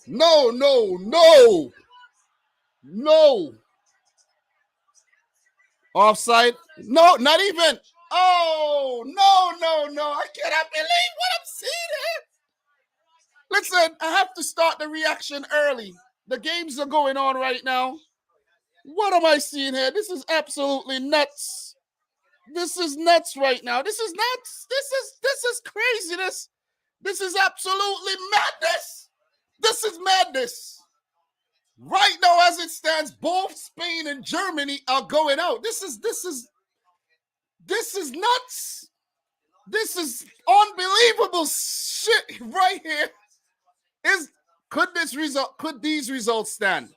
No, no, no. No. Offside? No, not even. Oh, no. I cannot believe what I'm seeing here. Listen, I have to start the reaction early. The games are going on right now. What am I seeing here? This is absolutely nuts. This is nuts right now. This is nuts. This is craziness. This is absolutely madness. This is madness. Right now, as it stands, both Spain and Germany are going out. This is nuts. This is unbelievable shit right here. Could these results stand?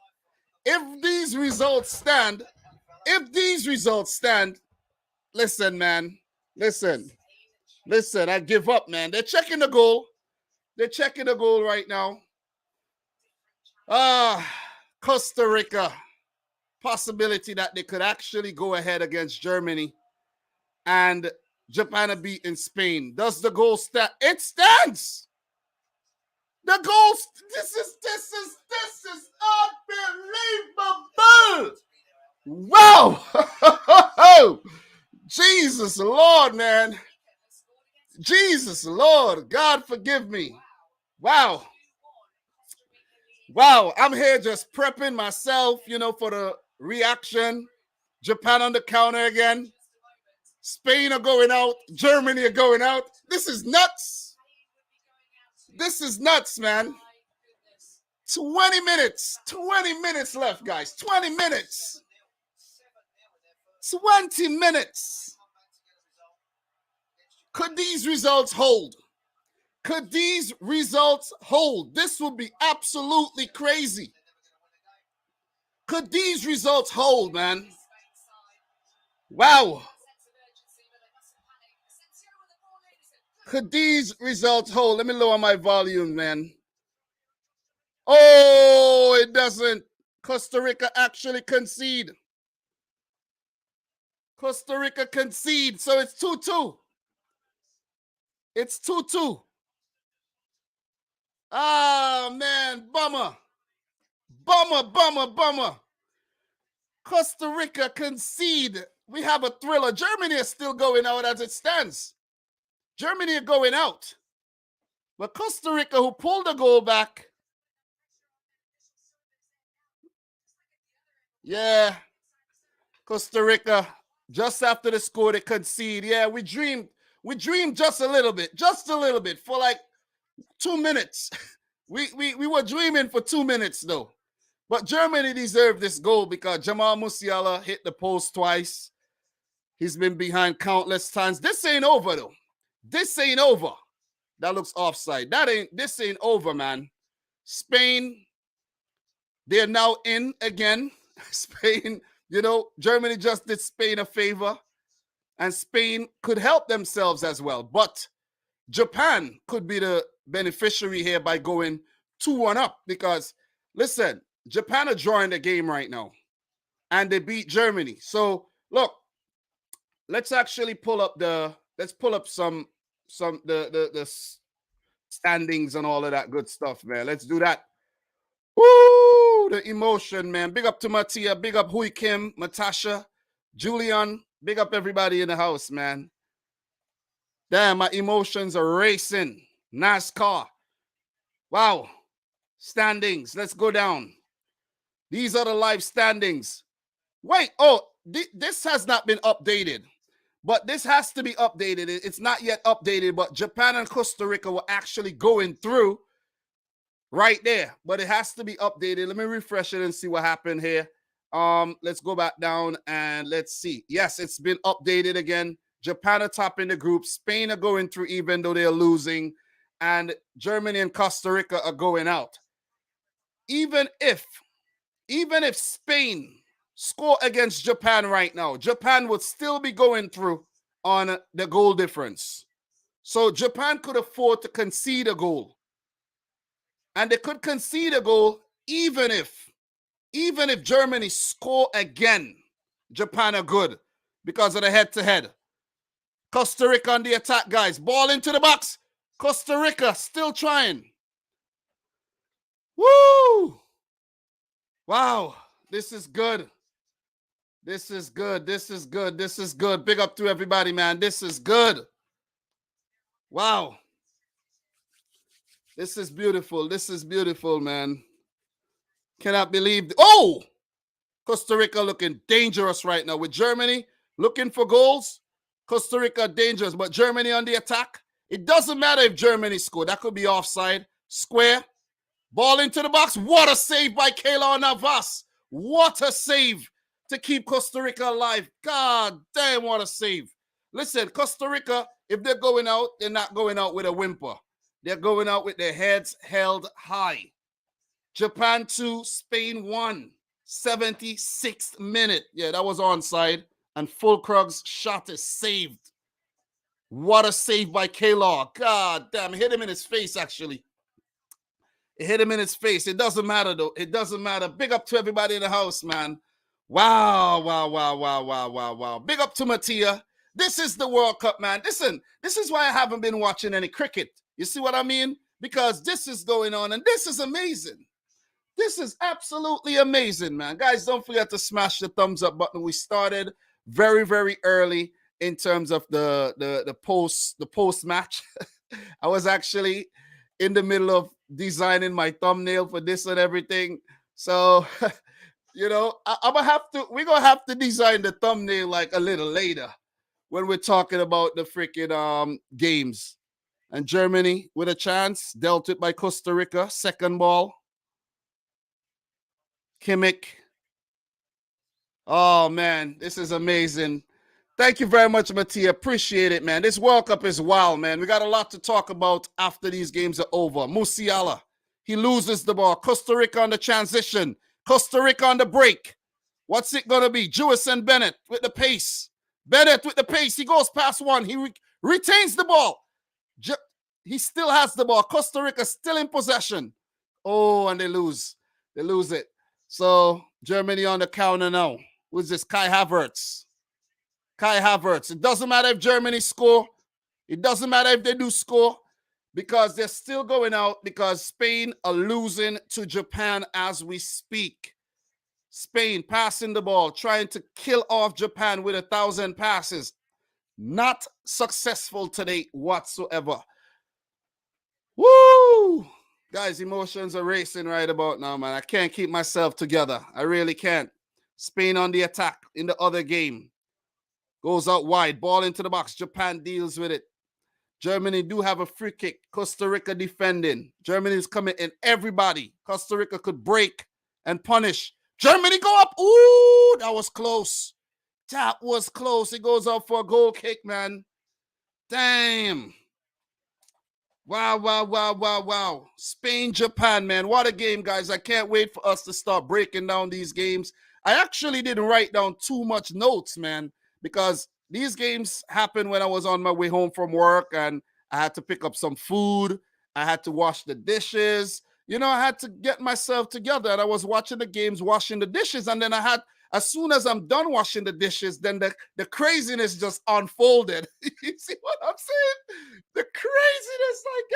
If these results stand, listen, man. Listen, I give up, man. They're checking the goal. They're checking the goal right now. Costa Rica. Possibility that they could actually go ahead against Germany and Japan are beating Spain. Does the goal stand? It stands. The goal. This is unbelievable. Wow. Jesus Lord, man. Jesus Lord. God forgive me. Wow. I'm here just prepping myself, for the reaction. Japan on the counter again. Spain are going out. Germany are going out. This is nuts. This is nuts, man. 20 minutes. 20 minutes left, guys. 20 minutes. 20 minutes. Could these results hold? Could these results hold? This would be absolutely crazy. Could these results hold, man? Wow. Could these results hold? Let me lower my volume, man. Oh, it doesn't. Costa Rica actually concede. Costa Rica concede. So it's 2-2. It's 2-2. Ah, man. Bummer. Costa Rica concede. We have a thriller. Germany is still going out as it stands. Germany are going out. But Costa Rica, who pulled the goal back. Yeah. Costa Rica, just after the score, they concede. Yeah, we dreamed just a little bit. For like 2 minutes. We were dreaming for 2 minutes, though. But Germany deserved this goal because Jamal Musiala hit the post twice. He's been behind countless times. This ain't over, though. This ain't over. That looks offside. This ain't over, man. Spain, they're now in again. Spain, Germany just did Spain a favor. And Spain could help themselves as well. But Japan could be the beneficiary here by going 2-1 up. Because, listen, Japan are drawing the game right now. And they beat Germany. So, look, let's actually pull up the standings and all of that good stuff, man. Let's do that. Woo! The emotion, man. Big up to Mattia. Big up Hui Kim, Natasha, Julian. Big up everybody in the house, man. Damn, my emotions are racing. NASCAR. Wow. Standings. Let's go down. These are the live standings. Wait. Oh, this has not been updated. But this has to be updated. It's not yet updated, but Japan and Costa Rica were actually going through right there. But it has to be updated. Let me refresh it and see what happened here. Let's go back down and let's see. Yes, it's been updated again. Japan are top in the group. Spain are going through even though they're losing. And Germany and Costa Rica are going out. Even if Spain score against Japan right now, Japan would still be going through on the goal difference. So Japan could afford to concede a goal. And they could concede a goal even if Germany score again. Japan are good because of the head-to-head. Costa Rica on the attack, guys. Ball into the box. Costa Rica still trying. Woo! Wow, this is good. This is good. This is good. This is good. Big up to everybody, man. This is good. Wow. This is beautiful. This is beautiful, man. Cannot believe. Oh! Costa Rica looking dangerous right now with Germany looking for goals. Costa Rica dangerous, but Germany on the attack. It doesn't matter if Germany scored. That could be offside. Square. Ball into the box. What a save by Keylor Navas. What a save to keep Costa Rica alive. God damn, what a save. Listen, Costa Rica, if they're going out, they're not going out with a whimper. They're going out with their heads held high. Japan 2, Spain 1. 76th minute. Yeah, that was onside. And Fulkrug's shot is saved. What a save by Keylor. God damn, hit him in his face, actually. It hit him in his face. It doesn't matter, though. It doesn't matter. Big up to everybody in the house, man. Wow, wow, wow, wow, wow, wow, wow. Big up to Mattia. This is the World Cup, man. Listen, this is why I haven't been watching any cricket. You see what I mean? Because this is going on, and this is amazing. This is absolutely amazing, man. Guys, don't forget to smash the thumbs up button. We started very, very early in terms of the post match. I was actually in the middle of designing my thumbnail for this and everything. So, you know, we're gonna have to design the thumbnail like a little later when we're talking about the freaking games. And Germany with a chance, dealt it by Costa Rica, second ball. Kimmich. Oh man, this is amazing. Thank you very much, Mattia. Appreciate it, man. This World Cup is wild, man. We got a lot to talk about after these games are over. Musiala, he loses the ball. Costa Rica on the transition. Costa Rica on the break. What's it going to be? Jewison Bennett with the pace. Bennett with the pace. He goes past one. He retains the ball. He still has the ball. Costa Rica still in possession. Oh, and they lose. They lose it. So Germany on the counter now. Who's this? Kai Havertz. Kai Havertz. It doesn't matter if Germany score. It doesn't matter if they do score because they're still going out because Spain are losing to Japan as we speak. Spain passing the ball, trying to kill off Japan with 1,000 passes. Not successful today whatsoever. Woo! Guys, emotions are racing right about now, man. I can't keep myself together. I really can't. Spain on the attack in the other game. Goes out wide. Ball into the box. Japan deals with it. Germany do have a free kick. Costa Rica defending. Germany is coming in. Everybody. Costa Rica could break and punish. Germany go up. Ooh, that was close. That was close. It goes out for a goal kick, man. Damn. Wow, wow, wow, wow, wow. Spain, Japan, man. What a game, guys. I can't wait for us to start breaking down these games. I actually didn't write down too much notes, man, because these games happened when I was on my way home from work and I had to pick up some food. I had to wash the dishes. You know, I had to get myself together, and I was watching the games, washing the dishes, and then as soon as I'm done washing the dishes, then the craziness just unfolded. You see what I'm saying? The craziness, like,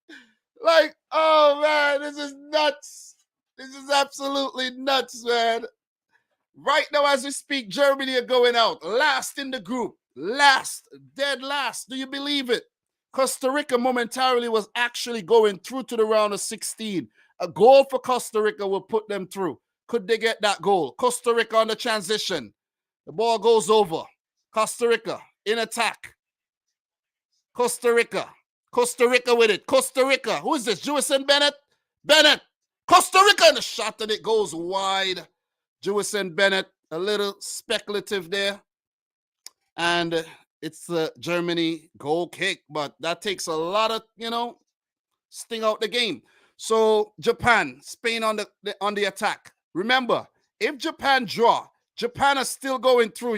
goddamn. Like, oh, man, this is nuts. This is absolutely nuts, man. Right now, as we speak, Germany are going out. Last in the group. Last. Dead last. Do you believe it? Costa Rica momentarily was actually going through to the round of 16. A goal for Costa Rica will put them through. Could they get that goal? Costa Rica on the transition. The ball goes over. Costa Rica in attack. Costa Rica. Costa Rica with it. Costa Rica. Who is this? Jewison Bennett? Bennett. Costa Rica and the shot, and it goes wide. Jewison Bennett, a little speculative there. And it's the Germany goal kick, but that takes a lot of, sting out the game. So Japan, Spain on the attack. Remember, if Japan draw, Japan is still going through,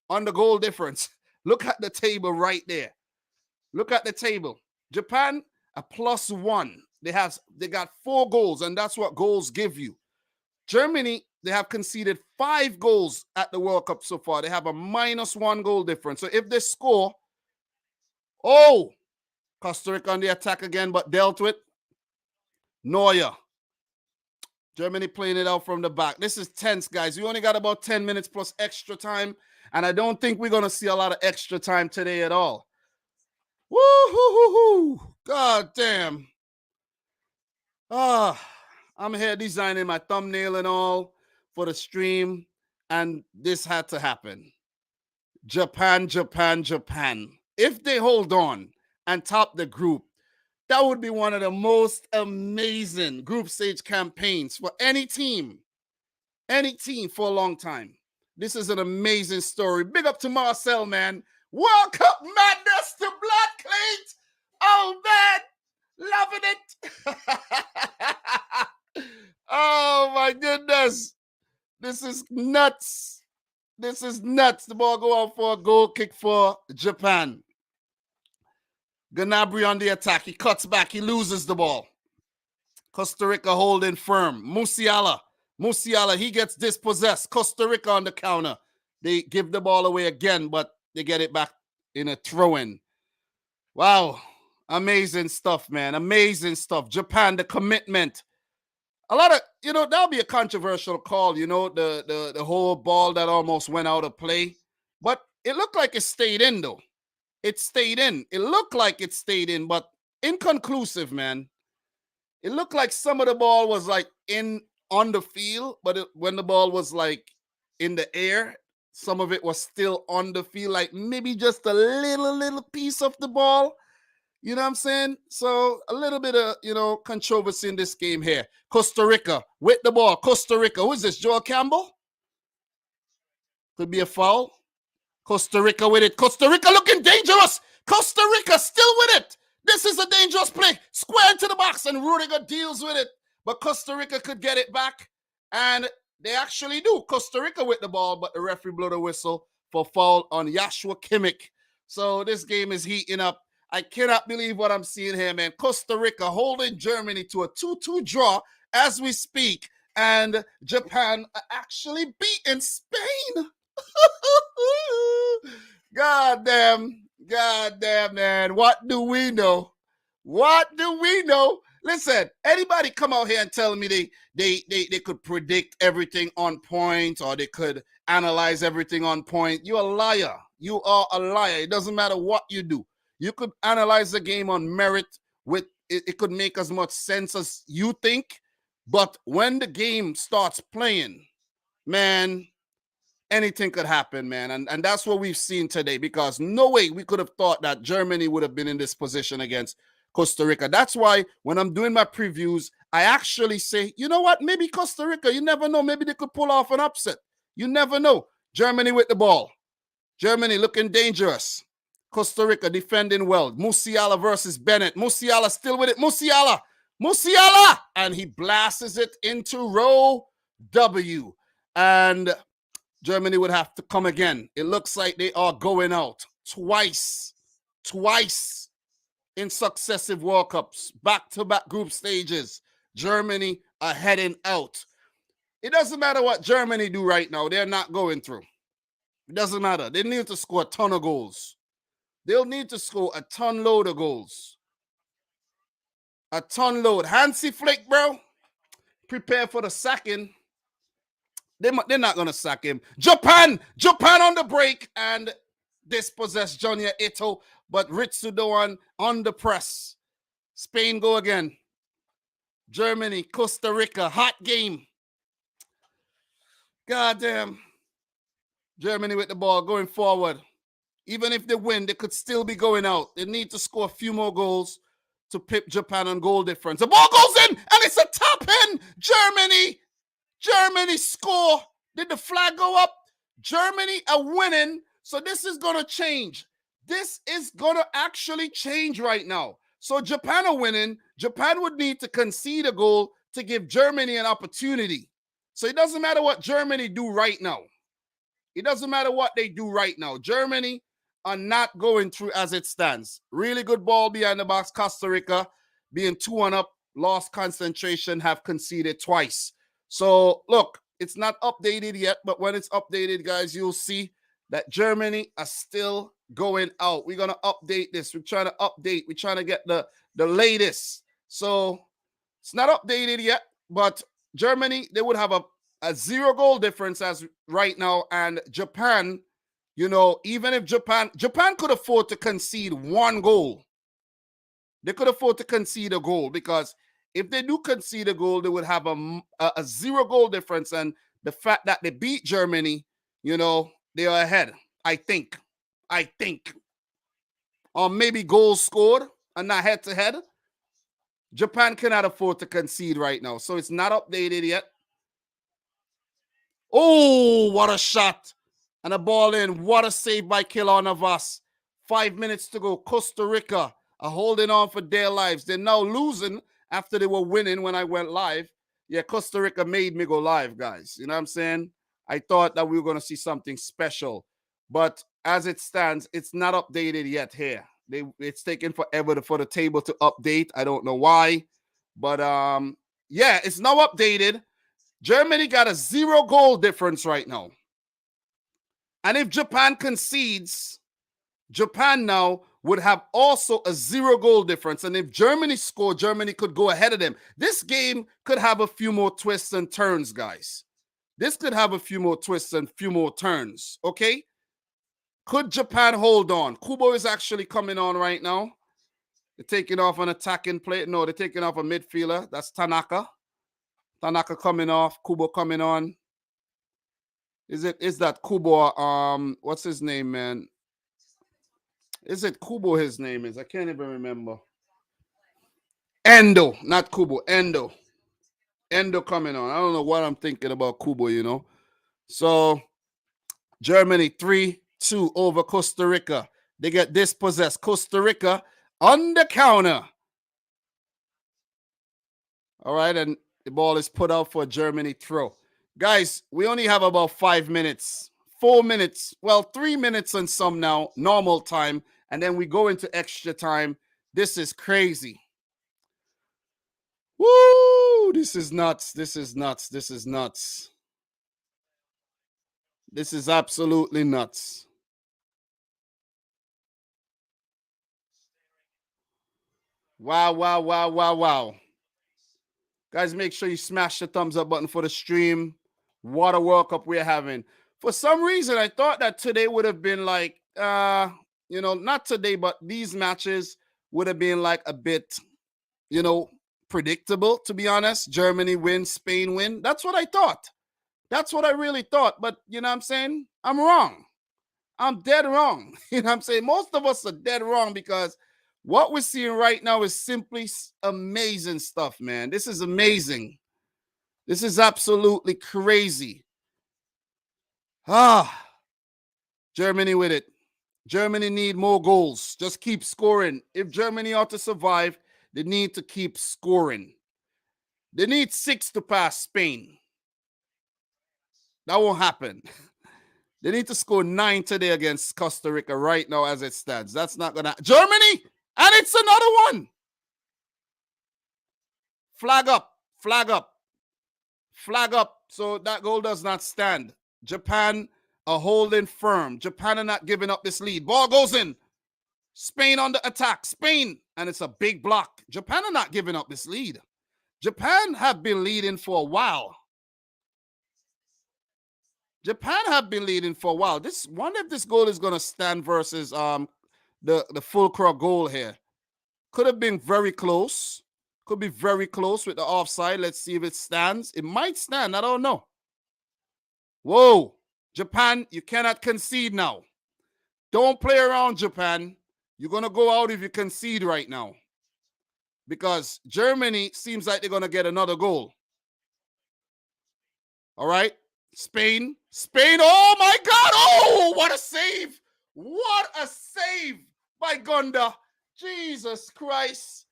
on the goal difference. Look at the table right there. Look at the table. Japan, a +1. They got 4 goals, and that's what goals give you. Germany, they have conceded 5 goals at the World Cup so far. They have a -1 goal difference. So if they score, Costa Rica on the attack again, but dealt with. Neuer. Germany playing it out from the back. This is tense, guys. We only got about 10 minutes plus extra time, and I don't think we're going to see a lot of extra time today at all. Woo-hoo-hoo-hoo. God damn. I'm here designing my thumbnail and all for the stream, and this had to happen. Japan, Japan, Japan. If they hold on and top the group, that would be one of the most amazing group stage campaigns for any team for a long time. This is an amazing story. Big up to Marcel, man. World Cup madness to Black Clate. Oh, man. Loving it. Oh, my goodness. This is nuts. This is nuts. The ball go out for a goal kick for Japan. Gnabry on the attack. He cuts back. He loses the ball. Costa Rica holding firm. Musiala, he gets dispossessed. Costa Rica on the counter. They give the ball away again, but they get it back in a throw-in. Wow. Amazing stuff, man. Amazing stuff. Japan, the commitment. A lot of, that'll be a controversial call, the whole ball that almost went out of play. But it looked like it stayed in, though. It stayed in. It looked like it stayed in, but inconclusive, man. It looked like some of the ball was like on the field, but when the ball was like in the air, some of it was still on the field, like maybe just a little piece of the ball. You know what I'm saying? So a little bit of, controversy in this game here. Costa Rica with the ball. Costa Rica. Who is this? Joel Campbell? Could be a foul. Costa Rica with it. Costa Rica looking dangerous. Costa Rica still with it. This is a dangerous play. Square into the box, and Rudiger deals with it. But Costa Rica could get it back, and they actually do. Costa Rica with the ball, but the referee blew the whistle for foul on Joshua Kimmich. So this game is heating up. I cannot believe what I'm seeing here, man. Costa Rica holding Germany to a 2-2 draw as we speak, and Japan actually beating Spain. God damn, man. What do we know? Listen, anybody come out here and tell me they could predict everything on point, or they could analyze everything on point? You're a liar. You are a liar. It doesn't matter what you do. You could analyze the game on merit. With it could make as much sense as you think. But when the game starts playing, man, anything could happen, man. And that's what we've seen today, because no way we could have thought that Germany would have been in this position against Costa Rica. That's why when I'm doing my previews, I actually say, you know what? Maybe Costa Rica, you never know. Maybe they could pull off an upset. You never know. Germany with the ball. Germany looking dangerous. Costa Rica defending well. Musiala versus Bennett. Musiala still with it. Musiala! And he blasts it into row W. And Germany would have to come again. It looks like they are going out twice in successive World Cups, back-to-back group stages. Germany are heading out. It doesn't matter what Germany do right now. They're not going through. It doesn't matter. They need to score a ton of goals. They'll need to score a ton load of goals. A ton load. Hansi Flick, bro. Prepare for the sacking. They're not going to sack him. Japan on the break and dispossess Jonya Ito, but Ritsudoan on the press. Spain go again. Germany, Costa Rica, hot game. Goddamn. Germany with the ball going forward. Even if they win, they could still be going out. They need to score a few more goals to pip Japan on goal difference. The ball goes in, and it's a top end. Germany score. Did the flag go up? Germany are winning. So this is going to change. This is going to actually change right now. So Japan are winning. Japan would need to concede a goal to give Germany an opportunity. So it doesn't matter what Germany do right now. It doesn't matter what they do right now. Germany are not going through as it stands. Really good ball behind the box. Costa Rica being 2-1 up, lost concentration, have conceded twice. So look, it's not updated yet, but when it's updated, guys, you'll see that Germany are still going out. We're going to update this. We're trying to update. We're trying to get the latest. So it's not updated yet, but Germany, they would have a 0-goal difference as right now. And Japan, you know, even if Japan could afford to concede 1 goal. They could afford to concede a goal, because if they do concede a goal, they would have a 0-goal difference. And the fact that they beat Germany, you know, they are ahead. I think. Or maybe goals scored and not head to head. Japan cannot afford to concede right now. So it's not updated yet. Oh, what a shot. And a ball in. What a save by Keylor Navas. 5 minutes to go. Costa Rica are holding on for their lives. They're now losing after they were winning when I went live. Yeah, Costa Rica made me go live, guys. You know what I'm saying? I thought that we were going to see something special. But as it stands, it's not updated yet here. It's taken forever for the table to update. I don't know why. But yeah, it's now updated. Germany got a 0-goal difference right now. And if Japan concedes, Japan now would have also a 0-goal difference. And if Germany scored, Germany could go ahead of them. This game could have a few more twists and turns, guys. This could have a few more twists and few more turns, okay? Could Japan hold on? Kubo is actually coming on right now. They're taking off an attacking play. No, they're taking off a midfielder. That's Tanaka. Tanaka coming off. Kubo coming on. Is that Kubo? What's his name, man? Is it Kubo his name is? I can't even remember. Endo, not Kubo. Endo. Endo coming on. I don't know what I'm thinking about Kubo, you know. So Germany 3-2 over Costa Rica. They get dispossessed. Costa Rica on the counter. All right, and the ball is put out for Germany throw. Guys, we only have about 5 minutes. 4 minutes. Well, 3 minutes and some now, normal time. And then we go into extra time. This is crazy. Woo! This is nuts. This is nuts. This is nuts. This is absolutely nuts. Wow, wow, wow, wow, wow. Guys, make sure you smash the thumbs up button for the stream. What a World Cup we're having. For some reason, I thought that today would have been like, you know, not today, but these matches would have been like a bit, you know, predictable, to be honest. Germany win, Spain win. That's what I thought. That's what I really thought. But, you know what I'm saying? I'm wrong. I'm dead wrong. You know what I'm saying? Most of us are dead wrong, because what we're seeing right now is simply amazing stuff, man. This is amazing. This is absolutely crazy. Germany with it. Germany need more goals. Just keep scoring. If Germany ought to survive, they need to keep scoring. They need 6 to pass Spain. That won't happen. They need to score 9 today against Costa Rica right now as it stands. That's not going to... Germany! And it's another one! Flag up. Flag up. Flag up. So that goal does not stand. Japan are holding firm. Japan are not giving up this lead. Ball goes in. Spain on the attack. Spain. And it's a big block. Japan are not giving up this lead. Japan have been leading for a while. Japan have been leading for a while. This wonder if this goal is going to stand versus the Fulcrum goal here. Could have been very close. Could be very close with the offside. Let's see if it stands. It might stand. I don't know. Whoa. Japan, you cannot concede now. Don't play around, Japan. You're going to go out if you concede right now. Because Germany seems like they're going to get another goal. All right. Spain. Spain. Oh, my God. Oh, what a save. What a save by Gunda. Jesus Christ.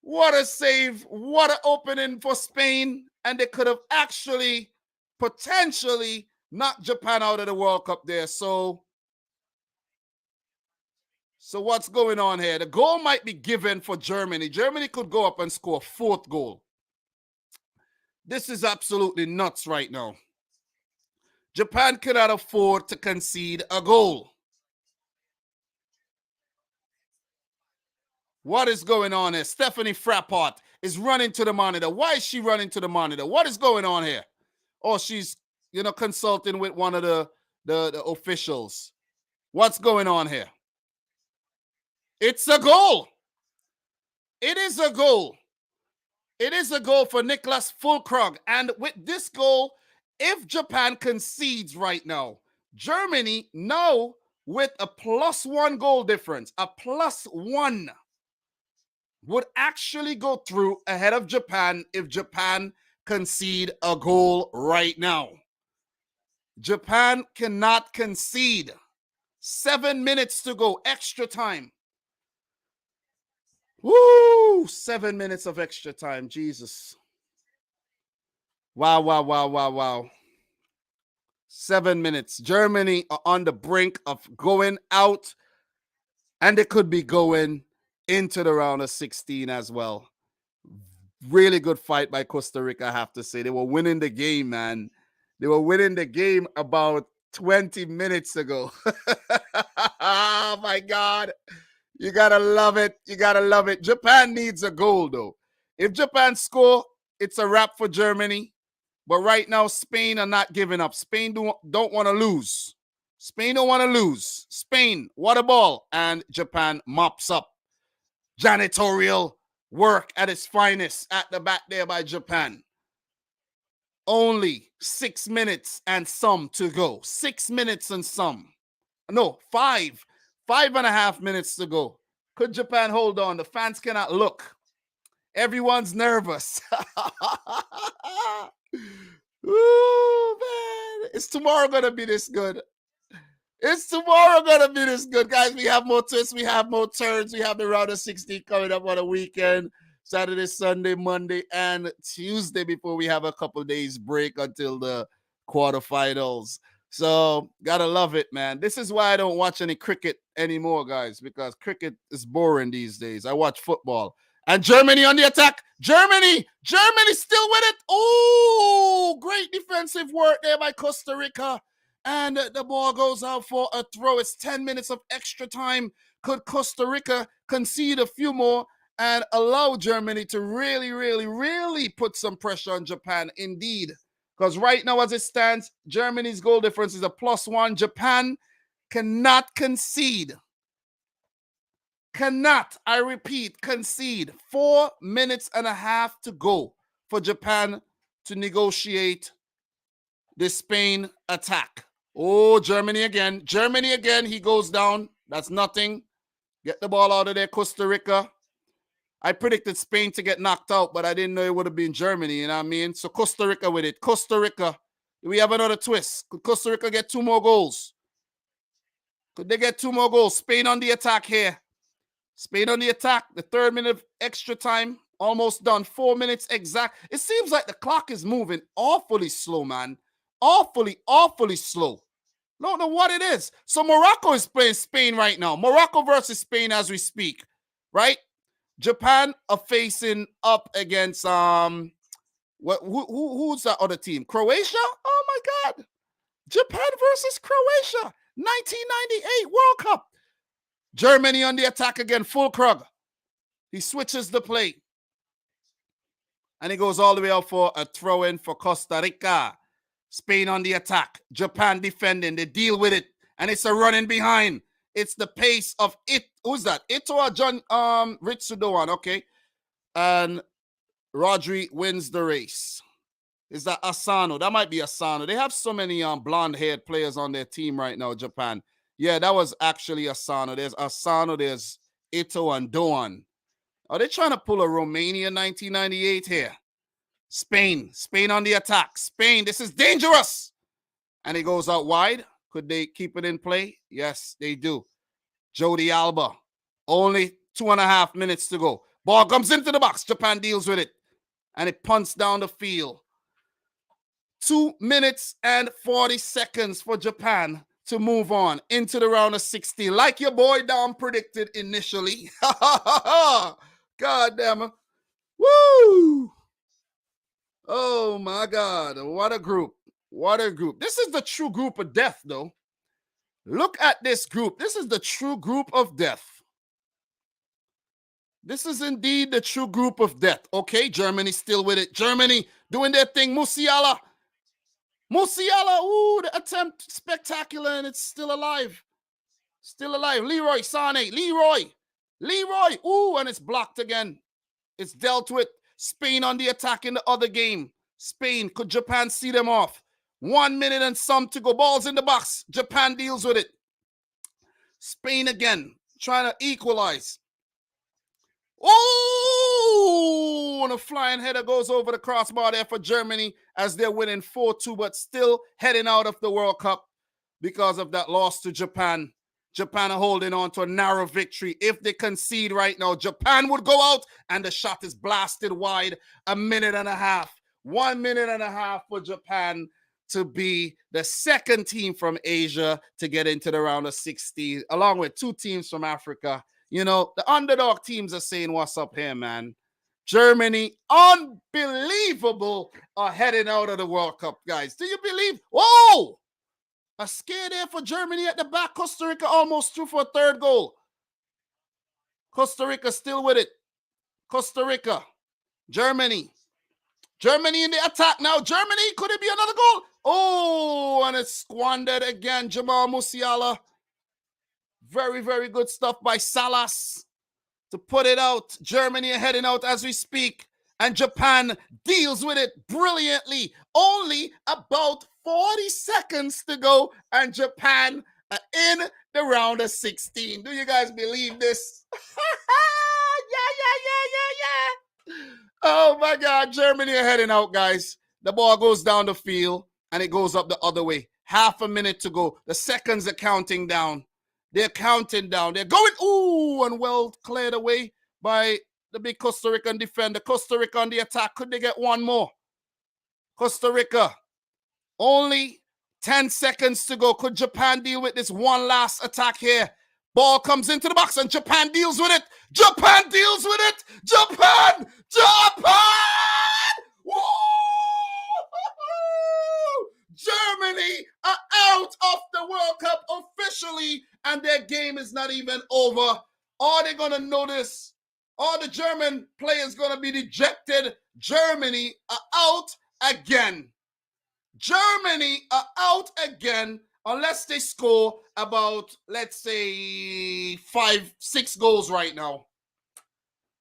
What a save. What an opening for Spain. And they could have actually potentially knocked Japan out of the World Cup there. So what's going on here? The goal might be given for Germany. Germany could go up and score a 4th goal. This is absolutely nuts right now. Japan cannot afford to concede a goal. What is going on here? Stephanie Frappart. is running to the monitor. Why is she running to the monitor? What is going on here? Or she's, consulting with one of the officials. What's going on here? It's a goal. It is a goal. It is a goal for Niklas Füllkrug. And with this goal, if Japan concedes right now, Germany now with a +1 goal difference, a +1, would actually go through ahead of Japan if Japan concede a goal right now. Japan cannot concede. 7 minutes to go, extra time. Woo! 7 minutes of extra time, Jesus. Wow. 7 minutes. Germany are on the brink of going out, and they could be going into the round of 16 as well. Really good fight by Costa Rica, I have to say. They were winning the game, man. They were winning the game about 20 minutes ago. Oh, my God. You got to love it. You got to love it. Japan needs a goal, though. If Japan score, it's a wrap for Germany. But right now, Spain are not giving up. Spain don't want to lose. Spain don't want to lose. Spain, what a ball. And Japan mops up. Janitorial work at its finest at the back there by Japan. Only 6 minutes and some to go. 6 minutes and some. No, 5.5 minutes to go. Could Japan hold on? The fans cannot look. Everyone's nervous. Ooh, man. Is tomorrow going to be this good? Is tomorrow going to be this good? Guys, we have more twists. We have more turns. We have the round of 16 coming up on a weekend. Saturday, Sunday, Monday, and Tuesday before we have a couple days break until the quarterfinals. So, gotta love it, man. This is why I don't watch any cricket anymore, guys, because cricket is boring these days. I watch football. And Germany on the attack. Germany still with it. Oh, great defensive work there by Costa Rica. And the ball goes out for a throw. It's 10 minutes of extra time. Could Costa Rica concede a few more and allow Germany to really put some pressure on Japan? Indeed. Because right now, as it stands, Germany's goal difference is a +1. Japan cannot concede. Cannot, I repeat, concede. 4.5 minutes to go for Japan to negotiate the Spain attack. Oh, Germany again. He goes down. That's nothing. Get the ball out of there, Costa Rica. I predicted Spain to get knocked out, but I didn't know it would have been Germany, you know what I mean? So Costa Rica with it. Costa Rica. Do we have another twist? Could Costa Rica get 2 more goals? Could they get 2 more goals? Spain on the attack here. Spain on the attack. The 3rd minute of extra time. Almost done. 4 minutes exact. It seems like the clock is moving awfully slow, man. Awfully slow. Don't know what it is. So Morocco is playing Spain right now. Morocco versus Spain as we speak. Right? Japan are facing up against who's that other team? Croatia? Oh my God. Japan versus Croatia. 1998 World Cup. Germany on the attack again. Füllkrug. He switches the play. And he goes all the way out for a throw-in for Costa Rica. Spain on the attack. Japan defending. They deal with it. And it's a running behind. It's the pace of it. Who's that? Ito or John Rich Sudoan, okay. And Rodri wins the race. Is that Asano? That might be Asano. They have so many blonde-haired players on their team right now, Japan. Yeah, that was actually Asano. There's Asano, there's Ito and Doan. Are they trying to pull a Romania 1998 here? Spain on the attack. Spain, this is dangerous. And he goes out wide. Could they keep it in play? Yes, they do. Jody Alba. Only 2.5 minutes to go. Ball comes into the box. Japan deals with it. And it punts down the field. 2 minutes and 40 seconds for Japan to move on into the round of 16. Like your boy Dom predicted initially. God damn it. Woo! Oh my God. What a group. What a group. This is the true group of death, though. Look at this group. This is the true group of death. This is indeed the true group of death. Okay, Germany still with it. Germany doing their thing. Musiala. Ooh, the attempt spectacular, and it's still alive. Still alive. Leroy Sané. Leroy. Ooh, and it's blocked again. It's dealt with. Spain on the attack in the other game. Spain, could Japan see them off? 1 minute and some to go. Balls in the box. Japan deals with it. Spain again, trying to equalize. Oh, and a flying header goes over the crossbar there for Germany as they're winning 4-2, but still heading out of the World Cup because of that loss to Japan. Japan are holding on to a narrow victory. If they concede right now, Japan would go out and the shot is blasted wide. 1.5 minutes. 1 minute and a half for Japan to be the second team from Asia to get into the round of 16, along with 2 teams from Africa. You know, the underdog teams are saying, what's up here, man? Germany, unbelievable, are heading out of the World Cup, guys. Do you believe? Whoa! A scare there for Germany at the back. Costa Rica almost through for a third goal. Costa Rica still with it. Costa Rica. Germany in the attack now. Germany, could it be another goal? Oh, and it's squandered again. Jamal Musiala. Very, very good stuff by Salas to put it out. Germany are heading out as we speak. And Japan deals with it brilliantly. Only about 40 seconds to go. And Japan are in the round of 16. Do you guys believe this? Yeah. Oh, my God. Germany are heading out, guys. The ball goes down the field, and it goes up the other way. Half a minute to go. The seconds are counting down. They're counting down. They're going, ooh, and well cleared away by the big Costa Rican defender. Costa Rica on the attack. Could they get one more? Costa Rica. Only 10 seconds to go. Could Japan deal with this one last attack here? Ball comes into the box and Japan deals with it. Japan deals with it. Japan! Woo! Germany are out of the World Cup officially, and their game is not even over. Are they going to notice? Are the German players going to be dejected? Germany are out again. Germany are out again unless they score about, let's say, 5-6 goals right now.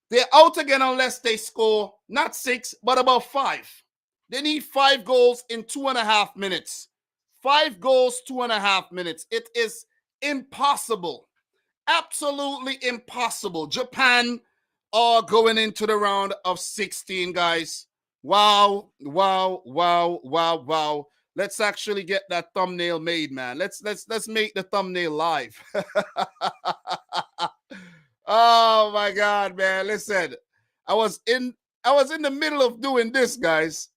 They're out again unless they score not 6, but about 5. They need 5 goals in 2.5 minutes. 5 goals, 2.5 minutes. It is impossible. Absolutely impossible. Japan are going into the round of 16, guys. Wow. Let's actually get that thumbnail made, man. Let's make the thumbnail live. Oh my God, man. Listen, I was in the middle of doing this, guys,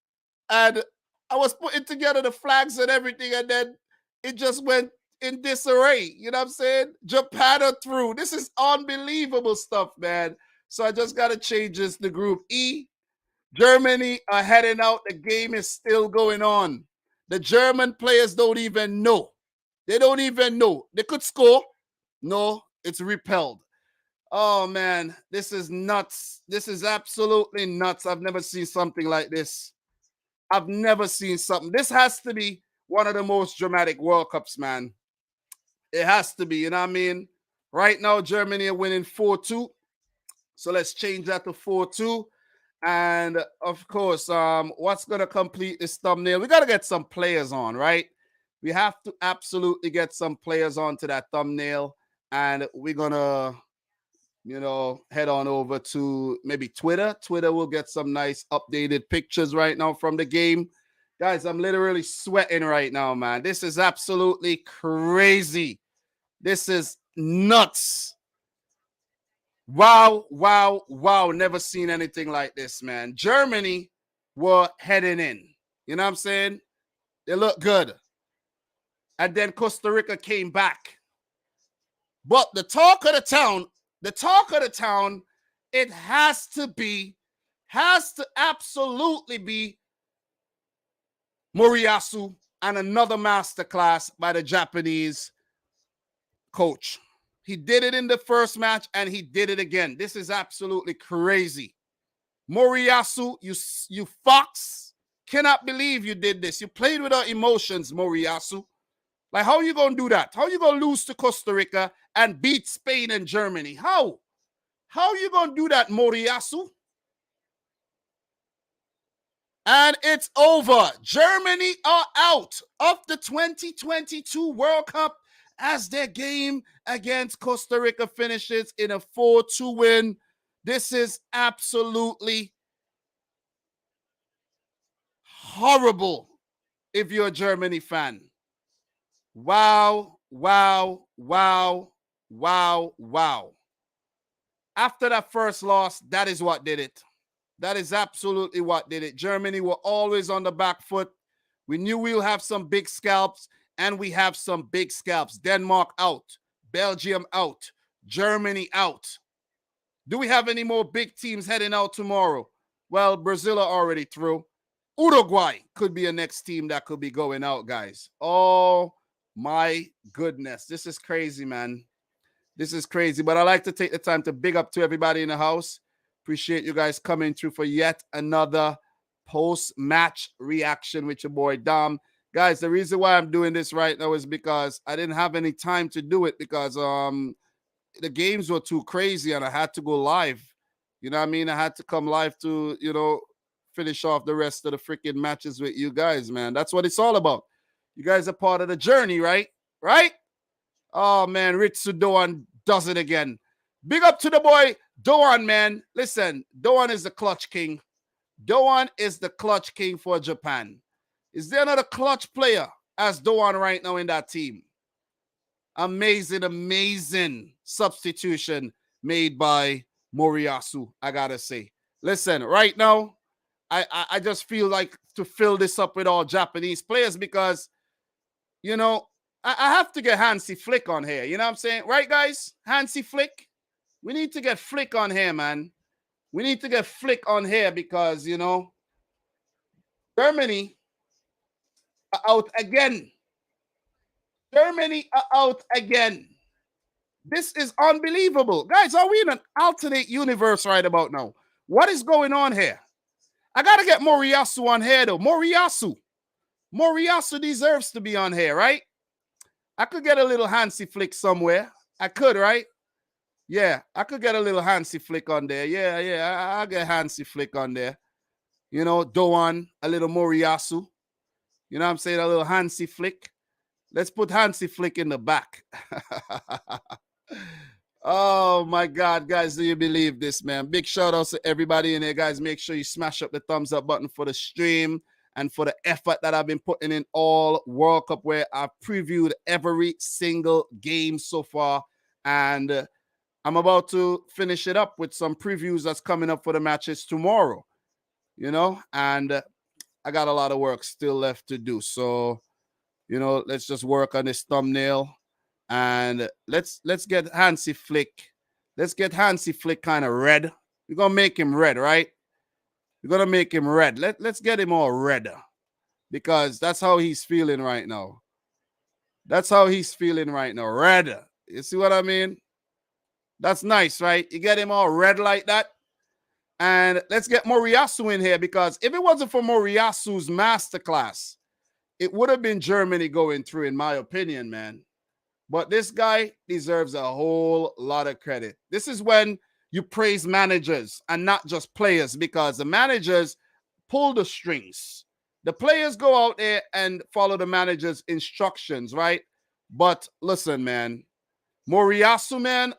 and I was putting together the flags and everything, and then it just went in disarray. You know what I'm saying? Japan are through. This is unbelievable stuff, man. So I just got to change this to Group E. Germany are heading out. The game is still going on. The German players don't even know. They don't even know. They could score. No, it's repelled. Oh, man, this is nuts. This is absolutely nuts. I've never seen something like this. I've never seen something. This has to be one of the most dramatic World Cups, man. It has to be, you know what I mean? Right now, Germany are winning 4-2. So let's change that to 4-2. And of course, what's going to complete this thumbnail? We got to get some players on, right? We have to absolutely get some players onto that thumbnail. And we're going to, head on over to maybe Twitter. Twitter will get some nice updated pictures right now from the game. Guys, I'm literally sweating right now, man. This is absolutely crazy. This is nuts. Wow. Never seen anything like this, man. Germany were heading in. You know what I'm saying? They look good. And then Costa Rica came back. But the talk of the town, it has to absolutely be Moriyasu and another masterclass by the Japanese coach. He did it in the first match, and he did it again. This is absolutely crazy. Moriyasu, you fox. Cannot believe you did this. You played with our emotions, Moriyasu. Like, how are you going to do that? How are you going to lose to Costa Rica and beat Spain and Germany? How? How are you going to do that, Moriyasu? And it's over. Germany are out of the 2022 World Cup as their game against Costa Rica finishes in a 4-2 win. This is absolutely horrible if you're a Germany fan. Wow, wow, wow, wow, wow. After that first loss, that is what did it. That is absolutely what did it. Germany were always on the back foot. We knew we'll have some big scalps, and we have some big scalps. Denmark out. Belgium out. Germany out. Do we have any more big teams heading out tomorrow? Well, Brazil are already through. Uruguay could be a next team that could be going out, guys. Oh, my goodness. This is crazy, man. This is crazy. But I like to take the time to big up to everybody in the house. Appreciate you guys coming through for yet another post-match reaction with your boy Dom. Guys, the reason why I'm doing this right now is because I didn't have any time to do it because the games were too crazy and I had to go live. You know what I mean? I had to come live to, finish off the rest of the freaking matches with you guys, man. That's what it's all about. You guys are part of the journey, right? Right? Oh, man, Rich Doan does it again. Big up to the boy, Doan, man. Listen, Doan is the clutch king. Doan is the clutch king for Japan. Is there another clutch player as Doan right now in that team? Amazing, amazing substitution made by Moriyasu, I gotta say. Listen, right now, I just feel like to fill this up with all Japanese players because, I have to get Hansi Flick on here. You know what I'm saying? Right, guys? Hansi Flick? We need to get Flick on here, man. We need to get Flick on here because, Germany are out again. Germany are out again. This is unbelievable. Guys, are we in an alternate universe right about now? What is going on here? I got to get Moriyasu on here, though. Moriyasu deserves to be on here, right? I could get a little Hansi Flick somewhere. I could, right? Yeah, I could get a little Hansi Flick on there. Yeah, I'll get Hansi Flick on there. Doan, a little Moriyasu. You know what I'm saying? A little Hansi Flick. Let's put Hansi Flick in the back. Oh, my God, guys, do you believe this, man? Big shout-outs to everybody in there, guys. Make sure you smash up the thumbs up button for the stream and for the effort that I've been putting in all World Cup, where I've previewed every single game so far. And I'm about to finish it up with some previews that's coming up for the matches tomorrow, and I got a lot of work still left to do. So, let's just work on this thumbnail. And let's get Hansi Flick. Let's get Hansi Flick kind of red. We're going to make him red, right? We're going to make him red. Let's get him all red because that's how he's feeling right now. That's how he's feeling right now. Red. You see what I mean? That's nice, right? You get him all red like that. And let's get Moriyasu in here because if it wasn't for Moriyasu's masterclass, it would have been Germany going through, in my opinion, man. But this guy deserves a whole lot of credit. This is when you praise managers and not just players because the managers pull the strings. The players go out there and follow the manager's instructions, right? But listen, man, Moriyasu, man,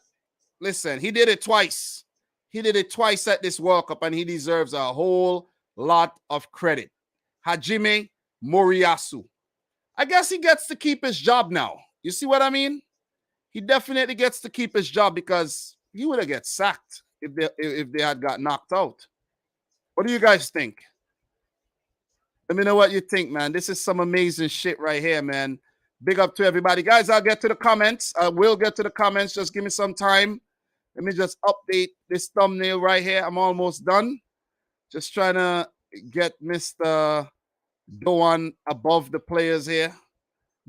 listen, he did it twice. He did it twice at this World Cup, and he deserves a whole lot of credit. Hajime Moriyasu. I guess he gets to keep his job now. You see what I mean? He definitely gets to keep his job because he would have got sacked if they had got knocked out. What do you guys think? Let me know what you think, man. This is some amazing shit right here, man. Big up to everybody. Guys, I'll get to the comments. I will get to the comments. Just give me some time. Let me just update this thumbnail right here. I'm almost done. Just trying to get Mr. Doan above the players here.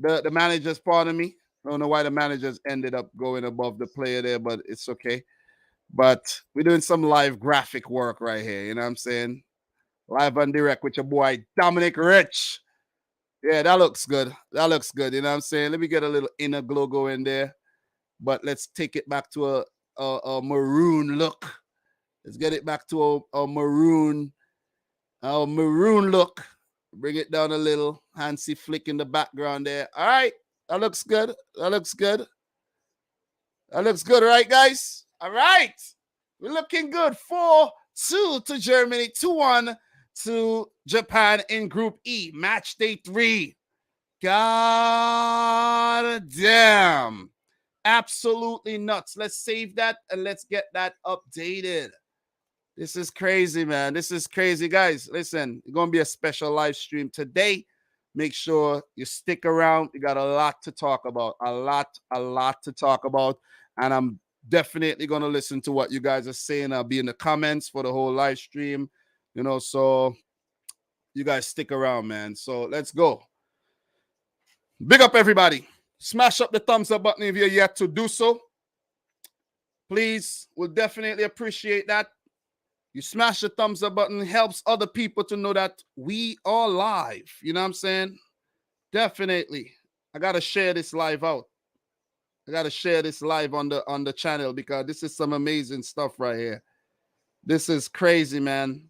The managers, pardon me, I don't know why the managers ended up going above the player there, but it's okay. But we're doing some live graphic work right here. You know what I'm saying? Live and direct with your boy Dominic Rich. Yeah, that looks good. That looks good. You know what I'm saying? Let me get a little inner glow going there. But let's take it back to a maroon look. Let's get it back to a maroon look. Bring it down a little. Handsy flick in the background there. All right. That looks good. That looks good. That looks good, right, guys? All right. We're looking good. 4-2 to Germany. 2-1 to Japan in Group E. Match day 3. God damn. Absolutely nuts. Let's save that and let's get that updated. This is crazy, man. This is crazy. Guys, listen, it's going to be a special live stream today. Make sure you stick around. We got a lot to talk about. A lot to talk about. And I'm definitely going to listen to what you guys are saying. I'll be in the comments for the whole live stream. You know, so you guys stick around, man. So let's go. Big up, everybody. Smash up the thumbs up button if you're yet to do so. Please, we'll definitely appreciate that. You smash the thumbs up button, helps other people to know that we are live. You know what I'm saying? Definitely. I got to share this live out. I got to share this live on the channel because this is some amazing stuff right here. This is crazy, man.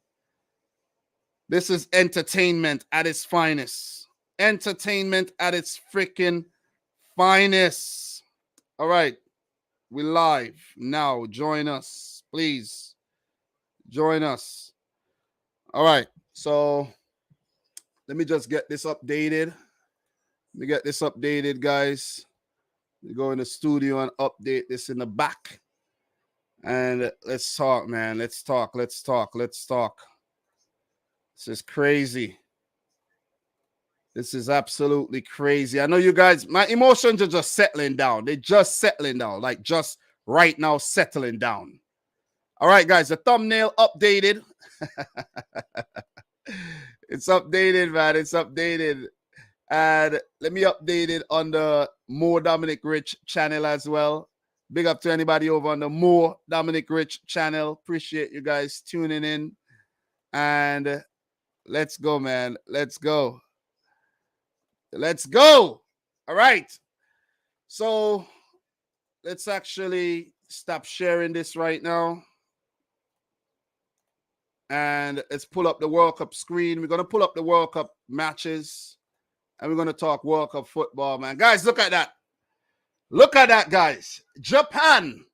This is entertainment at its finest. Entertainment at its freaking finest. All right. We're live now. Join us, please. Join us. All right. So let me just get this updated. Let me get this updated, guys. We go in the studio and update this in the back. And let's talk, man. Let's talk. Let's talk. Let's talk. This is crazy. This is absolutely crazy. I know you guys, my emotions are just settling down. They're just settling down, like just right now settling down. All right, guys, the thumbnail updated. It's updated, man. It's updated. And let me update it on the More Dominic Rich channel as well. Big up to anybody over on the More Dominic Rich channel. Appreciate you guys tuning in. And let's go, man. Let's go. Let's go. All right. So let's actually stop sharing this right now. And let's pull up the World Cup screen. We're going to pull up the World Cup matches. And we're going to talk World Cup football, man. Guys, look at that. Look at that, guys. Japan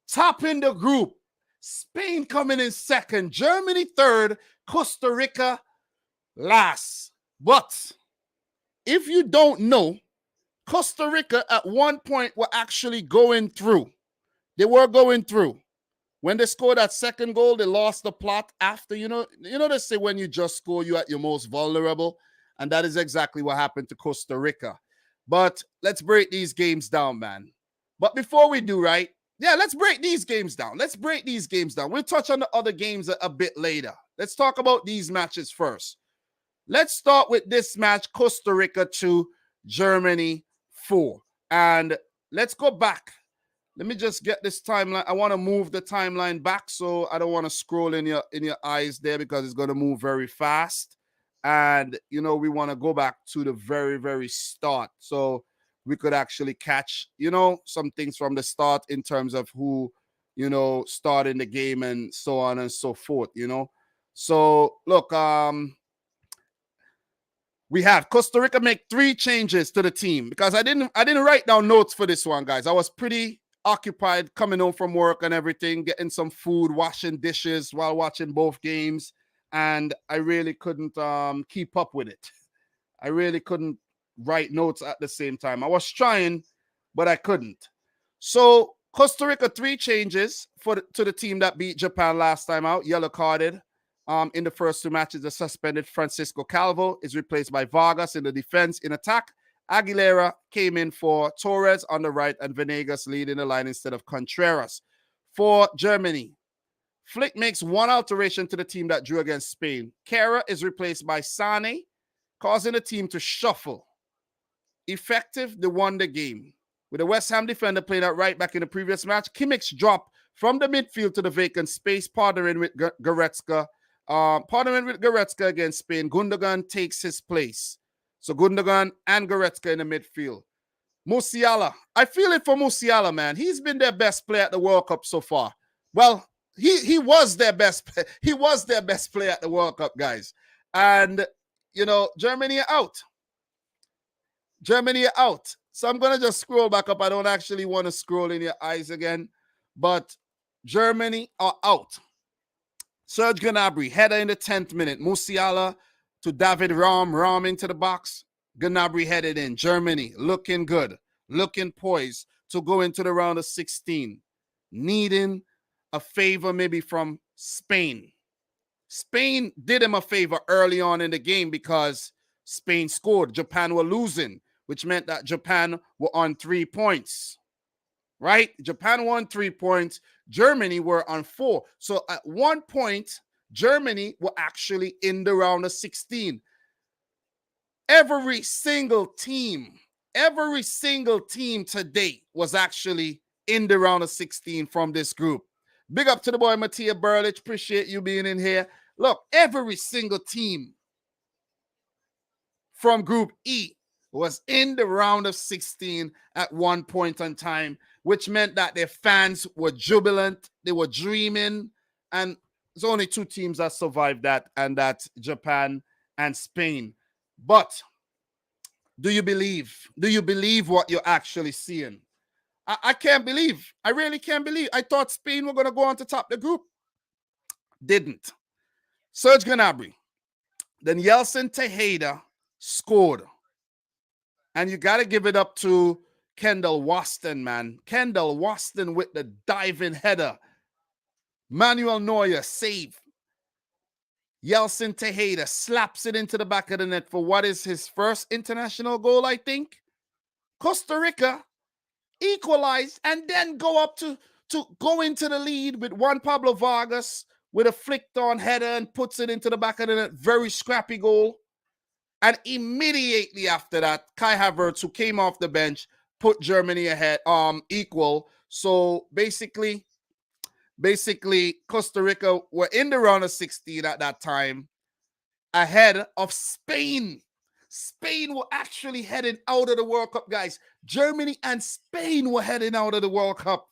topping the group. Spain coming in second. Germany third. Costa Rica last. But if you don't know, Costa Rica at one point were actually going through. They were going through. When they scored that second goal, they lost the plot after. You know they say when you just score, you're at your most vulnerable. And that is exactly what happened to Costa Rica. But let's break these games down, man. But before we do, right? Yeah, let's break these games down. Let's break these games down. We'll touch on the other games a bit later. Let's talk about these matches first. Let's start with this match, Costa Rica 2, Germany 4. And let's go back. Let me just get this timeline. I want to move the timeline back so I don't want to scroll in your eyes there because it's going to move very fast. And, you know, we want to go back to the very, very start. So we could actually catch, you know, some things from the start in terms of who, you know, started the game and so on and so forth, you know. So, look, we have Costa Rica make 3 changes to the team because I didn't write down notes for this one, guys. I was pretty occupied coming home from work and everything, getting some food, washing dishes while watching both games. And I really couldn't keep up with it. I really couldn't write notes at the same time. I was trying, but I couldn't. So Costa Rica 3 changes to the team that beat Japan last time out, yellow carded. In the first 2 matches, the suspended Francisco Calvo is replaced by Vargas in the defense. In attack, Aguilera came in for Torres on the right and Venegas leading the line instead of Contreras. For Germany, Flick makes 1 alteration to the team that drew against Spain. Kara is replaced by Sane, causing the team to shuffle. Effective, they won the game. with the West Ham defender playing at right back in the previous match. Kimmich's drop from the midfield to the vacant space, partnering with Goretzka. Partnering with Goretzka against Spain. Gundogan takes his place. So Gundogan and Goretzka in the midfield. Musiala. I feel it for Musiala, man. He's been their best player at the World Cup so far. Well, he was their best. He was their best player at the World Cup, guys. And, you know, Germany are out. Germany are out. So I'm going to just scroll back up. I don't actually want to scroll in your eyes again. But Germany are out. Serge Gnabry, header in the 10th minute. Musiala to David Raum. Raum into the box. Gnabry headed in. Germany looking good. Looking poised to go into the round of 16. Needing a favor maybe from Spain. Spain did him a favor early on in the game because Spain scored. Japan were losing, which meant that Japan were on 3 points. Right? Japan won 3 points. Germany were on 4. So at 1 point, Germany were actually in the round of 16. Every single team to date was actually in the round of 16 from this group. Big up to the boy, Mattia Burlich. Appreciate you being in here. Look, every single team from Group E was in the round of 16 at 1 point in time, which meant that their fans were jubilant. They were dreaming. And there's only 2 teams that survived that, and that's Japan and Spain. But do you believe? Do you believe what you're actually seeing? I can't believe. I really can't believe. I thought Spain were going to go on to top the group. Didn't. Serge Gnabry. Then Yeltsin Tejeda scored. And you got to give it up to Kendall Waston, man. Kendall Waston with the diving header. Manuel Neuer save. Yeltsin Tejeda slaps it into the back of the net for what is his first international goal, I think. Costa Rica equalized and then go up to go into the lead with Juan Pablo Vargas with a flicked on header and puts it into the back of the net. Very scrappy goal. And immediately after that, Kai Havertz, who came off the bench, put Germany ahead, equal. So basically, Costa Rica were in the round of 16 at that time, ahead of Spain. Spain were actually heading out of the World Cup, guys. Germany and Spain were heading out of the World Cup.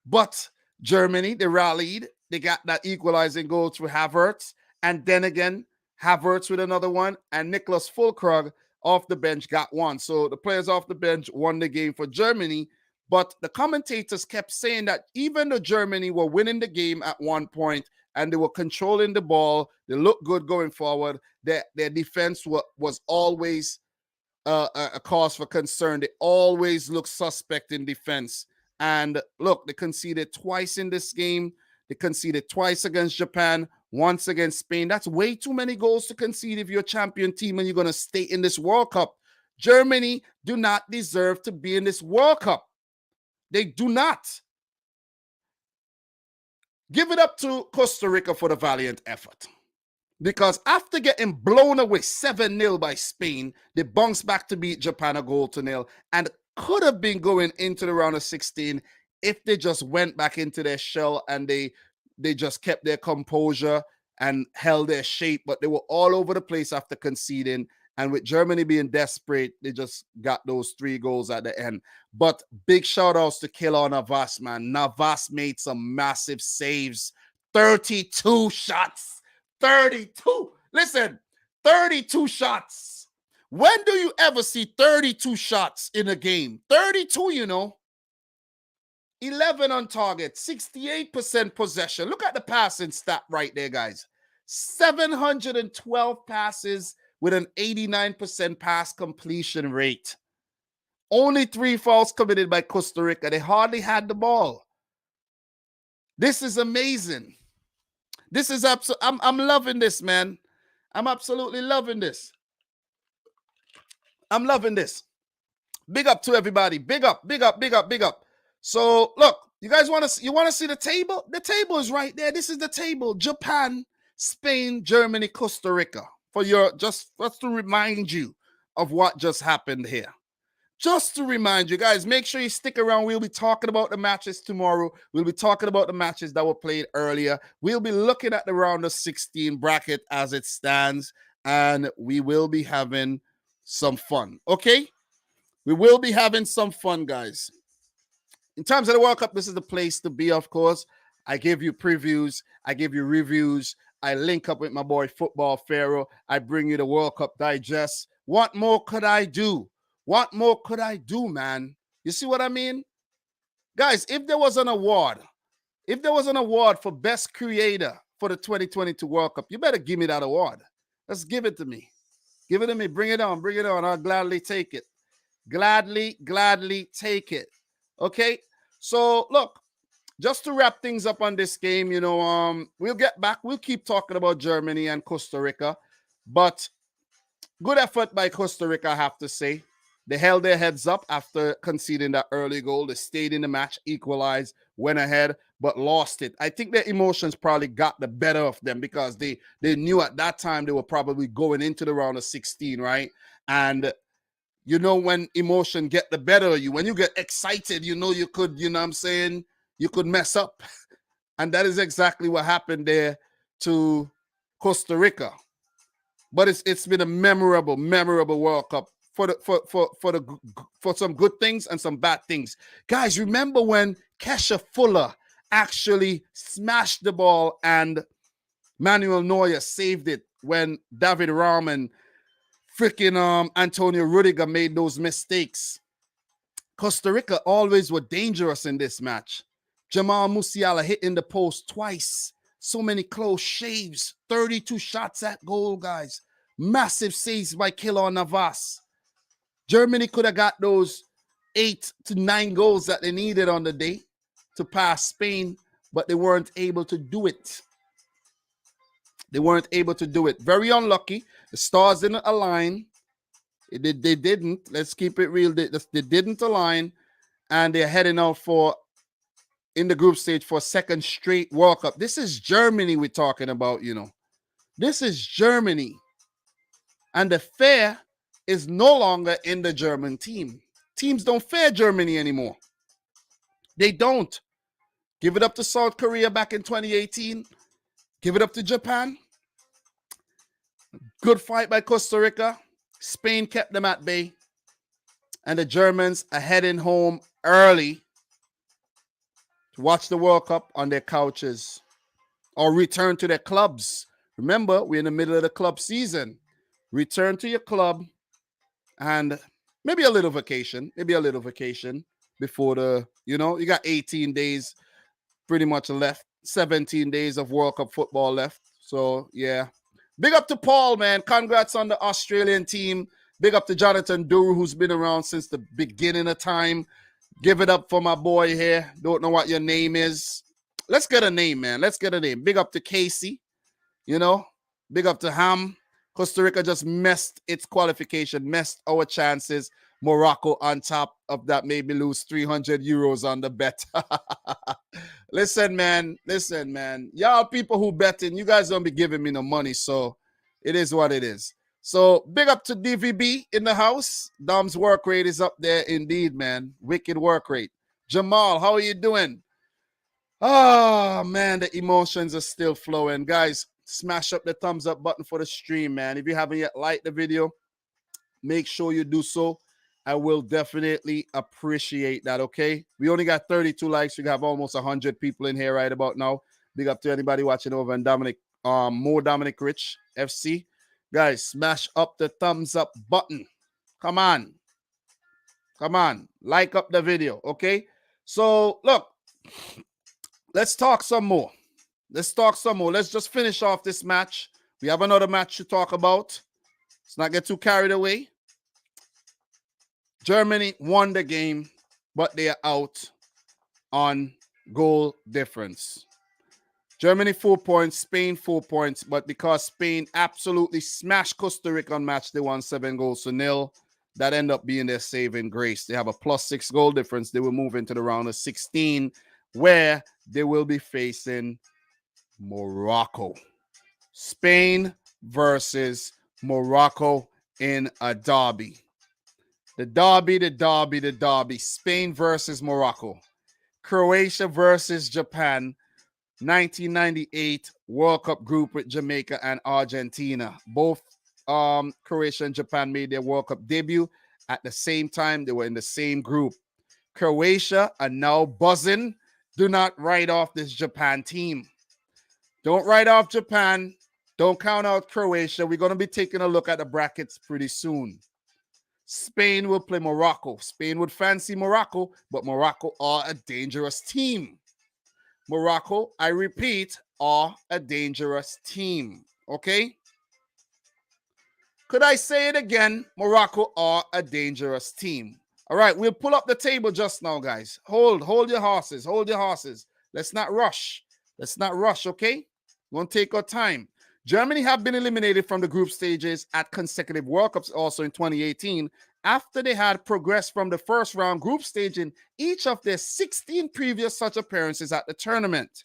But Germany, they rallied. They got that equalizing goal through Havertz. And then again, Havertz with another one. And Niklas Füllkrug off the bench got one. So the players off the bench won the game for Germany. But the commentators kept saying that even though Germany were winning the game at 1 point and they were controlling the ball, they looked good going forward, their defense was always a cause for concern. They always looked suspect in defense. And look, they conceded twice in this game. They conceded twice against Japan, once against Spain. That's way too many goals to concede if you're a champion team and you're going to stay in this World Cup. Germany do not deserve to be in this World Cup. They do not. Give it up to Costa Rica for the valiant effort. Because after getting blown away 7-0 by Spain, they bounced back to beat Japan 1-0 and could have been going into the round of 16 if they just went back into their shell and they just kept their composure and held their shape. But they were all over the place after conceding. And with Germany being desperate, they just got those 3 goals at the end. But big shout outs to Keylor Navas, man. Navas made some massive saves. 32 shots. 32. Listen, 32 shots. When do you ever see 32 shots in a game? 32, you know. 11 on target, 68% possession. Look at the passing stat right there, guys. 712 passes with an 89% pass completion rate. Only 3 fouls committed by Costa Rica. They hardly had the ball. This is amazing. This is I'm loving this, man. I'm absolutely loving this. I'm loving this. Big up to everybody. Big up, big up, big up, big up. So look, you guys want to see the table? The table is right there. This is the table. Japan, Spain, Germany, Costa Rica. For your just to remind you of what just happened here. just to remind you guys, make sure you stick around. We'll be talking about the matches tomorrow. We'll be talking about the matches that were played earlier. We'll be looking at the round of 16 bracket as it stands, and we will be having some fun. Okay? We will be having some fun, guys. In terms of the World Cup, this is the place to be, of course. I give you previews. I give you reviews. I link up with my boy Football Pharaoh. I bring you the World Cup digest. What more could I do? What more could I do, man? You see what I mean? Guys, if there was an award for best creator for the 2022 World Cup, you better give me that award. Let's give it to me. Give it to me. Bring it on. Bring it on. I'll gladly take it. Gladly take it. Okay? So, look, just to wrap things up on this game, we'll get back. We'll keep talking about Germany and Costa Rica. But good effort by Costa Rica, I have to say. They held their heads up after conceding that early goal. They stayed in the match, equalized, went ahead, but lost it. I think their emotions probably got the better of them because they knew at that time they were probably going into the round of 16, right? And when emotion get the better of you, when you get excited, you could, you could mess up. And that is exactly what happened there to Costa Rica. But it's been a memorable World Cup for some good things and some bad things. Guys, remember when Kesha Fuller actually smashed the ball and Manuel Neuer saved it when David Raum and freaking Antonio Rudiger made those mistakes? Costa Rica always were dangerous in this match. Jamal Musiala hitting the post twice. So many close shaves. 32 shots at goal, guys. Massive saves by Keylor Navas. Germany could have got those 8 to 9 goals that they needed on the day to pass Spain, but they weren't able to do it. They weren't able to do it. Very unlucky. The stars didn't align. They didn't. Let's keep it real. They didn't align, and they're heading out in the group stage for a second straight World Cup. This is Germany we're talking about, This is Germany. And the fear is no longer in the German team. Teams don't fear Germany anymore. They don't. Give it up to South Korea back in 2018. Give it up to Japan. Good fight by Costa Rica. Spain kept them at bay. And the Germans are heading home early to watch the World Cup on their couches or return to their clubs. Remember, we're in the middle of the club season. Return to your club and maybe a little vacation. Before you got 18 days pretty much left. 17 days of World Cup football left. So, yeah. Big up to Paul, man. Congrats on the Australian team. Big up to Jonathan Duru, who's been around since the beginning of time. Give it up for my boy here. Don't know what your name is. Let's get a name, man. Let's get a name. Big up to Casey. Big up to Ham. Costa Rica just messed its qualification, messed our chances. Morocco on top of that made me lose 300 euros on the bet. Listen, man. Y'all people who betting, you guys don't be giving me no money, so it is what it is. So big up to DVB in the house. Dom's work rate is up there indeed, man. Wicked work rate. Jamal, how are you doing? Oh, man, the emotions are still flowing. Guys, smash up the thumbs up button for the stream, man. If you haven't yet liked the video, make sure you do so. I will definitely appreciate that, okay? We only got 32 likes. We have almost 100 people in here right about now. Big up to anybody watching over on Dominic Rich FC. Guys, smash up the thumbs up button. Come on. Like up the video, okay? So, look, let's talk some more. Let's just finish off this match. We have another match to talk about. Let's not get too carried away. Germany won the game, but they are out on goal difference. Germany 4 points, Spain 4 points, but because Spain absolutely smashed Costa Rica on match, they won 7-0. That ended up being their saving grace. They have a +6 goal difference. They will move into the round of 16, where they will be facing Morocco. Spain versus Morocco in a derby. The derby. Spain versus Morocco. Croatia versus Japan. 1998 World Cup group with Jamaica and Argentina. Both Croatia and Japan made their World Cup debut at the same time. They were in the same group. Croatia are now buzzing. Do not write off this Japan team. Don't write off Japan. Don't count out Croatia. We're going to be taking a look at the brackets pretty soon. Spain will play Morocco. Spain would fancy Morocco, but Morocco are a dangerous team. Morocco, I repeat, are a dangerous team. Okay? Could I say it again? Morocco are a dangerous team. All right, we'll pull up the table just now, guys. Hold your horses. Hold your horses. Let's not rush. Okay? We won't take our time. Germany have been eliminated from the group stages at consecutive World Cups also in 2018 after they had progressed from the first round group stage in each of their 16 previous such appearances at the tournament.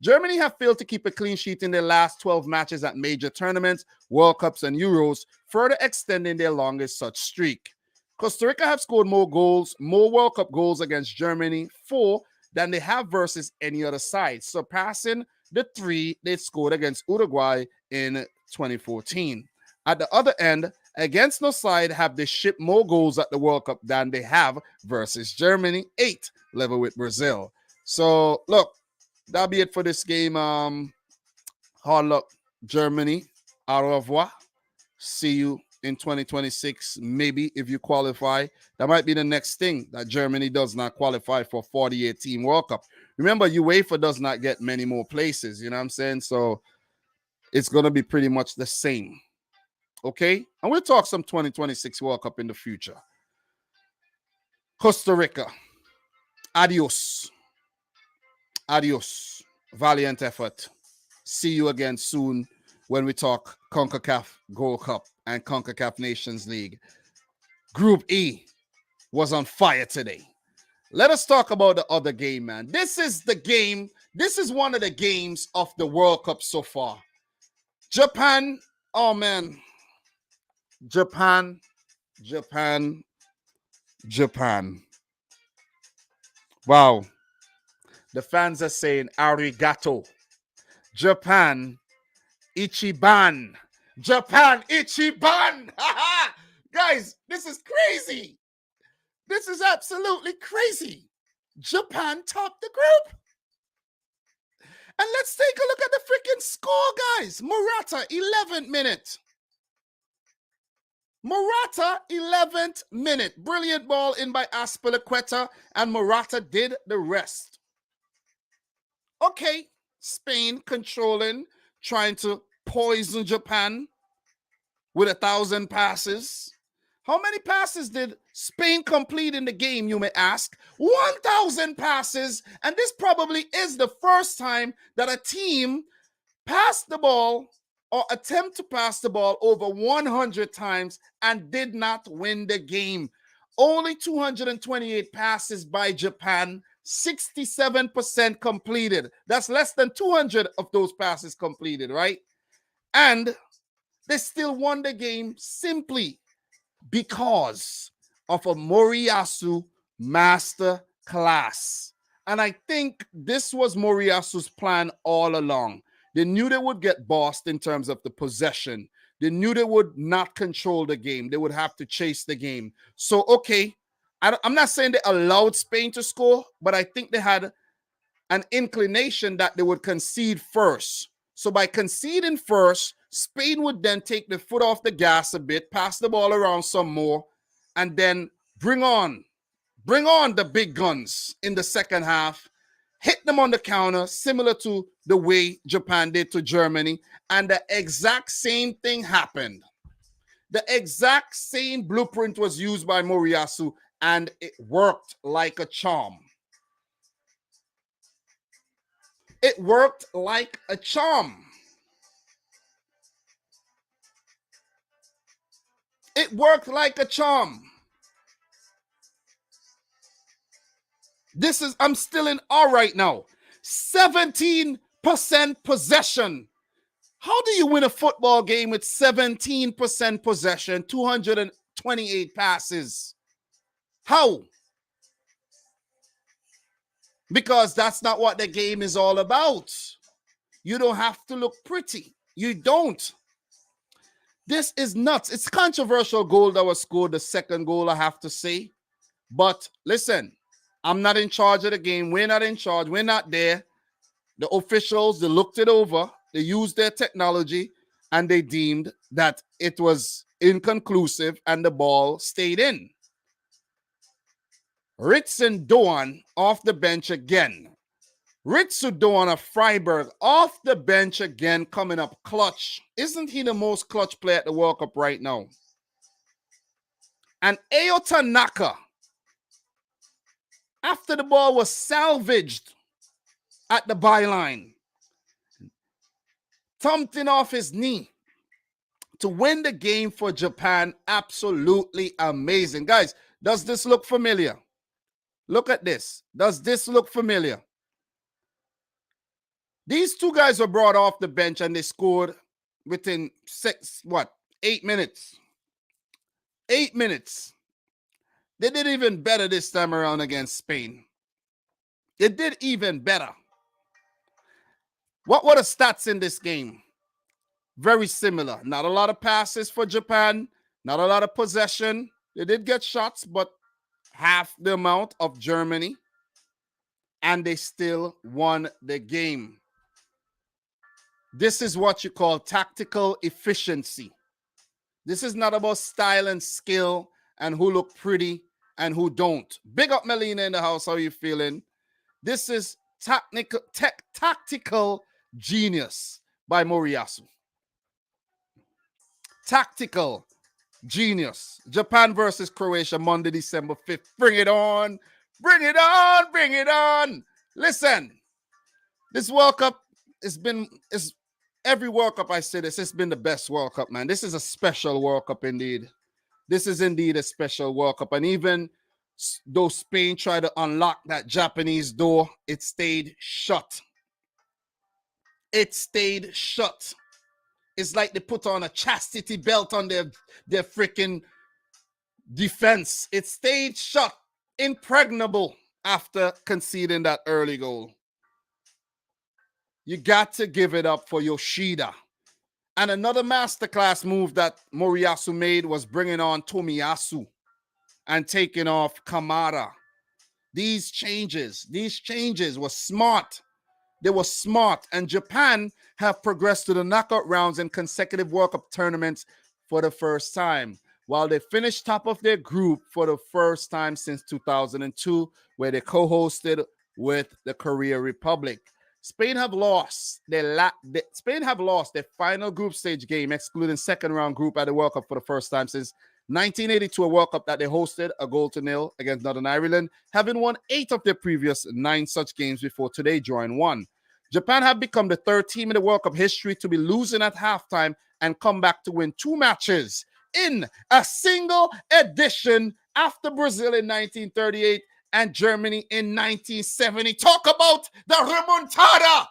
Germany have failed to keep a clean sheet in their last 12 matches at major tournaments, World Cups, and Euros, further extending their longest such streak. Costa Rica have scored more World Cup goals against Germany, 4, than they have versus any other side, surpassing the 3 they scored against Uruguay in 2014. At the other end, against no side have they shipped more goals at the World Cup than they have versus Germany, 8, level with Brazil. So, look, that'll be it for this game. Hard luck, Germany. Au revoir. See you in 2026, maybe, if you qualify. That might be the next thing, that Germany does not qualify for 48-team World Cup. Remember, UEFA does not get many more places, you know what I'm saying? So it's going to be pretty much the same. Okay? And we'll talk some 2026 World Cup in the future. Costa Rica. Adios. Valiant effort. See you again soon when we talk CONCACAF Gold Cup and CONCACAF Nations League. Group E was on fire today. Let us talk about the other game, man. This is the game. This is one of the games of the World Cup so far. Japan. Oh, man. Japan. Wow. The fans are saying arigato. Japan. Ichiban. Guys, this is crazy. This is absolutely crazy. Japan topped the group. And let's take a look at the freaking score, guys. Morata, 11th minute. 11th minute. Brilliant ball in by Azpilicueta, and Morata did the rest. Okay, Spain controlling, trying to poison Japan with 1,000 passes. How many passes did Spain complete in the game, you may ask? 1,000 passes, and this probably is the first time that a team passed the ball or attempt to pass the ball over 100 times and did not win the game. Only 228 passes by Japan, 67% completed. That's less than 200 of those passes completed, right? And they still won the game simply because of a Moriyasu master class. And I think this was Moriyasu's plan all along. They knew they would get bossed in terms of the possession. They knew they would not control the game. They would have to chase the game. So, okay, I'm not saying they allowed Spain to score, but I think they had an inclination that they would concede first. So by conceding first, Spain would then take the foot off the gas a bit, pass the ball around some more, and then bring on the big guns in the second half, hit them on the counter, similar to the way Japan did to Germany, and the exact same thing happened. The exact same blueprint was used by Moriyasu, and it worked like a charm. It worked like a charm. It worked like a charm. I'm still in awe right now. 17% possession. How do you win a football game with 17% possession, 228 passes? How? Because that's not what the game is all about. You don't have to look pretty. You don't. This is nuts. It's controversial goal that was scored, the second goal, I have to say. But listen, I'm not in charge of the game. We're not in charge. We're not there. The officials, they looked it over. They used their technology, and they deemed that it was inconclusive, and the ball stayed in. Ritson Doan off the bench again. Ritsu Doan of Freiburg off the bench again, coming up clutch. Isn't he the most clutch player at the World Cup right now? And Ayo Tanaka, after the ball was salvaged at the byline, thumped in off his knee to win the game for Japan. Absolutely amazing. Guys, does this look familiar? Look at this. Does this look familiar? These two guys were brought off the bench and they scored within 8 minutes. 8 minutes. They did even better this time around against Spain. They did even better. What were the stats in this game? Very similar. Not a lot of passes for Japan. Not a lot of possession. They did get shots, but half the amount of Germany. And they still won the game. This is what you call tactical efficiency. This is not about style and skill and who look pretty and who don't. Big up Melina in the house. How are you feeling? This is tactical genius by Moriyasu. Tactical genius. Japan versus Croatia, Monday, December 5th. Bring it on. Bring it on. Bring it on. Listen, this World Cup is every World Cup I say this, it's been the best World Cup, man. This is a special World Cup indeed. This is indeed a special World Cup. And even though Spain tried to unlock that Japanese door, it stayed shut. It stayed shut. It's like they put on a chastity belt on their freaking defense. It stayed shut, impregnable after conceding that early goal. You got to give it up for Yoshida. And another masterclass move that Moriyasu made was bringing on Tomiyasu and taking off Kamara. These changes were smart. They were smart. And Japan have progressed to the knockout rounds in consecutive World Cup tournaments for the first time, while they finished top of their group for the first time since 2002, where they co-hosted with the Korea Republic. Spain have lost their final group stage game, excluding second round group at the World Cup for the first time since 1982, a World Cup that they hosted a 0-0 against Northern Ireland, having won 8 of their previous 9 such games before today drawing 1. Japan have become the 3rd team in the World Cup history to be losing at halftime and come back to win 2 matches in a single edition after Brazil in 1938 and Germany in 1970. Talk about the remontada.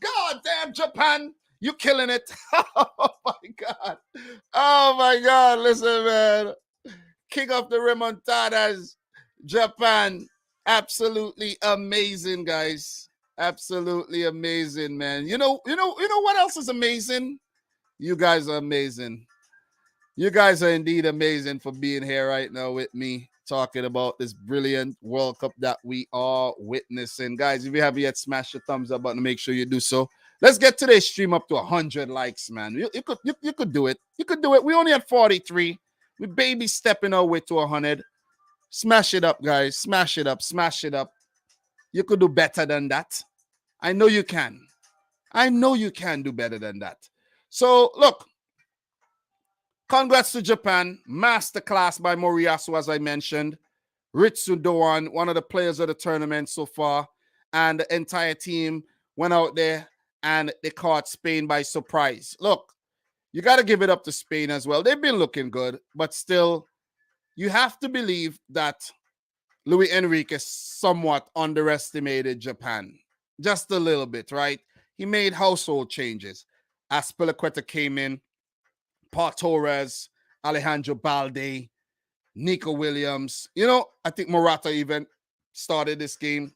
God damn, Japan, you killing it. Oh, my God. Oh, my God. Listen, man. King of the remontadas, Japan. Absolutely amazing, guys. Absolutely amazing, man. You know what else is amazing? You guys are amazing. You guys are indeed amazing for being here right now with me, talking about this brilliant World Cup that we are witnessing. Guys, if you haven't yet, smash the thumbs up button. Make sure you do so. Let's get today's stream up to 100 likes, man. You could do it. You could do it. We only had 43. We baby stepping our way to 100. Smash it up, guys. Smash it up. Smash it up. You could do better than that. I know you can. I know you can do better than that. So, look. Congrats to Japan. Masterclass by Moriyasu, as I mentioned. Ritsu Doan, one of the players of the tournament so far. And the entire team went out there and they caught Spain by surprise. Look, you got to give it up to Spain as well. They've been looking good, but still, you have to believe that Luis Enrique somewhat underestimated Japan. Just a little bit, right? He made household changes. Azpilicueta came in. Pau Torres, Alejandro Balde, Nico Williams. You know, I think Morata even started this game.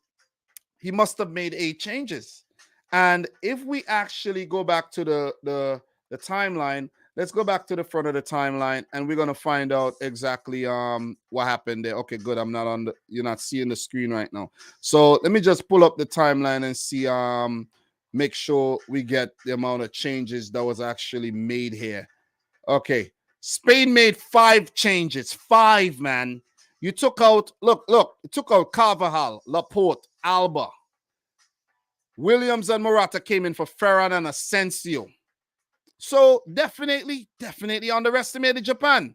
He must have made 8 changes. And if we actually go back to the timeline, let's go back to the front of the timeline and we're gonna find out exactly what happened there. Okay, good. I'm not on the you're not seeing the screen right now. So let me just pull up the timeline and see make sure we get the amount of changes that was actually made here. Okay. Spain made 5 changes. 5, man. You took out, look, you took out Carvajal, Laporte, Alba. Williams and Morata came in for Ferran and Asensio. So definitely underestimated Japan.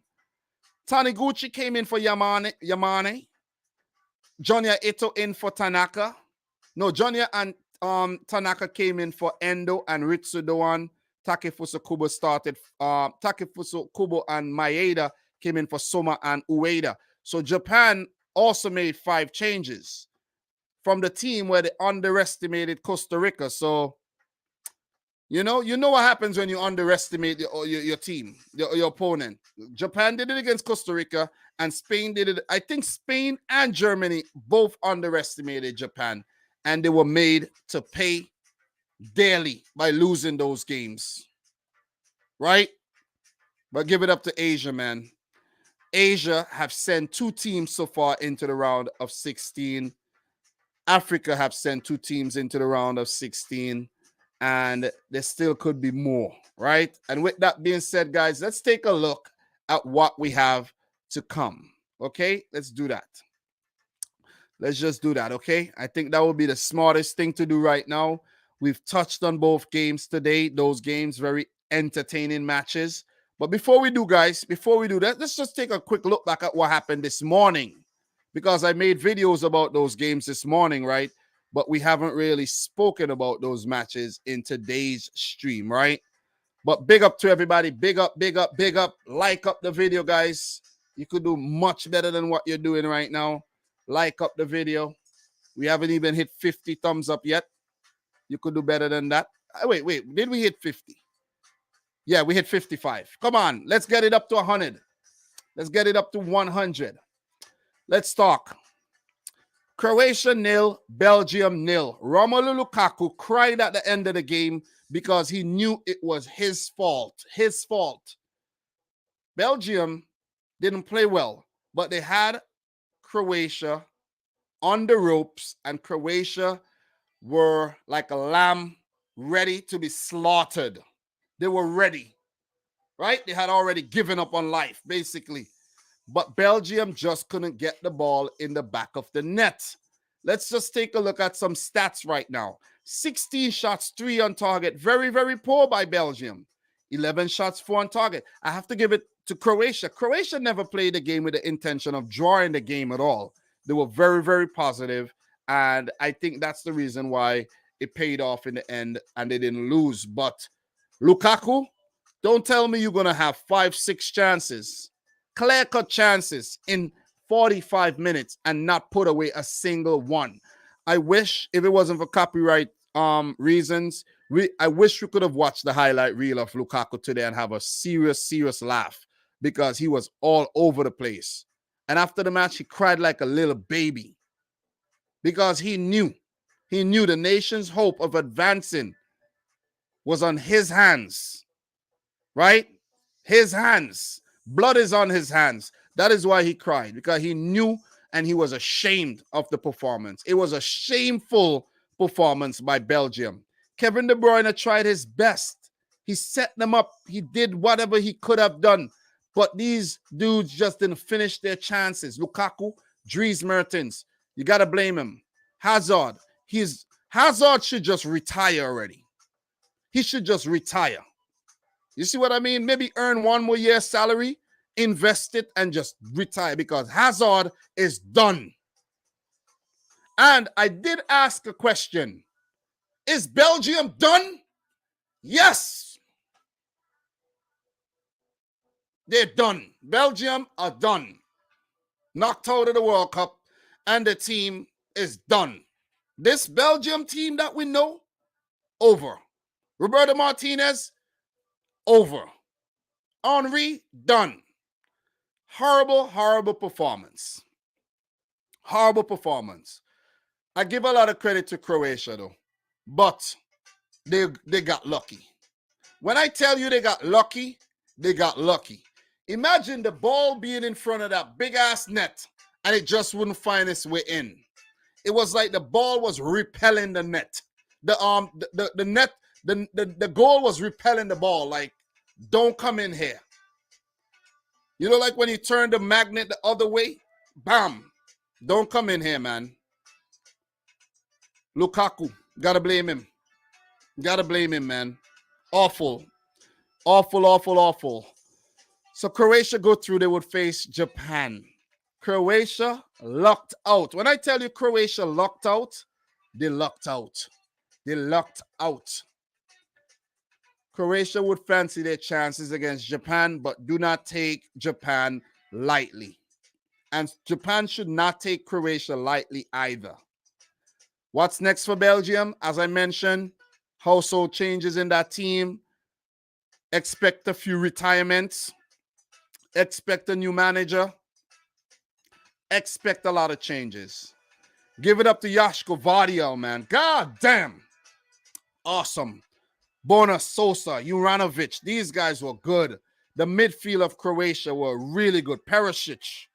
Taniguchi came in for Yamane. Jonya Ito in for Tanaka. No, Jonya and Tanaka came in for Endo and Ritsudoan. Takefusa Kubo started. Takefusa Kubo and Maeda came in for Soma and Ueda. So Japan also made 5 changes from the team where they underestimated Costa Rica. So you know what happens when you underestimate your team, your opponent. Japan did it against Costa Rica, and Spain did it. I think Spain and Germany both underestimated Japan, and they were made to pay dearly by losing those games. Right? But give it up to Asia, man. Asia have sent 2 teams so far into the round of 16. Africa have sent 2 teams into the round of 16. And there still could be more, right? And with that being said, guys, let's take a look at what we have to come. Okay, let's do that. Let's just do that, okay? I think that would be the smartest thing to do right now. We've touched on both games today. Those games, very entertaining matches. But before we do, guys, before we do that, let's just take a quick look back at what happened this morning. Because I made videos about those games this morning, right? But we haven't really spoken about those matches in today's stream, right? But big up to everybody. Big up, big up, big up. Like up the video, guys. You could do much better than what you're doing right now. Like up the video. We haven't even hit 50 thumbs up yet. You could do better than that. Wait. Did we hit 50? Yeah, we hit 55. Come on. Let's get it up to 100. Let's get it up to 100. Let's talk. Croatia 0, Belgium 0. Romelu Lukaku cried at the end of the game because he knew it was his fault. His fault. Belgium didn't play well, but they had Croatia on the ropes, and Croatia were like a lamb ready to be slaughtered. They were ready, right? They had already given up on life, basically. But Belgium just couldn't get the ball in the back of the net. Let's just take a look at some stats right now. 16 shots, 3 on target. Very, very poor by Belgium. 11 shots, 4 on target. I have to give it to Croatia. Croatia never played the game with the intention of drawing the game at all. They were very, very positive, and I think that's the reason why it paid off in the end and they didn't lose. But Lukaku, don't tell me you're going to have 5-6 chances, clear-cut chances in 45 minutes and not put away a single one. I wish, if it wasn't for copyright reasons, I wish we could have watched the highlight reel of Lukaku today and have a serious laugh, because he was all over the place. And after the match, he cried like a little baby because he knew the nation's hope of advancing was on his hands, right? His hands. Blood is on his hands. That is why he cried, because he knew and he was ashamed of the performance. It was a shameful performance by Belgium. Kevin De Bruyne tried his best. He set them up. He did whatever he could have done. But these dudes just didn't finish their chances. Lukaku, Dries Mertens, you got to blame him. Hazard should just retire already. He should just retire. You see what I mean? Maybe earn 1 more year's salary, invest it, and just retire, because Hazard is done. And I did ask a question. Is Belgium done? Yes. They're done. Belgium are done. Knocked out of the World Cup, and the team is done. This Belgium team that we know, over. Roberto Martinez, over. Henry, done. Horrible, horrible performance. Horrible performance. I give a lot of credit to Croatia though, but they got lucky. When I tell you they got lucky, they got lucky. Imagine the ball being in front of that big ass net and it just wouldn't find its way in. It was like the ball was repelling the net. The net, the goal was repelling the ball, like, don't come in here. You know, like when you turn the magnet the other way, bam, don't come in here, man. Lukaku, gotta blame him. Gotta blame him, man. Awful. Awful, awful, awful. So Croatia go through, they would face Japan. Croatia locked out. When I tell you Croatia locked out, they locked out. They locked out. Croatia would fancy their chances against Japan, but do not take Japan lightly. And Japan should not take Croatia lightly either. What's next for Belgium? As I mentioned, household changes in that team. Expect a few retirements. Expect a new manager. Expect a lot of changes. Give it up to Joško Vardiel, man. God damn. Awesome. Bona Sosa, Juranovic. These guys were good. The midfield of Croatia were really good. Perisic,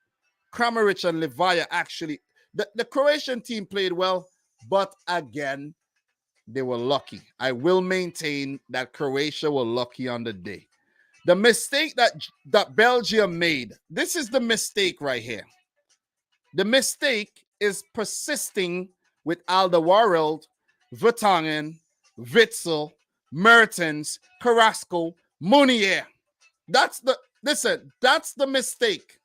Kramaric, and Levaya actually. The Croatian team played well, but again, they were lucky. I will maintain that Croatia were lucky on the day. The mistake that Belgium made, this is the mistake right here. The mistake is persisting with Alderweireld, Vertonghen, Witsel, Mertens, Carrasco, Meunier. That's the mistake.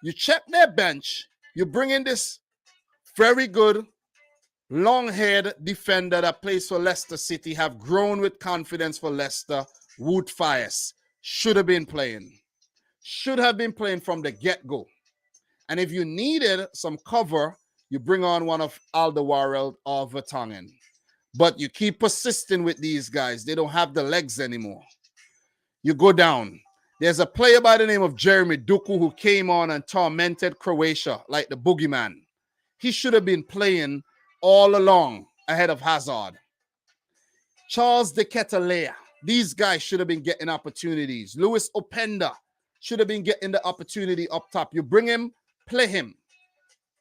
You check their bench, you bring in this very good long-haired defender that plays for Leicester City, have grown with confidence for Leicester, Wout Faes. Should have been playing. Should have been playing from the get-go. And if you needed some cover, you bring on one of Alderweireld or Vertonghen. But you keep persisting with these guys. They don't have the legs anymore. You go down. There's a player by the name of Jeremy Doku who came on and tormented Croatia like the boogeyman. He should have been playing all along ahead of Hazard. Charles de Ketelaere. These guys should have been getting opportunities. Louis Openda should have been getting the opportunity up top. You bring him, play him.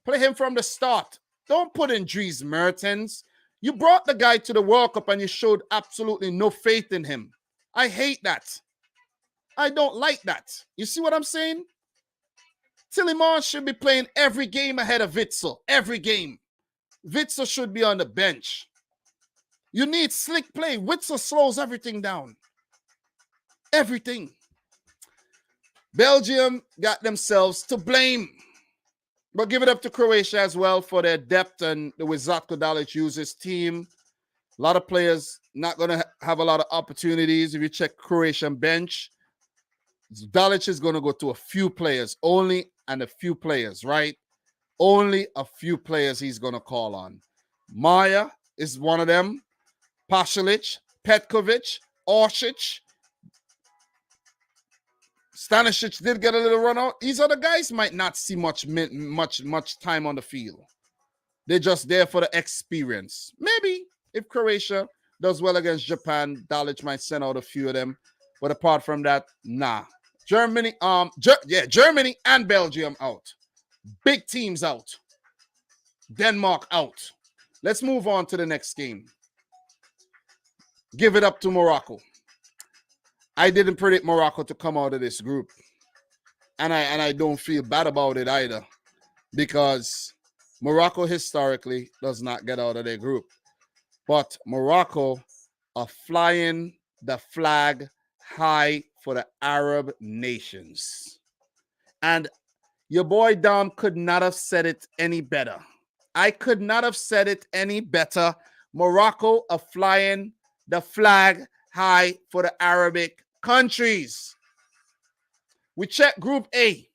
Play him from the start. Don't put in Dries Mertens. You brought the guy to the World Cup and you showed absolutely no faith in him. I hate that. I don't like that. You see what I'm saying? Tielemans should be playing every game ahead of Witsel. Every game. Witsel should be on the bench. You need slick play. Witsel slows everything down. Everything. Belgium got themselves to blame. But give it up to Croatia as well for their depth and the way Zlatko Dalic uses team. A lot of players not going to have a lot of opportunities. If you check Croatian bench, Dalic is going to go to a few players only, and a few players, right? Only a few players he's going to call on. Maya is one of them. Pasalic, Petkovic, Orsic. Stanisic did get a little run out. These other guys might not see much time on the field. They're just there for the experience. Maybe if Croatia does well against Japan, Dalic might send out a few of them. But apart from that, nah. Germany, Germany and Belgium out. Big teams out. Denmark out. Let's move on to the next game. Give it up to Morocco. I didn't predict Morocco to come out of this group. And I don't feel bad about it either. Because Morocco historically does not get out of their group. But Morocco are flying the flag high for the Arab nations. And your boy Dom could not have said it any better. I could not have said it any better. Morocco are flying the flag high for the Arabic countries. We check Group A.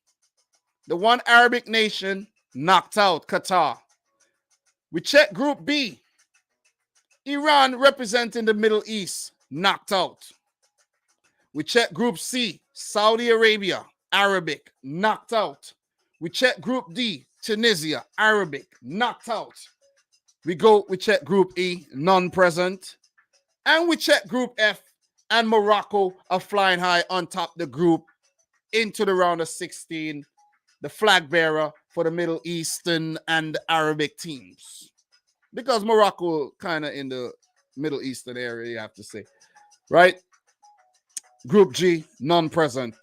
The one Arabic nation knocked out, Qatar. We check Group B. Iran representing the Middle East knocked out. We check Group C. Saudi Arabia Arabic, knocked out. We check Group D, Tunisia, Arabic, knocked out. We check Group E, non-present. And we check Group F, and Morocco are flying high on top the group into the round of 16, the flag bearer for the Middle Eastern and Arabic teams. Because Morocco kind of in the Middle Eastern area, you have to say. Right? Group G, non-present.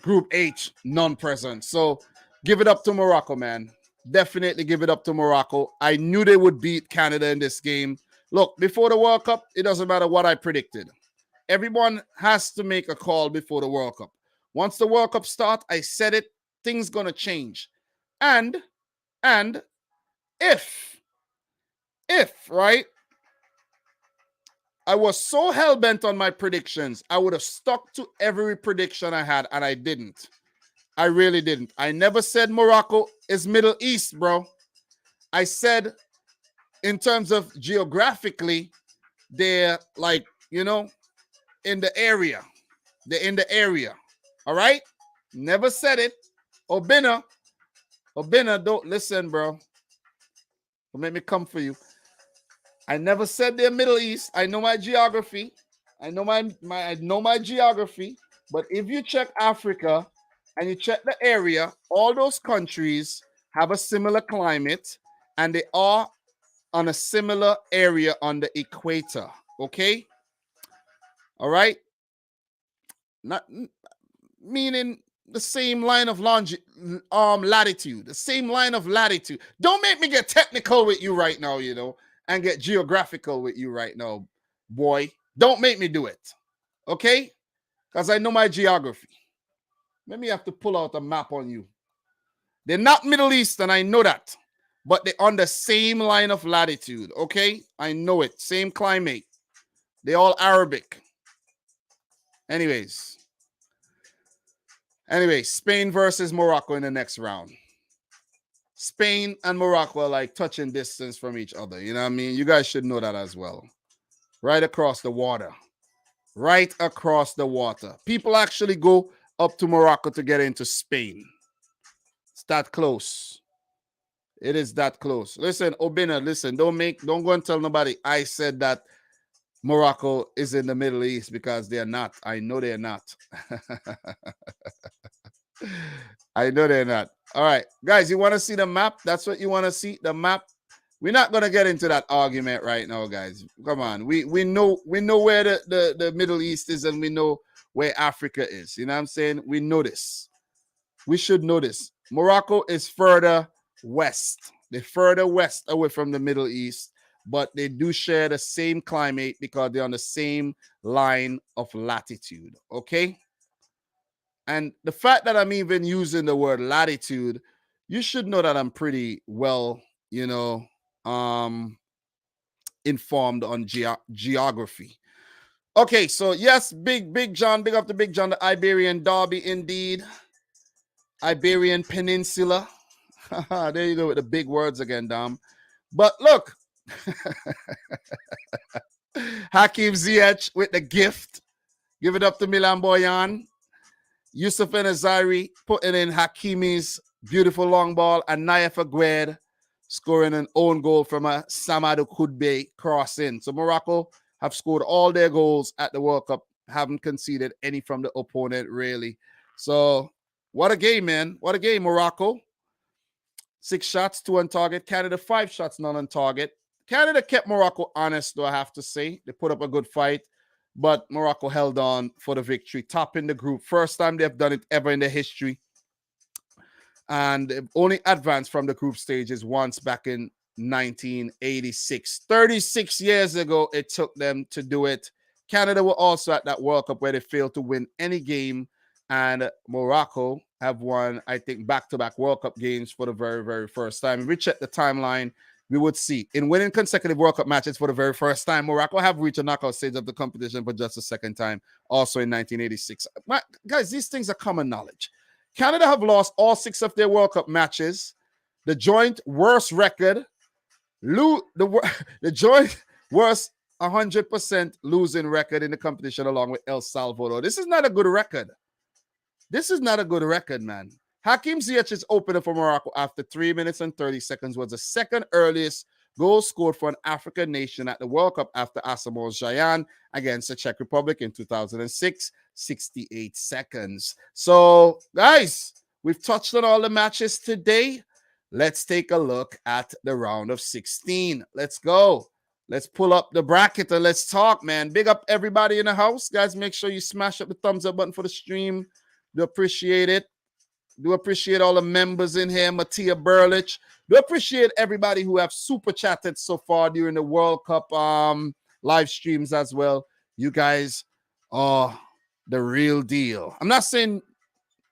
Group H, non-present. So give it up to Morocco, man. Definitely give it up to Morocco. I knew they would beat Canada in this game. Look, before the World Cup, it doesn't matter what I predicted. Everyone has to make a call before the World Cup. Once the World Cup starts, I said it, things gonna change. And if, right, I was so hell-bent on my predictions, I would have stuck to every prediction I had, and I didn't. I really didn't. I never said Morocco is Middle East, bro. I said in terms of geographically, they're like, you know, in the area. They're in the area. All right? Never said it. Obina, don't listen, bro. Don't make me come for you. I never said they're Middle East. I know my geography. I know my geography. But if you check Africa and you check the area, all those countries have a similar climate and they are on a similar area on the equator. Okay? All right? Not meaning the same line of latitude, the same line of latitude. Don't make me get technical with you right now, you know, and get geographical with you right now, boy. Don't make me do it, okay? Because I know my geography. Let me have to pull out a map on you. They're not Middle Eastern, I know that, but they're on the same line of latitude, okay? I know it. Same climate. They're all Arabic. Anyways, Spain versus Morocco in the next round. Spain and Morocco are like touching distance from each other. You know what I mean? You guys should know that as well. Right across the water. Right across the water. People actually go up to Morocco to get into Spain. It's that close. It is that close. Listen, Obina, listen, don't go and tell nobody I said that Morocco is in the Middle East, because they're not. I know they're not. I know they're not. All right, guys, you want to see the map? That's what you want to see, the map? We're not going to get into that argument right now, guys. Come on. We know where the Middle East is, and we know where Africa is. You know what I'm saying? We know this. We should know this. Morocco is further west. They're further west away from the Middle East, but they do share the same climate because they're on the same line of latitude. Okay? And the fact that I'm even using the word latitude, you should know that I'm pretty well, you know, informed on geography. Okay, so yes, Big John, big up to Big John, the Iberian Derby, indeed. Iberian Peninsula. There you go with the big words again, Dom. But look, Hakim Ziyech with the gift. Give it up to Milan Boyan. Yusuf Enazari putting in Hakimi's beautiful long ball, and Naif Aguerd scoring an own goal from a Samadou Koudbe cross-in. So Morocco have scored all their goals at the World Cup, haven't conceded any from the opponent, really. So what a game, man. What a game, Morocco. 6 shots, 2 on target. Canada, 5 shots, none on target. Canada kept Morocco honest, though, I have to say. They put up a good fight, but Morocco held on for the victory, topping the group. First time they've done it ever in their history. And they've only advanced from the group stages once back in 1986. 36 years ago, it took them to do it. Canada were also at that World Cup where they failed to win any game. And Morocco have won, I think, back-to-back World Cup games for the very, very first time. If we check the timeline, we would see in winning consecutive World Cup matches for the very first time, Morocco have reached a knockout stage of the competition for just the second time, also in 1986. Guys, these things are common knowledge. Canada have lost all 6 of their World Cup matches. The joint worst record, the joint worst 100% losing record in the competition, along with El Salvador. This is not a good record. This is not a good record, man. Hakim Ziyech's opener for Morocco after 3 minutes and 30 seconds was the second earliest goal scored for an African nation at the World Cup after Asamoah Gyan against the Czech Republic in 2006, 68 seconds. So, guys, we've touched on all the matches today. Let's take a look at the round of 16. Let's go. Let's pull up the bracket and let's talk, man. Big up everybody in the house. Guys, make sure you smash up the thumbs up button for the stream. Do appreciate it. Do appreciate all the members in here. Mattia Burlich. Do appreciate everybody who have super chatted so far during the World Cup live streams as well. You guys are the real deal. I'm not saying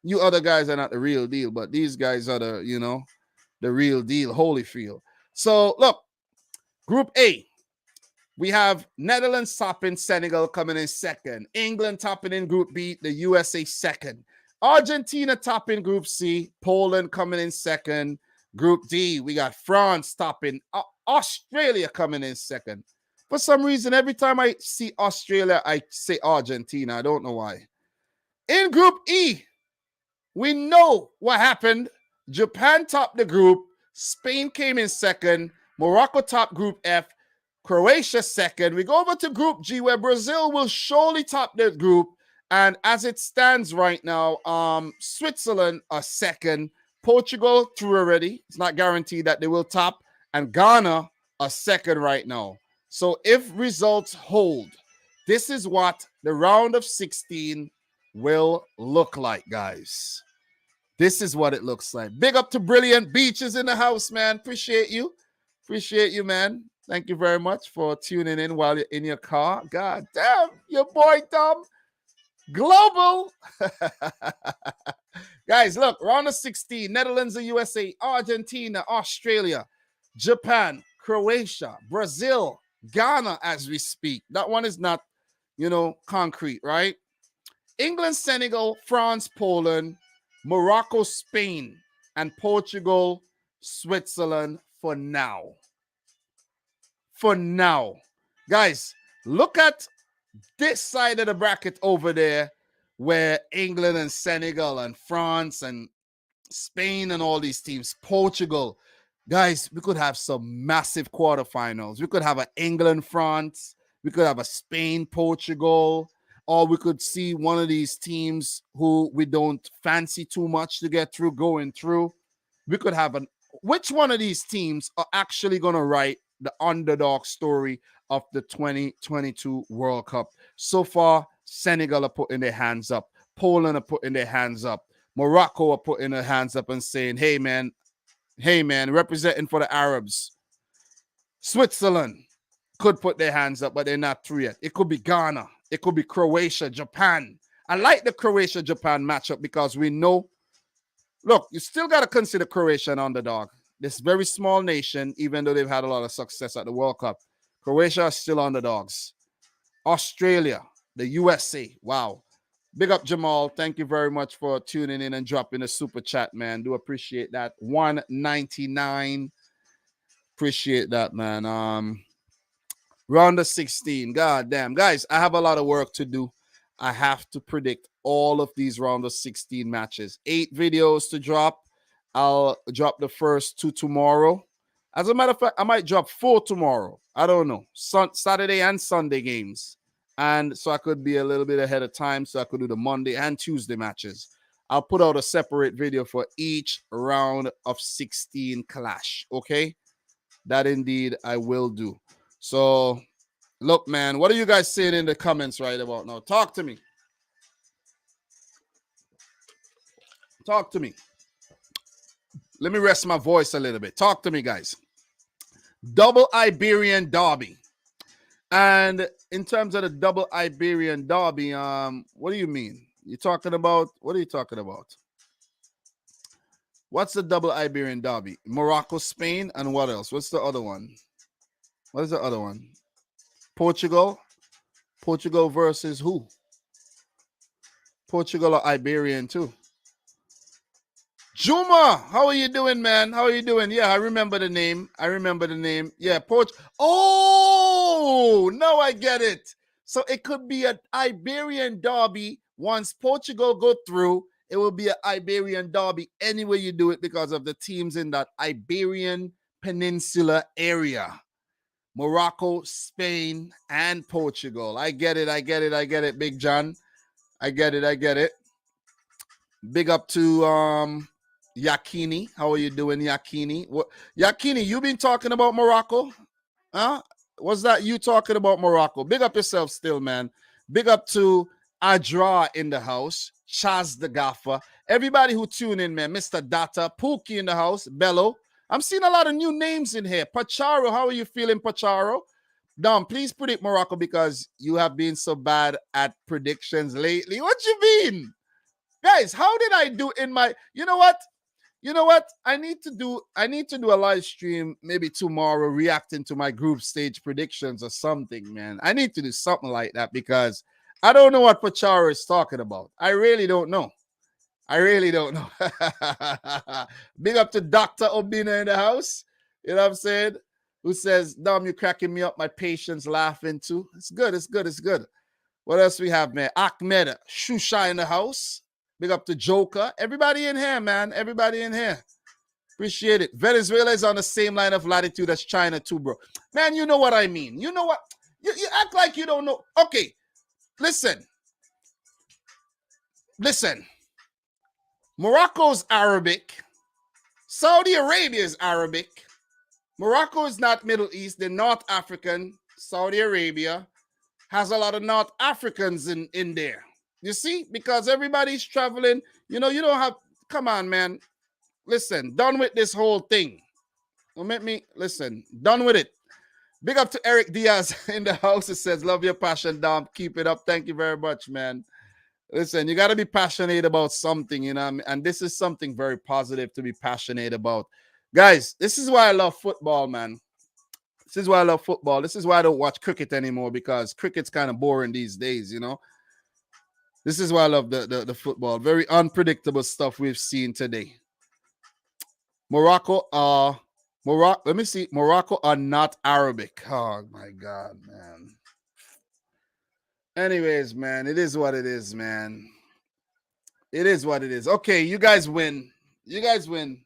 you other guys are not the real deal, but these guys are the real deal, Holyfield. So, look, Group A. We have Netherlands topping, Senegal coming in second. England topping in Group B, the USA second. Argentina topping Group C, Poland coming in second. Group D, we got France topping, Australia coming in second. For some reason, every time I see Australia, I say Argentina. I don't know why. In Group E, we know what happened. Japan topped the group. Spain came in second. Morocco topped Group F. Croatia second. We go over to Group G, where Brazil will surely top the group. And as it stands right now, Switzerland are second. Portugal through already. It's not guaranteed that they will top. And Ghana are second right now. So if results hold, this is what the round of 16 will look like, guys. This is what it looks like. Big up to Brilliant Beaches in the house, man. Appreciate you. Appreciate you, man. Thank you very much for tuning in while you're in your car. God damn, your boy Tom. Global. Guys, look, round of 16, Netherlands and USA, Argentina, Australia, Japan, Croatia, Brazil, Ghana as we speak. That one is not, concrete, right? England, Senegal, France, Poland, Morocco, Spain, and Portugal, Switzerland for now. For now. Guys, look at this side of the bracket over there where England and Senegal and France and Spain and all these teams, Portugal. Guys, we could have some massive quarterfinals. We could have an England, France. We could have a Spain, Portugal. Or we could see one of these teams who we don't fancy too much to get through, going through. We could have which one of these teams are actually going to write the underdog story of the 2022 World Cup? So far, Senegal are putting their hands up. Poland are putting their hands up. Morocco are putting their hands up and saying, hey, man, representing for the Arabs. Switzerland could put their hands up, but they're not through yet. It could be Ghana. It could be Croatia, Japan. I like the Croatia-Japan matchup because we know, look, you still got to consider Croatia an underdog. This very small nation, even though they've had a lot of success at the World Cup, Croatia are still underdogs. Australia, the USA, wow. Big up, Jamal. Thank you very much for tuning in and dropping a super chat, man. Do appreciate that. 199. Appreciate that, man. Round of 16. God damn. Guys, I have a lot of work to do. I have to predict all of these round of 16 matches. 8 videos to drop. I'll drop the first 2 tomorrow. As a matter of fact, I might drop 4 tomorrow. I don't know. Saturday and Sunday games. And so I could be a little bit ahead of time, so I could do the Monday and Tuesday matches. I'll put out a separate video for each round of 16 clash, okay? That indeed I will do. So, look, man, what are you guys saying in the comments right about now? Talk to me. Talk to me. Let me rest my voice a little bit. Talk to me, guys. Double Iberian Derby. And in terms of the double Iberian Derby, what do you mean? What are you talking about? What's the double Iberian Derby? Morocco, Spain, and what else? What's the other one? What is the other one? Portugal? Portugal versus who? Portugal or Iberian too? Juma, how are you doing, man? How are you doing? Yeah, I remember the name. Yeah, Oh, now I get it. So it could be an Iberian Derby once Portugal go through. It will be an Iberian derby anyway you do it because of the teams in that Iberian Peninsula area. Morocco, Spain, and Portugal. I get it, Big John. I get it. Big up to Yakini. How are you doing, Yakini? What Yakini, you been talking about Morocco? Huh? Was that you talking about Morocco? Big up yourself still, man. Big up to Adra in the house, Chaz the Gaffer, everybody who tune in, man. Mr. Data, Pookie in the house, Bello. I'm seeing a lot of new names in here. Pacharo, how are you feeling, Pacharo? Dom, please predict Morocco because you have been so bad at predictions lately. What you mean? Guys, how did I do in my, you know what? I need to do a live stream maybe tomorrow reacting to my group stage predictions or something, man. I need to do something like that because I don't know what Pachara is talking about. I really don't know. Big up to Dr. Obina in the house. You know what I'm saying? Who says, Dom, you're cracking me up. My patient's laughing too. It's good. What else we have, man? Ahmed, Shusha in the house. Big up to Joker. Everybody in here, man. Everybody in here. Appreciate it. Venezuela is on the same line of latitude as China too, bro. Man, you know what I mean. You know what? You act like you don't know. Okay, listen. Morocco's Arabic. Saudi Arabia is Arabic. Morocco is not Middle East. They're North African. Saudi Arabia has a lot of North Africans in there. You see? Because everybody's traveling. You know, you don't have... Come on, man. Listen, done with this whole thing. Don't make me... Listen, done with it. Big up to Eric Diaz in the house. It says, love your passion, Dom. Keep it up. Thank you very much, man. Listen, you got to be passionate about something, you know, and this is something very positive to be passionate about. Guys, this is why I love football, man. This is why I love football. This is why I don't watch cricket anymore because cricket's kind of boring these days, you know. This is why I love the football. Very unpredictable stuff we've seen today. Morocco, let me see. Morocco are not Arabic. Oh, my God, man. Anyways, man, it is what it is, man. It is what it is. Okay, you guys win. You win.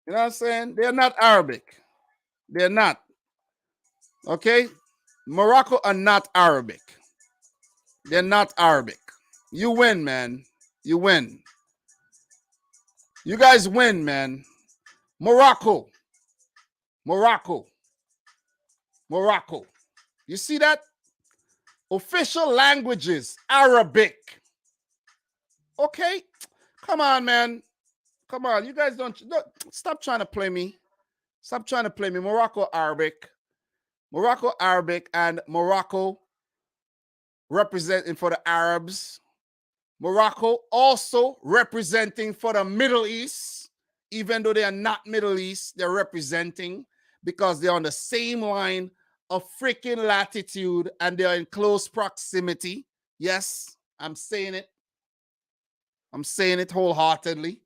You know what I'm saying? They're not Arabic. They're not. Okay? Morocco are not Arabic. They're not Arabic. You win, man. You win. You guys win, man. Morocco. You see that? Official languages, Arabic. Okay? Come on, man. Come on. You guys don't stop trying to play me. Stop trying to play me. Morocco Arabic, and Morocco representing for the Arabs. Morocco also representing for the Middle East, even though they are not Middle East, they're representing because they're on the same line of freaking latitude and they're in close proximity. Yes, I'm saying it. I'm saying it wholeheartedly.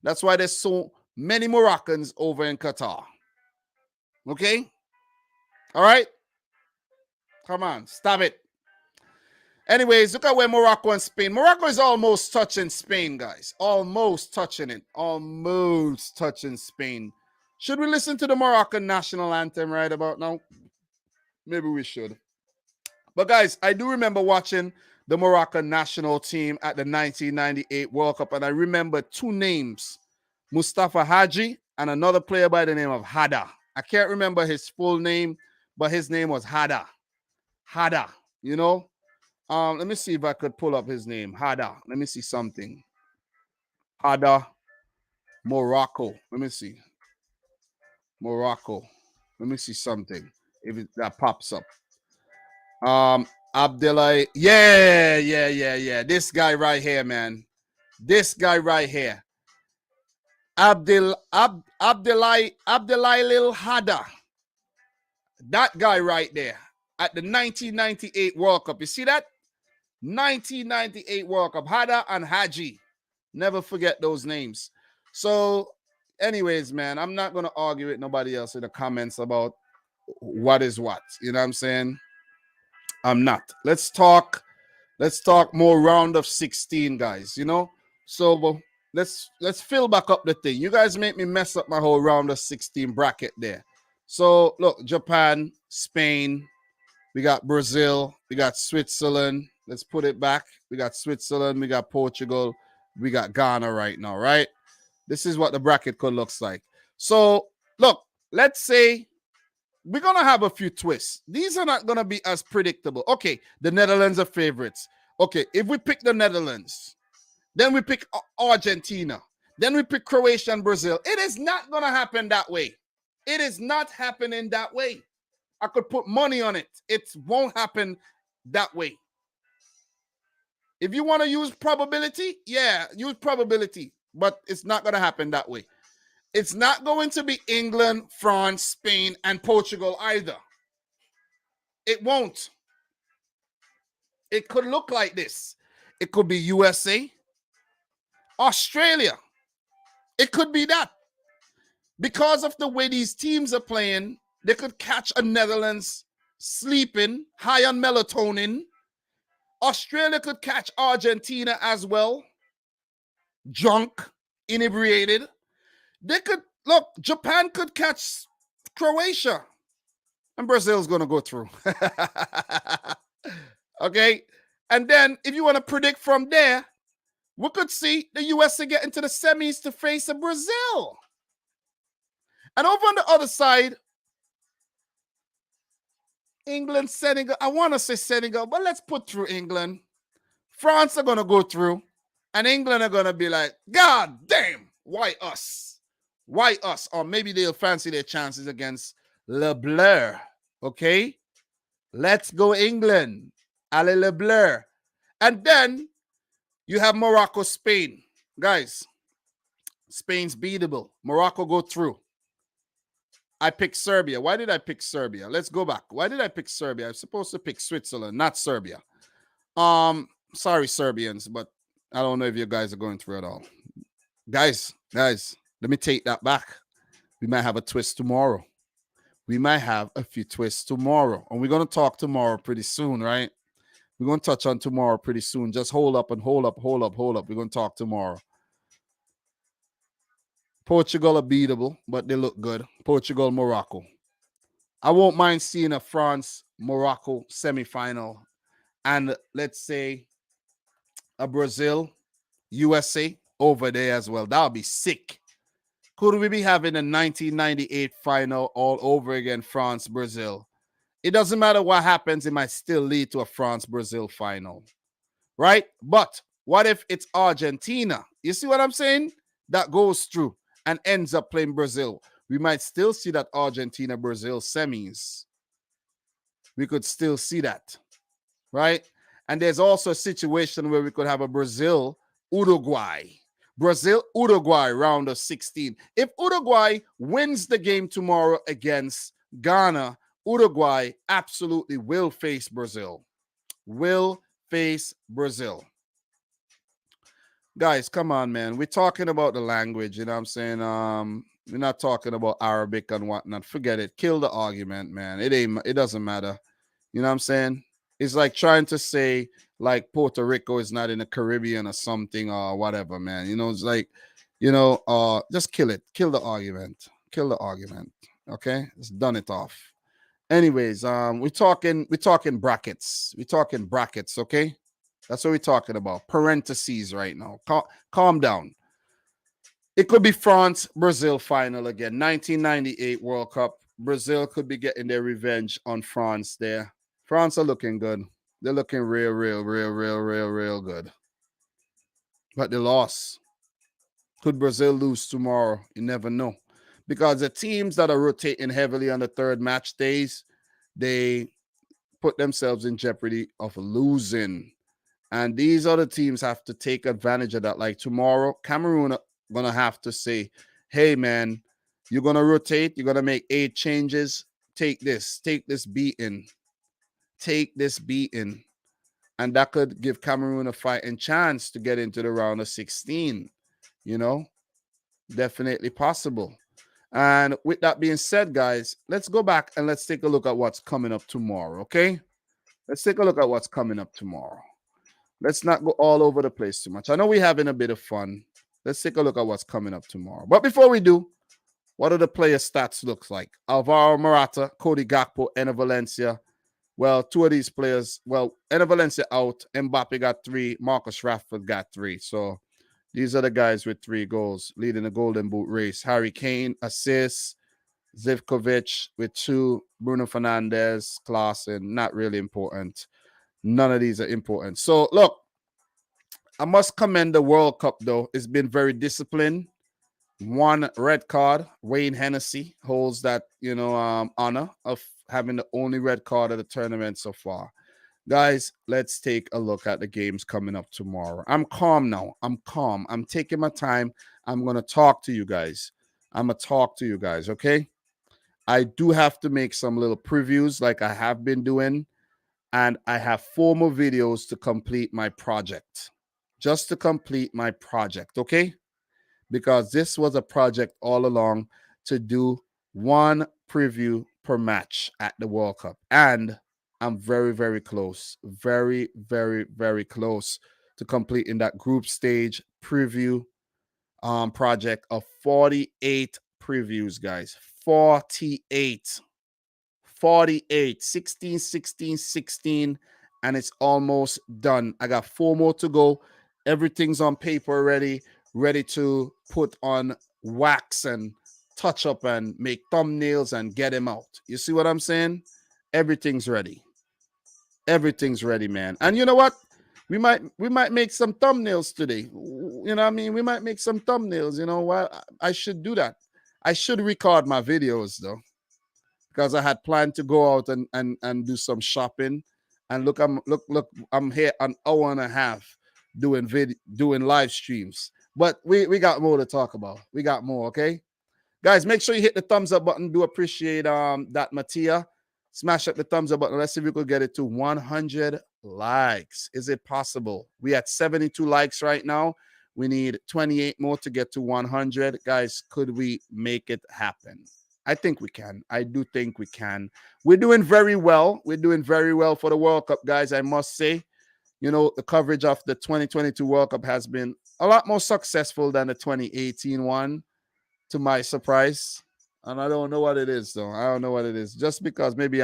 That's why there's so many Moroccans over in Qatar. Okay? All right? Come on, stop it. Anyways, look at where Morocco and Spain. Morocco is almost touching Spain, guys. Almost touching it. Almost touching Spain. Should we listen to the Moroccan national anthem right about now? Maybe we should. But guys, I do remember watching the Moroccan national team at the 1998 World Cup, and I remember two names, Mustafa Hadji and another player by the name of Hada. I can't remember his full name, but his name was Hada. Hada, you know? Let me see if I could pull up his name. Hada. Let me see something. Hada, Morocco. Let me see. Morocco. Let me see something. If that pops up. Abdelai. Yeah. This guy right here, man. This guy right here. Abdelai Lil Hada. That guy right there at the 1998 World Cup. You see that? 1998 World Cup. Hada and Haji. Never forget those names. So, anyways, man, I'm not going to argue with nobody else in the comments about what is what. You know what I'm saying? I'm not. Let's talk Let's talk more round of 16, guys. So let's fill back up the thing. You guys make me mess up my whole round of 16 bracket there. So look, Japan, Spain, we got Brazil, we got Switzerland. Let's put it back. We got Switzerland, we got Portugal, we got Ghana right now, right? This is what the bracket could looks like. So look, let's say we're gonna have a few twists. These are not gonna be as predictable. Okay, the Netherlands are favorites. Okay, if we pick the Netherlands, then we pick Argentina, then we pick Croatia and Brazil. It is not gonna happen that way. It is not happening that way. I could put money on it. It won't happen that way. If you want to use probability, yeah, use probability, but it's not gonna happen that way. It's not going to be England, France, Spain, and Portugal either. It won't. It could look like this. It could be USA, Australia. It could be that. Because of the way these teams are playing, they could catch a Netherlands sleeping, high on melatonin. Australia could catch Argentina as well, drunk, inebriated. They could, look, Japan could catch Croatia. And Brazil's going to go through. Okay? And then, if you want to predict from there, we could see the USA get into the semis to face a Brazil. And over on the other side, England, Senegal. I want to say Senegal, but let's put through England. France are going to go through. And England are going to be like, God damn, why us? Why us? Or maybe they'll fancy their chances against Le Bleu. Okay? Let's go England. Allez Le Bleu. And then you have Morocco, Spain. Guys, Spain's beatable. Morocco go through. I picked Serbia. Why did I pick Serbia? Let's go back. Why did I pick Serbia? I was supposed to pick Switzerland, not Serbia. Sorry, Serbians, but I don't know if you guys are going through it all. Guys, let me take that back. We might have a twist tomorrow. We might have a few twists tomorrow. And we're going to talk tomorrow pretty soon, right? We're going to touch on tomorrow pretty soon. Just hold up. We're going to talk tomorrow. Portugal are beatable, but they look good. Portugal, Morocco. I won't mind seeing a France-Morocco semifinal. And let's say a Brazil, USA over there as well. That would be sick. Could we be having a 1998 final all over again, France-Brazil? It doesn't matter what happens. It might still lead to a France-Brazil final, right? But what if it's Argentina? You see what I'm saying? That goes through and ends up playing Brazil. We might still see that Argentina-Brazil semis. We could still see that, right? And there's also a situation where we could have a Brazil-Uruguay. Brazil-Uruguay round of 16. If Uruguay wins the game tomorrow against Ghana, Uruguay absolutely will face Brazil. Will face Brazil. Guys, come on, man. We're talking about the language, you know what I'm saying? We're not talking about Arabic and whatnot. Forget it. Kill the argument, man. It doesn't matter. You know what I'm saying? It's like trying to say like Puerto Rico is not in the Caribbean or something or whatever, man. You know, it's like, just kill it. Kill the argument. Kill the argument. Okay? Just done it off. Anyways, we're talking brackets. We're talking brackets, okay? That's what we're talking about. Parentheses right now. Calm down. It could be France, Brazil final again. 1998 World Cup. Brazil could be getting their revenge on France there. France are looking good. They're looking real good. But they lost. Could Brazil lose tomorrow? You never know. Because the teams that are rotating heavily on the third match days, they put themselves in jeopardy of losing. And these other teams have to take advantage of that. Like tomorrow, Cameroon are going to have to say, hey, man, you're going to rotate. You're going to make 8 changes. Take this beating. Take this beating. And that could give Cameroon a fighting chance to get into the round of 16. You know, definitely possible. And with that being said, guys, let's go back and let's take a look at what's coming up tomorrow, okay? Let's take a look at what's coming up tomorrow. Let's not go all over the place too much. I know we're having a bit of fun. Let's take a look at what's coming up tomorrow. But before we do, what do the player stats look like? Alvaro Morata, Cody Gakpo, Enner Valencia. Well, two of these players, Enner Valencia out. Mbappe got 3. Marcus Rashford got 3. So these are the guys with 3 goals leading the Golden Boot race. Harry Kane, assists. Zivkovic with 2. Bruno Fernandes, Klaassen, not really important. None of these are important. So, look, I must commend the World Cup, though. It's been very disciplined. 1 red card. Wayne Hennessy holds that, honor of having the only red card of the tournament so far. Guys, let's take a look at the games coming up tomorrow. I'm calm now. I'm calm. I'm taking my time. I'm going to talk to you guys. I'm going to talk to you guys, okay? I do have to make some little previews like I have been doing. And I have 4 more videos to complete my project. Just to complete my project, okay? Because this was a project all along to do 1 preview per match at the World Cup. And I'm very, very close. Very, very, very close to completing that group stage preview project of 48 previews, guys. 48. 48, 16, 16, 16, and it's almost done. I got 4 more to go. Everything's on paper already, ready to put on wax and touch up and make thumbnails and get them out. You see what I'm saying? Everything's ready. Everything's ready, man. And you know what? We might make some thumbnails today. You know what I mean? We might make some thumbnails. You know what? I should do that. I should record my videos though, because I had planned to go out and do some shopping. And look, I'm here an hour and a half doing live streams. But we got more to talk about. We got more, okay? Guys, make sure you hit the thumbs up button. Do appreciate that, Mattia. Smash up the thumbs up button. Let's see if we could get it to 100 likes. Is it possible? We at 72 likes right now. We need 28 more to get to 100. Guys, could we make it happen? I think we can. I do think we can. We're doing very well. We're doing very well for the World Cup, guys, I must say. You know, the coverage of the 2022 World Cup has been a lot more successful than the 2018 one, to my surprise. And I don't know what it is, though. I don't know what it is. Just because maybe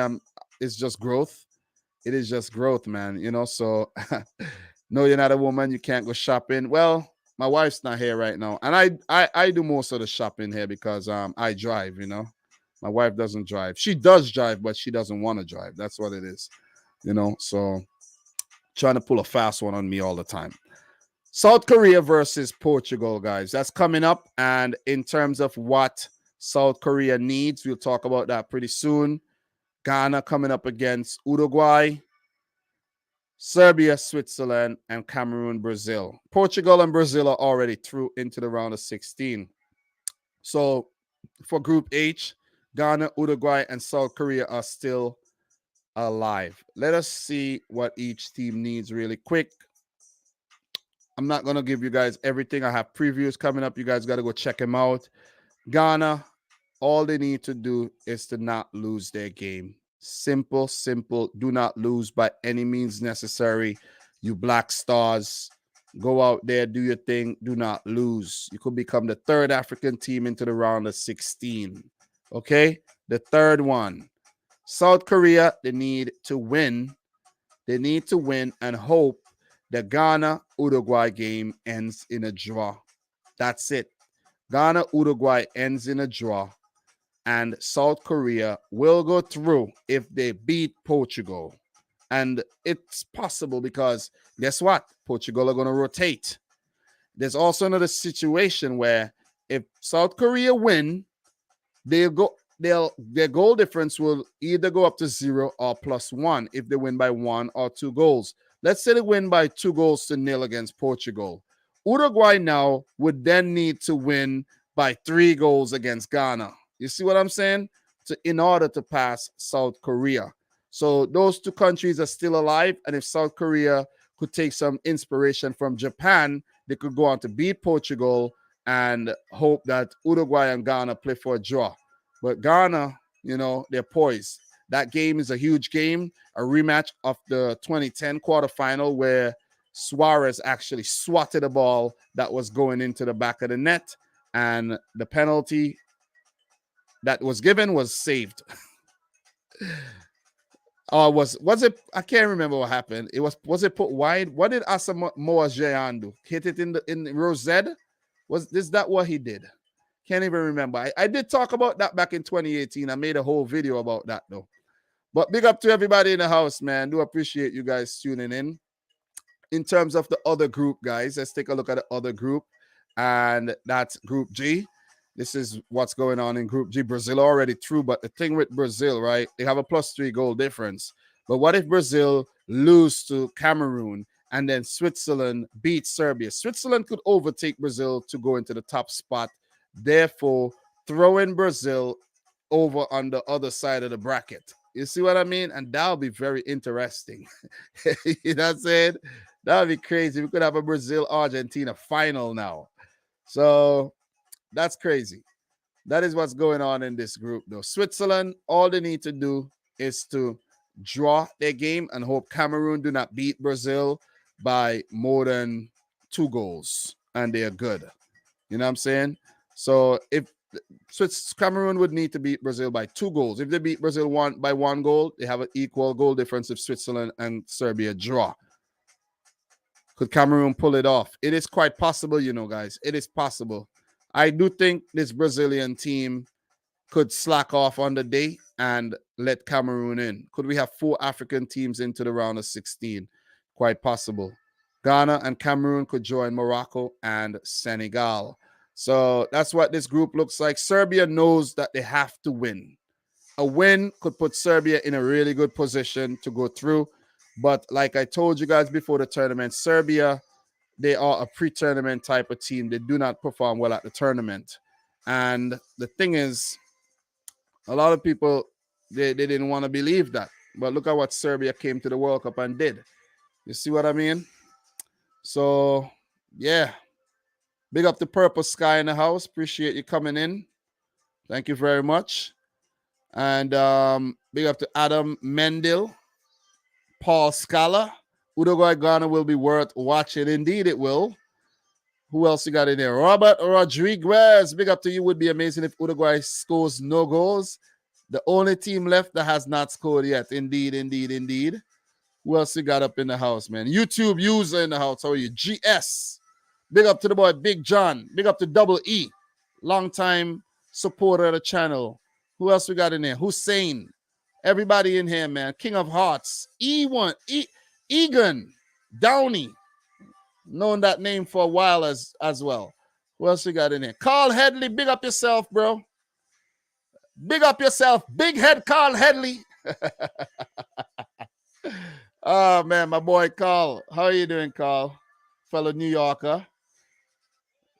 it's just growth. It is just growth, man. You know, so no, you're not a woman. You can't go shopping. Well, my wife's not here right now, and I do most of the shopping here because I drive. You know, my wife doesn't drive. She does drive, but she doesn't want to drive. That's what it is. You know, so trying to pull a fast one on me all the time. South Korea versus Portugal, guys. That's coming up, and in terms of what South Korea needs, we'll talk about that pretty soon. Ghana coming up against Uruguay. Serbia, Switzerland, and Cameroon, Brazil. Portugal and Brazil are already through into the round of 16. So for Group H, Ghana, Uruguay, and South Korea are still alive. Let us see what each team needs really quick. I'm not going to give you guys everything. I have previews coming up. You guys got to go check them out. Ghana, all they need to do is to not lose their game. Simple, simple. Do not lose by any means necessary. You Black Stars, go out there, do your thing. Do not lose. You could become the 3rd African team into the round of 16. Okay? The 3rd one. South Korea, they need to win. They need to win and hope the Ghana-Uruguay game ends in a draw. That's it. Ghana-Uruguay ends in a draw. And South Korea will go through if they beat Portugal. And it's possible because guess what? Portugal are going to rotate. There's also another situation where if South Korea win, their goal difference will either go up to 0 or +1 if they win by 1 or 2 goals. Let's say they win by 2-0 against Portugal. Uruguay now would then need to win by 3 goals against Ghana. You see what I'm saying? In order to pass South Korea. So those 2 countries are still alive. And if South Korea could take some inspiration from Japan, they could go on to beat Portugal and hope that Uruguay and Ghana play for a draw. But Ghana, you know, they're poised. That game is a huge game, a rematch of the 2010 quarterfinal where Suarez actually swatted a ball that was going into the back of the net, and the penalty that was given was saved. Was it? I can't remember what happened. Was it put wide? What did Asamoah Gyan do? Hit it in row Z? Was this that what he did? Can't even remember. I did talk about that back in 2018. I made a whole video about that though. But big up to everybody in the house, man. Do appreciate you guys tuning in. In terms of the other group, guys, let's take a look at the other group, and that's Group G. This is what's going on in Group G. Brazil already through, but the thing with Brazil, right? They have a +3 goal difference. But what if Brazil lose to Cameroon and then Switzerland beats Serbia? Switzerland could overtake Brazil to go into the top spot, therefore throwing Brazil over on the other side of the bracket. You see what I mean? And that'll be very interesting. You know what I'm saying? That'll be crazy. We could have a Brazil-Argentina final now. So that's crazy. That is what's going on in this group, though. Switzerland, all they need to do is to draw their game and hope Cameroon do not beat Brazil by more than 2 goals, and they are good. You know what I'm saying? So if Cameroon would need to beat Brazil by 2 goals. If they beat Brazil by 1 goal, they have an equal goal difference if Switzerland and Serbia draw. Could Cameroon pull it off? It is quite possible, you know, guys. It is possible. I do think this Brazilian team could slack off on the day and let Cameroon in. Could we have 4 African teams into the round of 16? Quite possible. Ghana and Cameroon could join Morocco and Senegal. So that's what this group looks like. Serbia knows that they have to win. A win could put Serbia in a really good position to go through. But like I told you guys before the tournament, Serbia, they are a pre-tournament type of team. They do not perform well at the tournament. And the thing is, a lot of people, they didn't want to believe that. But look at what Serbia came to the World Cup and did. You see what I mean? So, yeah. Big up the Purple Sky in the house. Appreciate you coming in. Thank you very much. And big up to Adam Mendel, Paul Scala. Uruguay Ghana will be worth watching. Indeed, it will. Who else you got in there? Robert Rodriguez. Big up to you. Would be amazing if Uruguay scores no goals. The only team left that has not scored yet. Indeed, indeed, indeed. Who else you got up in the house, man? YouTube user in the house. How are you? GS. Big up to the boy, Big John. Big up to Double E. Long time supporter of the channel. Who else we got in there? Hussein. Everybody in here, man. King of Hearts. E1. Egan. Downey. Known that name for a while as well. Who else we got in here? Carl Headley. Big up yourself, bro. Big up yourself. Big head Carl Headley. Oh, man, my boy Carl. How are you doing, Carl? Fellow New Yorker.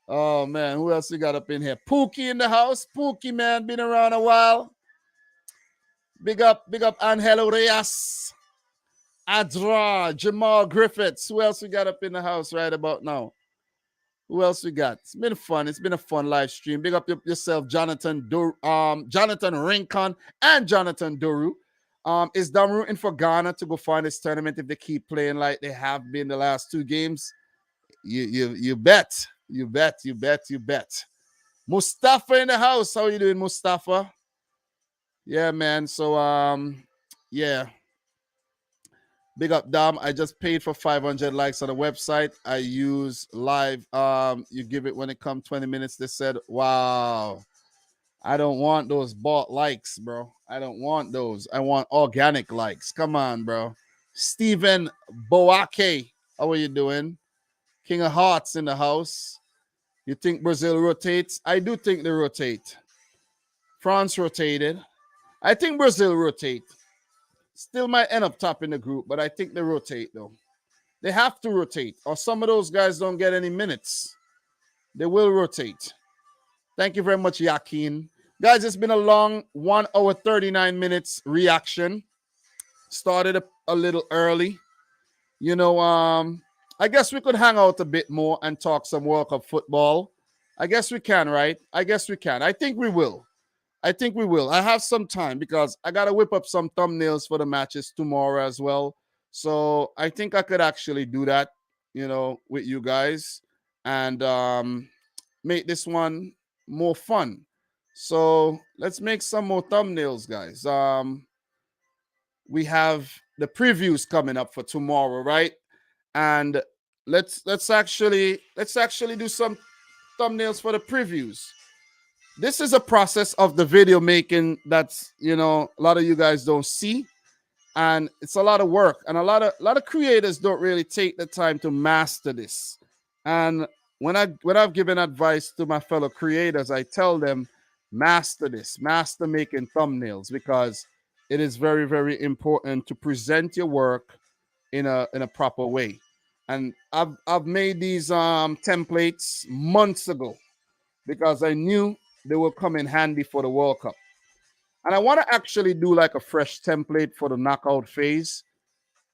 Oh, man, who else we got up in here? Pookie in the house. Pookie, man, been around a while. Big up Angelo Reyes. Adra, Jamal Griffiths. Who else we got up in the house right about now? Who else we got? It's been fun. It's been a fun live stream. Big up yourself, Jonathan Rincon and Jonathan Doru. Is Dom rooting for Ghana to go find this tournament if they keep playing like they have been the last 2 games? You bet. You bet. Mustafa in the house. How are you doing, Mustafa? Yeah, man. So, yeah. Big up, Dom. I just paid for 500 likes on the website. I use live. You give it when it comes 20 minutes. They said, wow. I don't want those bought likes, bro. I don't want those. I want organic likes. Come on, bro. Stephen Boake. How are you doing? King of Hearts in the house. You think Brazil rotates? I do think they rotate. France rotated. I think Brazil rotate. Still might end up top in the group, but I think they rotate, though. They have to rotate, or some of those guys don't get any minutes. They will rotate. Thank you very much, Yakin. Guys, it's been a long 1 hour, 39 minutes reaction. Started a little early. You know, I guess we could hang out a bit more and talk some World Cup football. I guess we can, right? I guess we can. I think we will. I have some time because I got to whip up some thumbnails for the matches tomorrow as well. So I think I could actually do that. with you guys and make this one more fun. So let's make some more thumbnails, guys. We have the previews coming up for tomorrow, right? And let's actually do some thumbnails for the previews. This is a process of the video making that's a lot of you guys don't see, and it's a lot of work, and a lot of creators don't really take the time to master this. And when I've given advice to my fellow creators, I tell them master this, master making thumbnails, because it is very, very important to present your work in a proper way. And I've made these templates months ago because I knew they will come in handy for the World Cup. And I want to actually do like a fresh template for the knockout phase,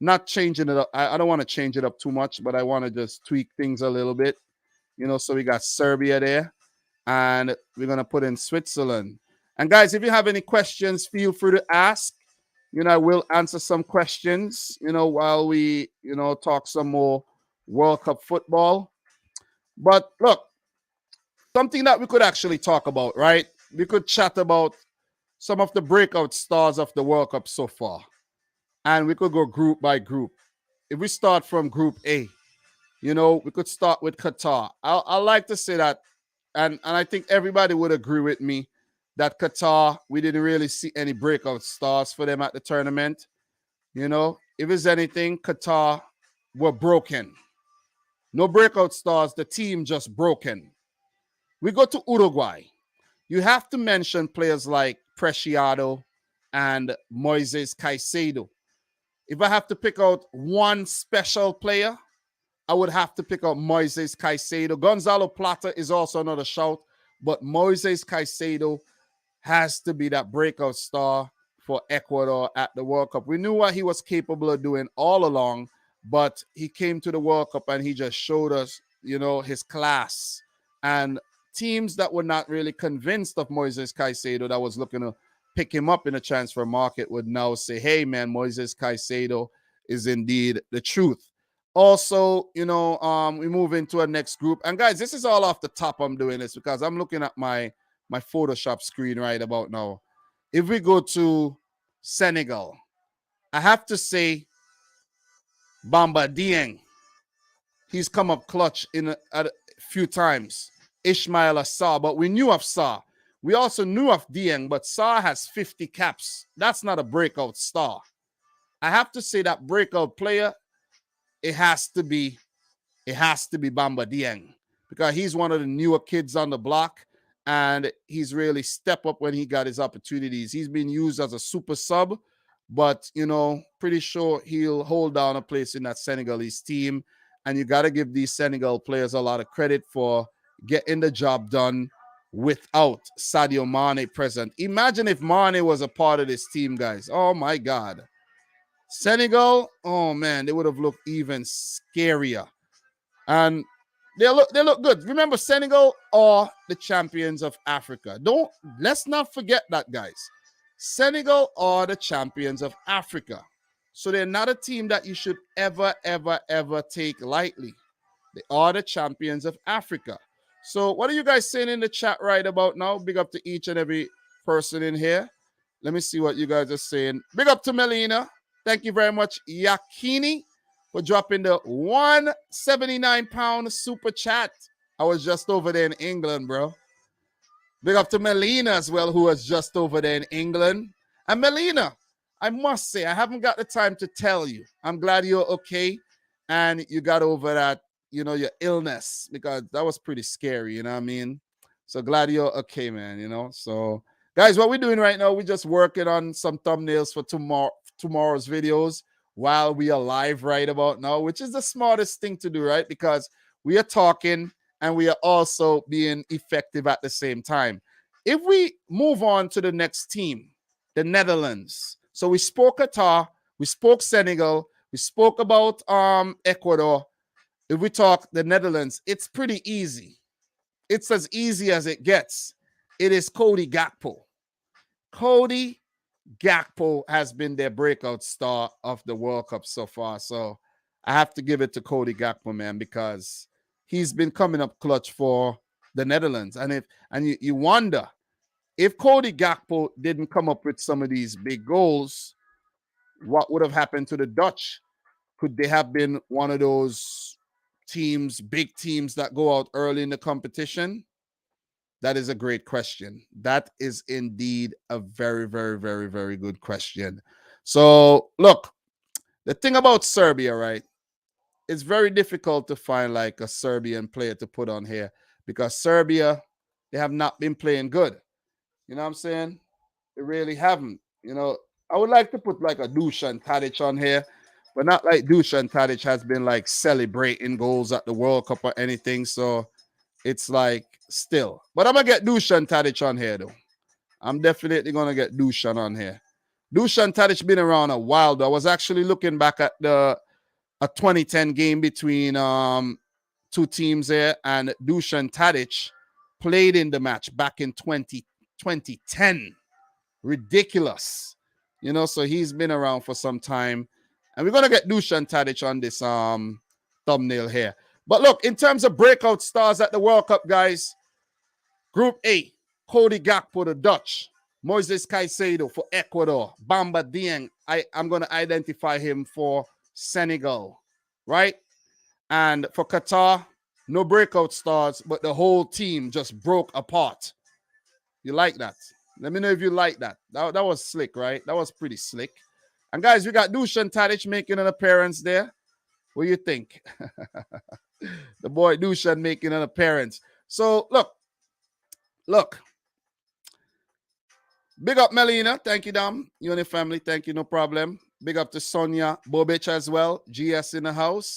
not changing it up. I don't want to change it up too much, but I want to just tweak things a little bit. So we got Serbia there, and we're going to put in Switzerland. And guys, if you have any questions, feel free to ask. I will answer some questions, while we, talk some more World Cup football. But look, something that we could actually talk about, right? We could chat about some of the breakout stars of the World Cup so far. And we could go group by group. If we start from Group A, we could start with Qatar. I like to say that, and I think everybody would agree with me that Qatar, we didn't really see any breakout stars for them at the tournament. If it's anything, Qatar were broken. No breakout stars, the team just broken. We go to Uruguay. You have to mention players like Preciado and Moises Caicedo. If I have to pick out one special player, I would have to pick out Moises Caicedo. Gonzalo Plata is also another shout, but Moises Caicedo has to be that breakout star for Ecuador at the World Cup. We knew what he was capable of doing all along, but he came to the World Cup and he just showed us, his class. And teams that were not really convinced of Moises Caicedo, that was looking to pick him up in the transfer market, would now say, hey, man, Moises Caicedo is indeed the truth. Also, we move into our next group. And guys, this is all off the top. I'm doing this because I'm looking at my Photoshop screen right about now. If we go to Senegal, I have to say Bamba Dieng. He's come up clutch a few times. Ismail Assar, but we knew of Sarr. We also knew of Dieng, but Sarr has 50 caps. That's not a breakout star. I have to say that breakout player, it has to be Bamba Dieng, because he's one of the newer kids on the block, and he's really stepped up when he got his opportunities. He's been used as a super sub, but pretty sure he'll hold down a place in that Senegalese team. And you got to give these Senegal players a lot of credit for getting the job done without Sadio Mane present. Imagine if Mane was a part of this team, guys. Oh my God. Senegal, oh man, they would have looked even scarier. And they look good. Remember, Senegal are the champions of Africa. Let's not forget that, guys. Senegal are the champions of Africa. So they're not a team that you should ever, ever, ever take lightly. They are the champions of Africa. So what are you guys saying in the chat right about now? Big up to each and every person in here. Let me see what you guys are saying. Big up to Melina. Thank you very much, Yakini, for dropping the 179-pound super chat. I was just over there in England, bro. Big up to Melina as well, who was just over there in England. And Melina, I must say, I haven't got the time to tell you. I'm glad you're okay and you got over that, your illness, because that was pretty scary, you know what I mean? So glad you're okay, man, So, guys, what we're doing right now, we're just working on some thumbnails for tomorrow's videos while we are live right about now, which is the smartest thing to do, right? Because we are talking and we are also being effective at the same time. If we move on to the next team, the Netherlands. So we spoke Qatar, we spoke Senegal, we spoke about Ecuador. If we talk the Netherlands, it's pretty easy. It's as easy as it gets. It is Cody Gakpo. Cody Gakpo has been their breakout star of the World Cup so far. So I have to give it to Cody Gakpo, man, because he's been coming up clutch for the Netherlands. And you wonder if Cody Gakpo didn't come up with some of these big goals, what would have happened to the Dutch? Could they have been one of those teams, big teams that go out early in the competition? That is a great question. That is indeed a very, very, very, very good question. So, look, the thing about Serbia, right? It's very difficult to find like a Serbian player to put on here because Serbia, they have not been playing good. You know what I'm saying? They really haven't. You know, I would like to put like a Dusan Tadic on here, but not like Dusan Tadic has been like celebrating goals at the World Cup or anything. So it's like still. But I'm gonna get Dusan Tadic on here though. I'm definitely gonna get Dusan on here. Dusan Tadic been around a while though. I was actually looking back at a 2010 game between two teams there, and Dusan Tadic played in the match back in 2010. Ridiculous. You know, so he's been around for some time. And we're gonna get Dusan Tadic on this thumbnail here. But look, in terms of breakout stars at the World Cup, guys, Group A, Cody Gakpo, the Dutch. Moises Caicedo for Ecuador. Bamba Dieng, I'm going to identify him for Senegal, right? And for Qatar, no breakout stars, but the whole team just broke apart. You like that? Let me know if you like that. That was slick, right? That was pretty slick. And guys, we got Dusan Tadic making an appearance there. What do you think? The boy Dusan making an appearance. So, look. Big up Melina. Thank you, Dom. You and your family. Thank you. No problem. Big up to Sonia Bobic as well. GS in the house.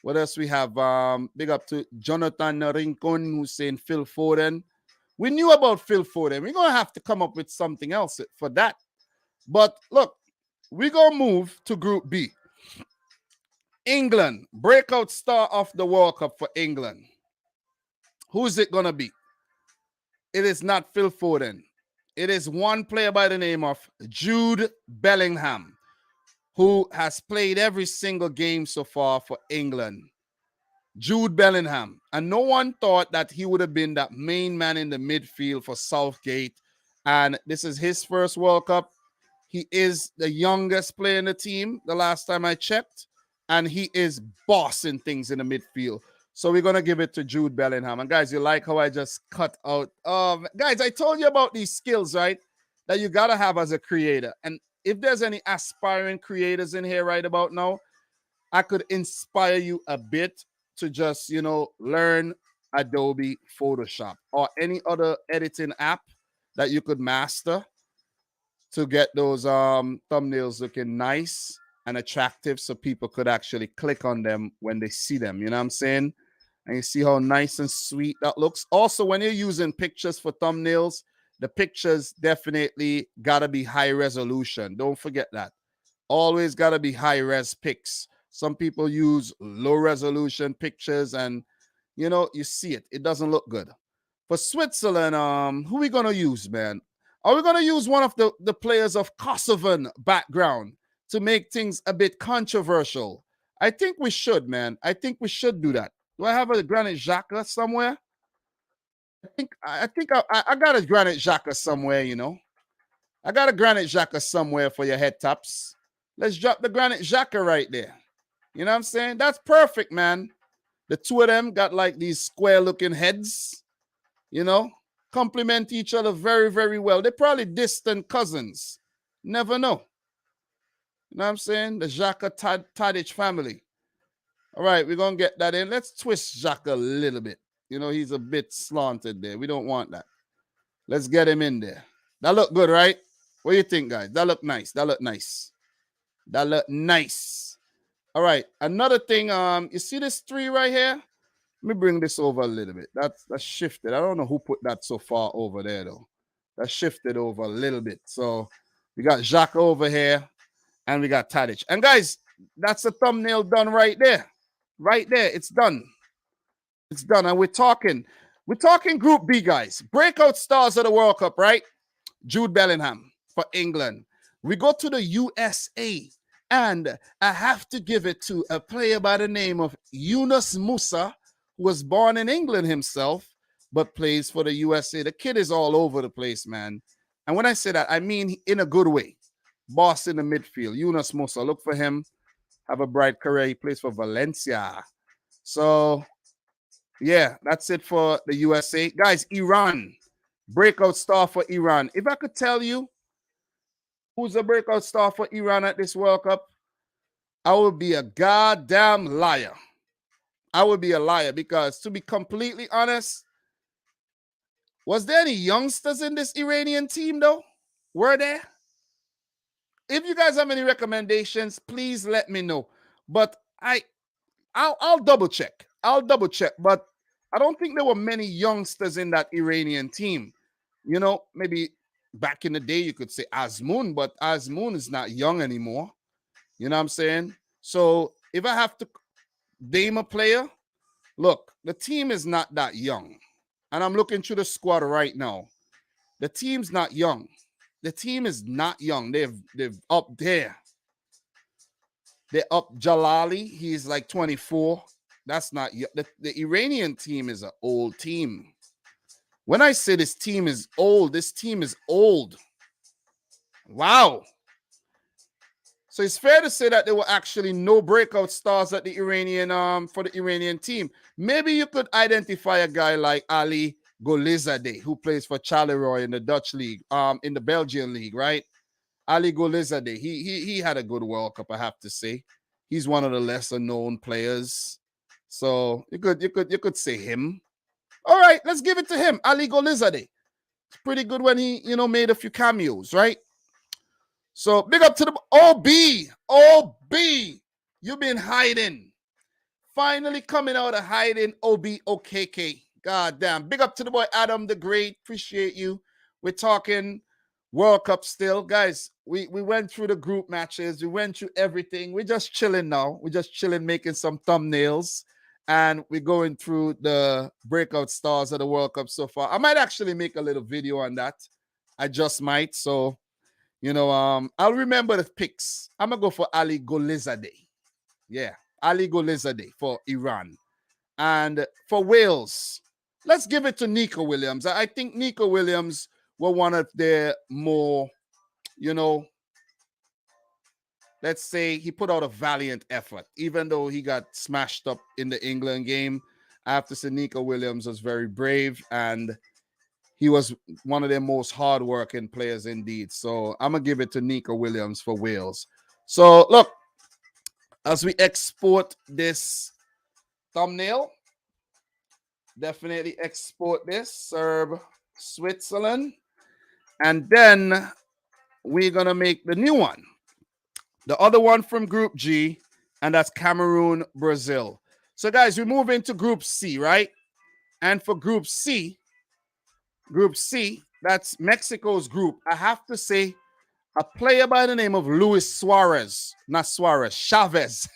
What else we have? Big up to Jonathan Rincon, who's saying Phil Foden. We knew about Phil Foden. We're going to have to come up with something else for that. But look, we're going to move to Group B. England. Breakout star of the World Cup for England. Who's it going to be? It is not Phil Foden. It is one player by the name of Jude Bellingham, who has played every single game so far for England. Jude Bellingham. And no one thought that he would have been that main man in the midfield for Southgate. And this is his first World Cup. He is the youngest player in the team the last time I checked. And he is bossing things in the midfield. So we're going to give it to Jude Bellingham. And guys, you like how I just cut out? Guys, I told you about these skills, right? That you got to have as a creator. And if there's any aspiring creators in here right about now, I could inspire you a bit to just, learn Adobe Photoshop or any other editing app that you could master to get those thumbnails looking nice and attractive so people could actually click on them when they see them. You know what I'm saying? And you see how nice and sweet that looks. Also, when you're using pictures for thumbnails, the pictures definitely got to be high resolution. Don't forget that. Always got to be high res pics. Some people use low resolution pictures and, you see it. It doesn't look good. For Switzerland, who are we going to use, man? Are we going to use one of the players of Kosovan background to make things a bit controversial? I think we should, man. I think we should do that. Do I have a Granit Xhaka somewhere? I think I got a Granit Xhaka somewhere, I got a Granit Xhaka somewhere for your head tops. Let's drop the Granit Xhaka right there. You know what I'm saying? That's perfect, man. The two of them got like these square-looking heads, complement each other very, very well. They're probably distant cousins. Never know. You know what I'm saying? The Xhaka Tadic family. All right, we're going to get that in. Let's twist Xhaka a little bit. He's a bit slanted there. We don't want that. Let's get him in there. That look good, right? What do you think, guys? That look nice. That look nice. That look nice. All right, another thing. You see this 3 right here? Let me bring this over a little bit. That's shifted. I don't know who put that so far over there, though. That shifted over a little bit. So we got Xhaka over here, and we got Tadic. And guys, that's the thumbnail done right there. Right there, it's done. It's done. And we're talking Group B, guys. Breakout stars of the World Cup, right? Jude Bellingham for England. We go to the USA. And I have to give it to a player by the name of Yunus Musa, who was born in England himself, but plays for the USA. The kid is all over the place, man. And when I say that, I mean in a good way. Boss in the midfield, Yunus Musa. Look for him. Have a bright career. He plays for Valencia. So, yeah, that's it for the USA. Guys, Iran. Breakout star for Iran. If I could tell you who's a breakout star for Iran at this World Cup, I would be a goddamn liar. I would be a liar because, to be completely honest, was there any youngsters in this Iranian team, though? Were there? If you guys have any recommendations, please let me know. But I'll double check. I'll double check. But I don't think there were many youngsters in that Iranian team. You know, maybe back in the day you could say Azmoun, but Azmoun is not young anymore. You know what I'm saying? So if I have to name a player, look, the team is not that young. And I'm looking through the squad right now. The team's not young. The team is not young. They've up there. They're up Jalali. He's like 24. That's not the Iranian team is an old team. When I say this team is old, this team is old. Wow. So it's fair to say that there were actually no breakout stars at the Iranian for the Iranian team. Maybe you could identify a guy like Ali Golizadeh, who plays for Charleroi in the Dutch league, in the Belgian league, right? Ali Golizadeh, he had a good World Cup, I have to say. He's one of the lesser known players. So you could say him. All right, let's give it to him. Ali Golizadeh. It's pretty good when he, made a few cameos, right? So big up to the OB. You've been hiding. Finally coming out of hiding, OKK. God damn. Big up to the boy Adam the Great. Appreciate you. We're talking World Cup still. Guys, we went through the group matches. We went through everything. We're just chilling now. We're just chilling, making some thumbnails. And we're going through the breakout stars of the World Cup so far. I might actually make a little video on that. I just might. So, I'll remember the picks. I'm going to go for Ali Golizadeh. Yeah, Ali Golizadeh for Iran. And for Wales, let's give it to Nico Williams. I think Nico Williams were one of their more, let's say he put out a valiant effort, even though he got smashed up in the England game. I have to say Nico Williams was very brave and he was one of their most hardworking players indeed. So I'm going to give it to Nico Williams for Wales. So look, as we export this thumbnail, definitely export this, Serb, Switzerland. And then we're going to make the new one. The other one from Group G, and that's Cameroon, Brazil. So guys, we move into Group C, right? And for Group C, that's Mexico's group. I have to say, a player by the name of Luis Suarez, not Suarez, Chavez.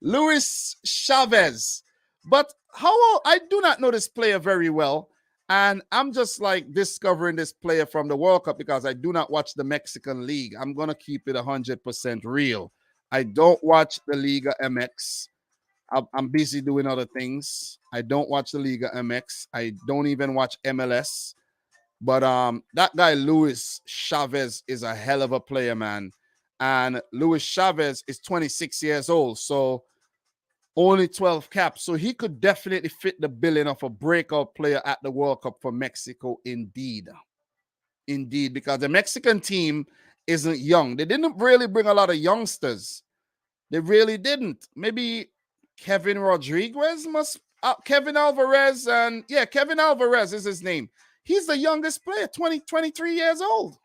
Luis Chavez. But I do not know this player very well. And I'm just like discovering this player from the World Cup because I do not watch the Mexican League. I'm going to keep it 100% real. I don't watch the Liga MX. I'm busy doing other things. I don't watch the Liga MX. I don't even watch MLS. But that guy, Luis Chavez, is a hell of a player, man. And Luis Chavez is 26 years old. So only 12 caps. So he could definitely fit the billing of a breakout player at the World Cup for Mexico, indeed. Indeed, because the Mexican team isn't young. They didn't really bring a lot of youngsters. They really didn't. Maybe Kevin Rodriguez Kevin Alvarez. And yeah, Kevin Alvarez is his name. He's the youngest player, 23 years old.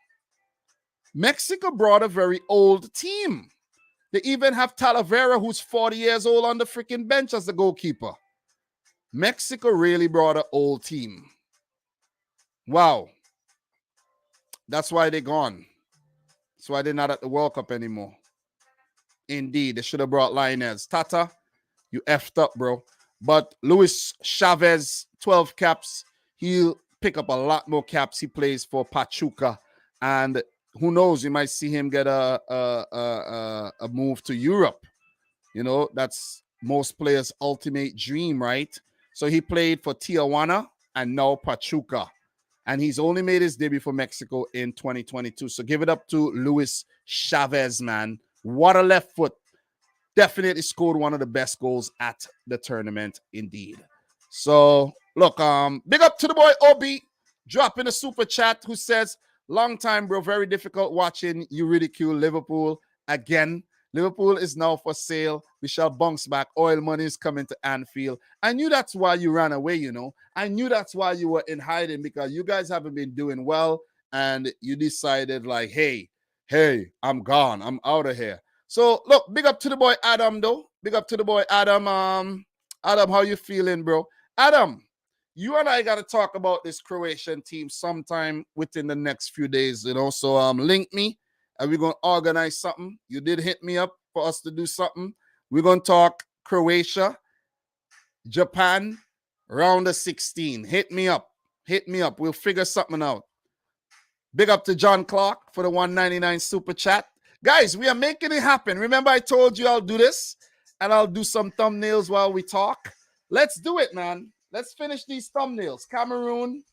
Mexico brought a very old team. They even have Talavera, who's 40 years old, on the freaking bench as the goalkeeper. Mexico really brought an old team. Wow. That's why they're gone. That's why they're not at the World Cup anymore. Indeed, they should have brought Lionels. Tata, you effed up, bro. But Luis Chavez, 12 caps. He'll pick up a lot more caps. He plays for Pachuca. And who knows? You might see him get a move to Europe. You know, that's most players' ultimate dream, right? So he played for Tijuana and now Pachuca. And he's only made his debut for Mexico in 2022. So give it up to Luis Chavez, man. What a left foot. Definitely scored one of the best goals at the tournament, indeed. So, look, big up to the boy Obi, dropping a super chat who says, long time, bro, very difficult watching you ridicule Liverpool again. Liverpool is now for sale. We shall bounce back. Oil money is coming to Anfield. I knew that's why you ran away, you know. I knew that's why you were in hiding, because you guys haven't been doing well. And you decided like, hey, I'm gone. I'm out of here. So, look, big up to the boy Adam, though. Big up to the boy Adam. Adam, how you feeling, bro? Adam, you and I got to talk about this Croatian team sometime within the next few days, you know. So, link me. And we're going to organize something. You did hit me up for us to do something. We're going to talk Croatia, Japan, round of 16. Hit me up. Hit me up. We'll figure something out. Big up to John Clark for the 199 super chat. Guys, we are making it happen. Remember I told you I'll do this and I'll do some thumbnails while we talk. Let's do it, man. Let's finish these thumbnails. Cameroon,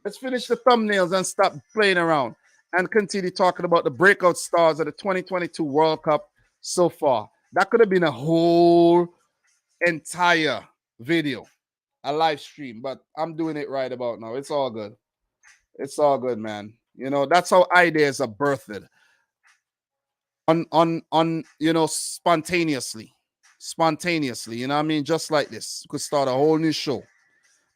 let's finish the thumbnails and stop playing around and continue talking about the breakout stars of the 2022 World Cup so far. That could have been a whole entire video, a live stream, but I'm doing it right about now. It's all good. It's all good, man. You know, that's how ideas are birthed. On you know, spontaneously. You know what I mean? Just like this. You could start a whole new show.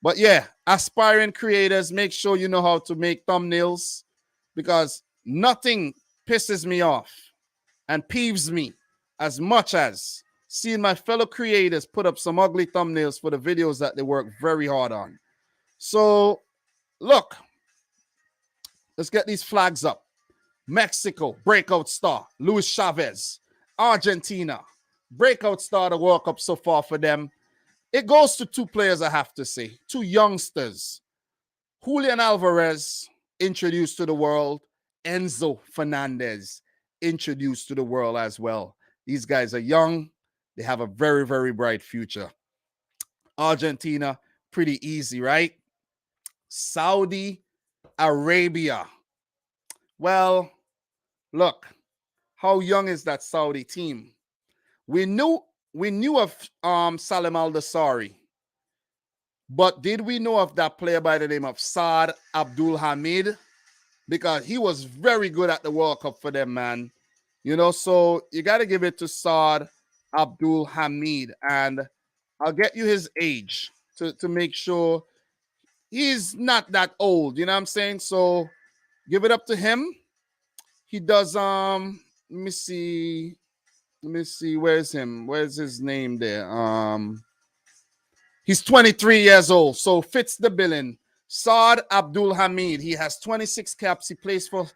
But yeah, aspiring creators, make sure you know how to make thumbnails, because nothing pisses me off and peeves me as much as seeing my fellow creators put up some ugly thumbnails for the videos that they work very hard on. So, look, let's get these flags up. Mexico, breakout star, Luis Chavez. Argentina, breakout star the World Cup so far for them. It goes to two players, I have to say, two youngsters. Julian Alvarez, introduced to the world. Enzo Fernandez, introduced to the world as well. These guys are young. They have a very, very bright future. Argentina, pretty easy, right? Saudi Arabia. Well, look, how young is that Saudi team? We knew of Salim Al-Dosari, but did we know of that player by the name of Saad Abdul Hamid? Because he was very good at the World Cup for them, man. You know, so you got to give it to Saad Abdul Hamid, and I'll get you his age to make sure he's not that old. You know what I'm saying? So give it up to him. He does, let me see, where's him? Where's his name there? He's 23 years old, so fits the billing. Saad Abdul Hamid, he has 26 caps. He plays for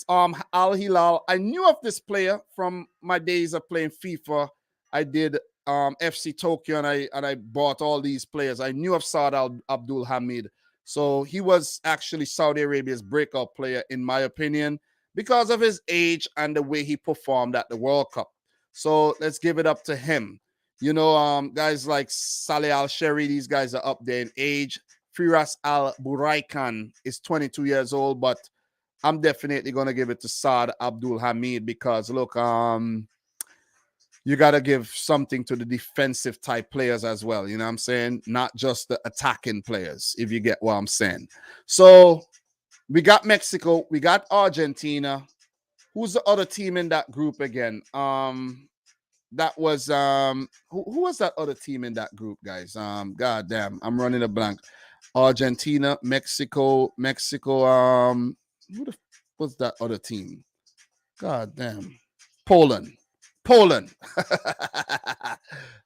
Al Hilal. I knew of this player from my days of playing FIFA. I did FC Tokyo, and I bought all these players. I knew of Saad Abdul Hamid. So he was actually Saudi Arabia's breakout player, in my opinion, because of his age and the way he performed at the World Cup. So let's give it up to him. You know, guys like Saleh Al-Sheri, these guys are up there in age. Firas Al-Buraikan is 22 years old, but I'm definitely going to give it to Saad Abdul Hamid because, look, you got to give something to the defensive type players as well. You know what I'm saying? Not just the attacking players, if you get what I'm saying. So we got Mexico. We got Argentina. Who's the other team in that group again? That was who was that other team in that group, guys? God damn, I'm running a blank. Argentina, Mexico. Who the was that other team? God damn. Poland.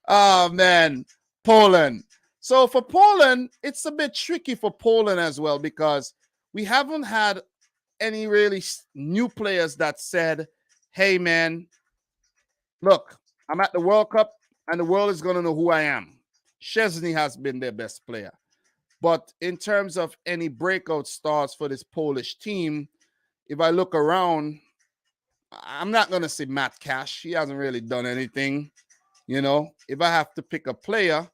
Oh man, Poland. So for Poland, it's a bit tricky for Poland as well because we haven't had any really new players that said, hey man, look, I'm at the World Cup and the world is going to know who I am. Szczesny has been their best player. But in terms of any breakout stars for this Polish team, if I look around, I'm not going to say Matt Cash. He hasn't really done anything. You know, if I have to pick a player,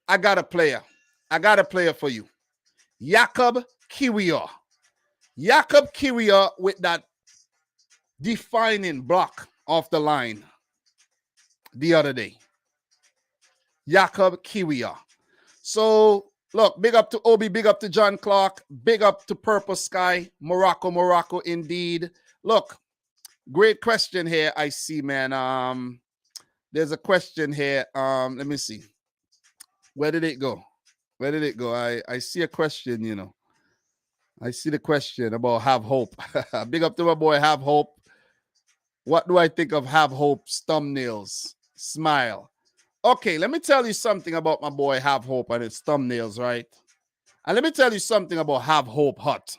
I got a player. I got a player for you. Jakob Kiwior. Jakob Kiwior with that defining block off the line the other day. Jakob Kiwior. So, look, big up to Obi, big up to John Clark, big up to Purple Sky, Morocco indeed. Look, great question here I see, man. There's a question here. Let me see. Where did it go? Where did it go? I see a question, you know. I see the question about Have Hope. Big up to my boy Have Hope. What do I think of Have Hope's thumbnails? Smile. Okay, let me tell you something about my boy Have Hope and his thumbnails, right? And let me tell you something about Have Hope Hut.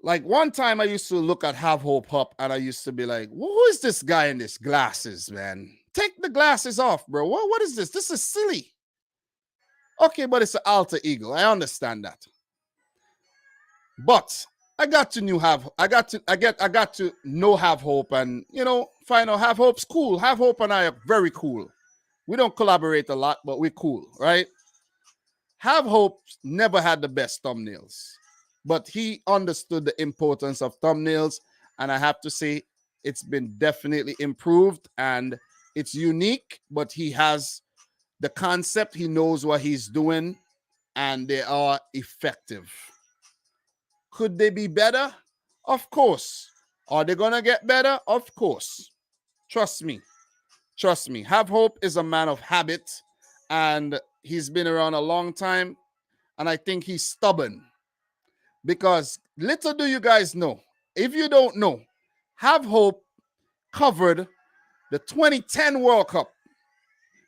Like one time I used to look at Have Hope Hut and I used to be like, who is this guy in these glasses, man? Take the glasses off, bro. What is this? This is silly. Okay, but it's an alter ego. I understand that. But I got to know Have Hope and, you know, find out Have Hope's cool. Have Hope and I are very cool. We don't collaborate a lot, but we're cool, right? Have Hope never had the best thumbnails, but he understood the importance of thumbnails, and I have to say it's been definitely improved, and it's unique, but he has the concept. He knows what he's doing, and they are effective. Could they be better? Of course. Are they going to get better? Of course. Trust me. Trust me. Have Hope is a man of habit, and he's been around a long time, and I think he's stubborn. Because little do you guys know, if you don't know, Have Hope covered the 2010 World Cup,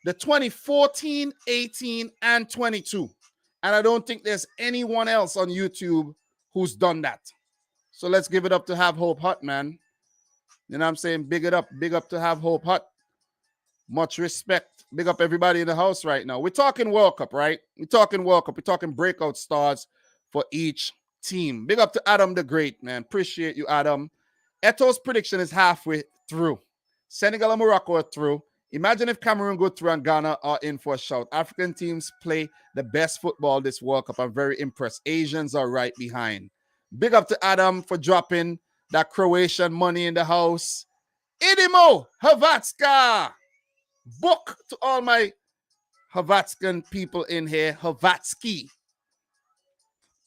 the 2014, 18, and 22. And I don't think there's anyone else on YouTube who's done that. So let's give it up to Have Hope Hut, man. You know what I'm saying? Big it up. Big up to Have Hope Hut. Much respect. Big up everybody in the house right now. We're talking World Cup, right? We're talking World Cup. We're talking breakout stars for each team. Big up to Adam the Great, man. Appreciate you, Adam. Eto's prediction is halfway through. Senegal and Morocco are through. Imagine if Cameroon go through and Ghana are in for a shout. African teams play the best football this World Cup. I'm very impressed. Asians are right behind. Big up to Adam for dropping that Croatian money in the house. Idimo Hrvatska. Book to all my Hrvatskan people in here. Hrvatski.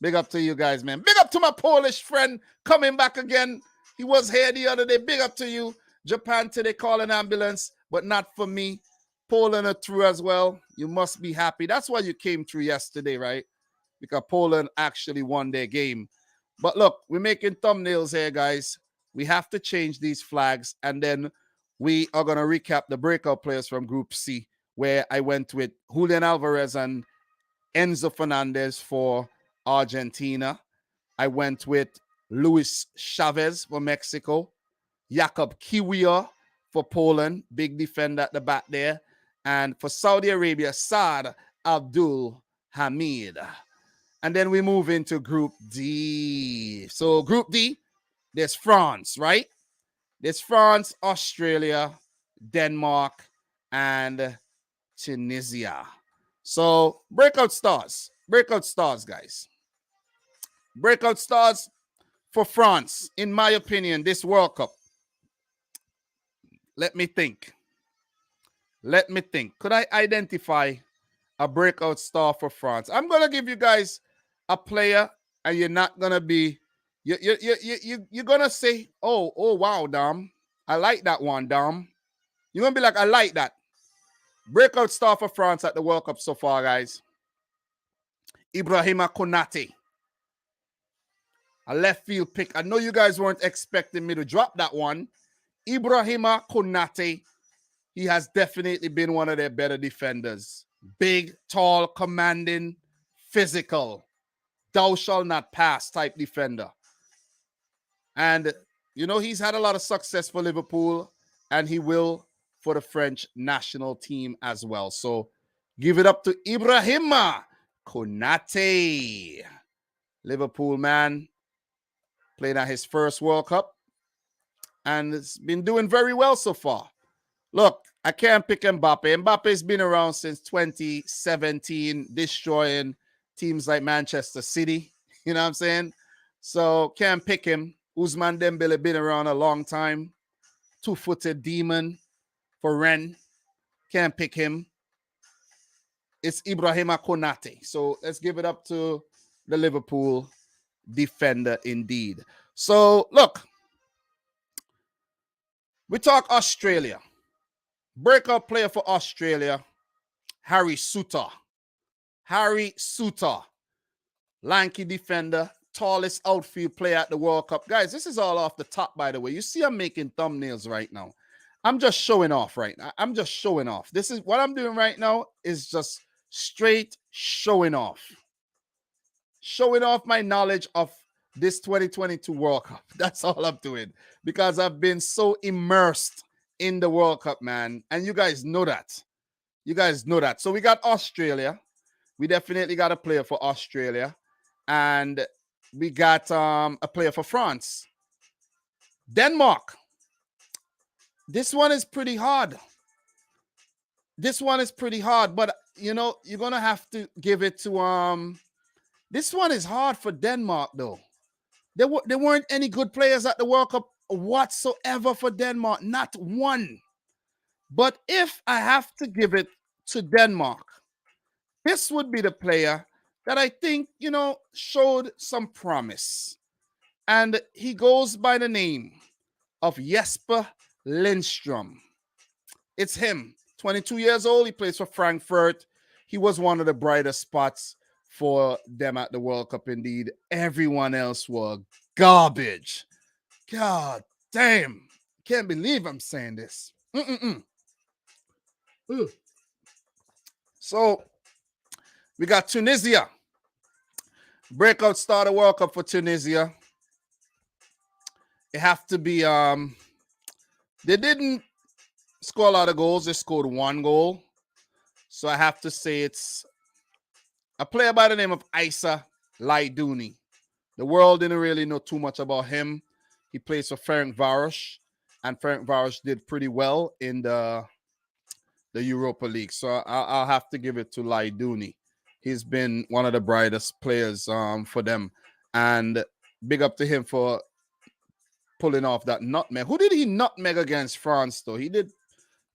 Big up to you guys, man. Big up to my Polish friend coming back again. He was here the other day. Big up to you. Japan today, call an ambulance, but not for me. Poland are through as well. You must be happy. That's why you came through yesterday, right? Because Poland actually won their game. But look, we're making thumbnails here, guys. We have to change these flags, and then we are going to recap the breakout players from Group C, where I went with Julian Alvarez and Enzo Fernandez for Argentina. I went with Luis Chavez for Mexico, Jakob Kiwior for Poland, big defender at the back there, and for Saudi Arabia, Saad Abdul Hamid. And then we move into Group D. So Group D, there's France, right? There's France, Australia, Denmark, and Tunisia. So breakout stars, guys. Breakout stars for France, in my opinion, this World Cup. Let me think. Could I identify a breakout star for France? I'm going to give you guys a player, and you're not going to be, you're going to say, oh, wow, Dom. I like that one, Dom. You're going to be like, I like that. Breakout star for France at the World Cup so far, guys. Ibrahima Konate. A left field pick. I know you guys weren't expecting me to drop that one. Ibrahima Konate. He has definitely been one of their better defenders. Big, tall, commanding, physical. Thou shall not pass type defender. And, you know, he's had a lot of success for Liverpool, and he will for the French national team as well. So give it up to Ibrahima Konate. Liverpool, man. playing at his first World Cup, and it's been doing very well so far. Look, I can't pick Mbappe. Mbappe's been around since 2017, destroying teams like Manchester City. You know what I'm saying? So can't pick him. Ousmane Dembele been around a long time. Two-footed demon for Rennes. Can't pick him. It's Ibrahima Konate. So let's give it up to the Liverpool defender indeed. So look, we talk Australia. Breakout player for Australia, Harry Suter. Harry Suter, lanky defender, tallest outfield player at the World Cup. Guys, this is all off the top, by the way. You see I'm making thumbnails right now. I'm just showing off right now. I'm just showing off. This is what I'm doing right now is just straight showing off. Showing off my knowledge of this 2022 World Cup. That's all I'm doing because I've been so immersed in the World Cup, man. And you guys know that. You guys know that. So we got Australia. We definitely got a player for Australia. And we got a player for France. Denmark. This one is pretty hard. This one is pretty hard. But, you know, you're going to have to give it to... This one is hard for Denmark, though. There weren't any good players at the World Cup whatsoever for Denmark. Not one. But if I have to give it to Denmark, this would be the player that I think, you know, showed some promise. And he goes by the name of Jesper Lindstrom. It's him, 22 years old. He plays for Frankfurt. He was one of the brightest spots for them at the World Cup indeed. Everyone else were garbage. God damn. Can't believe I'm saying this. So we got Tunisia. Breakout starter World Cup for Tunisia. It have to be they didn't score a lot of goals. They scored one goal. So I have to say it's a player by the name of Issa Laidouni. The world didn't really know too much about him. He plays for Ferencváros, and Ferencváros did pretty well in the Europa League. So I'll have to give it to Laidouni. He's been one of the brightest players for them. And big up to him for pulling off that nutmeg. Who did he nutmeg against France, though? He did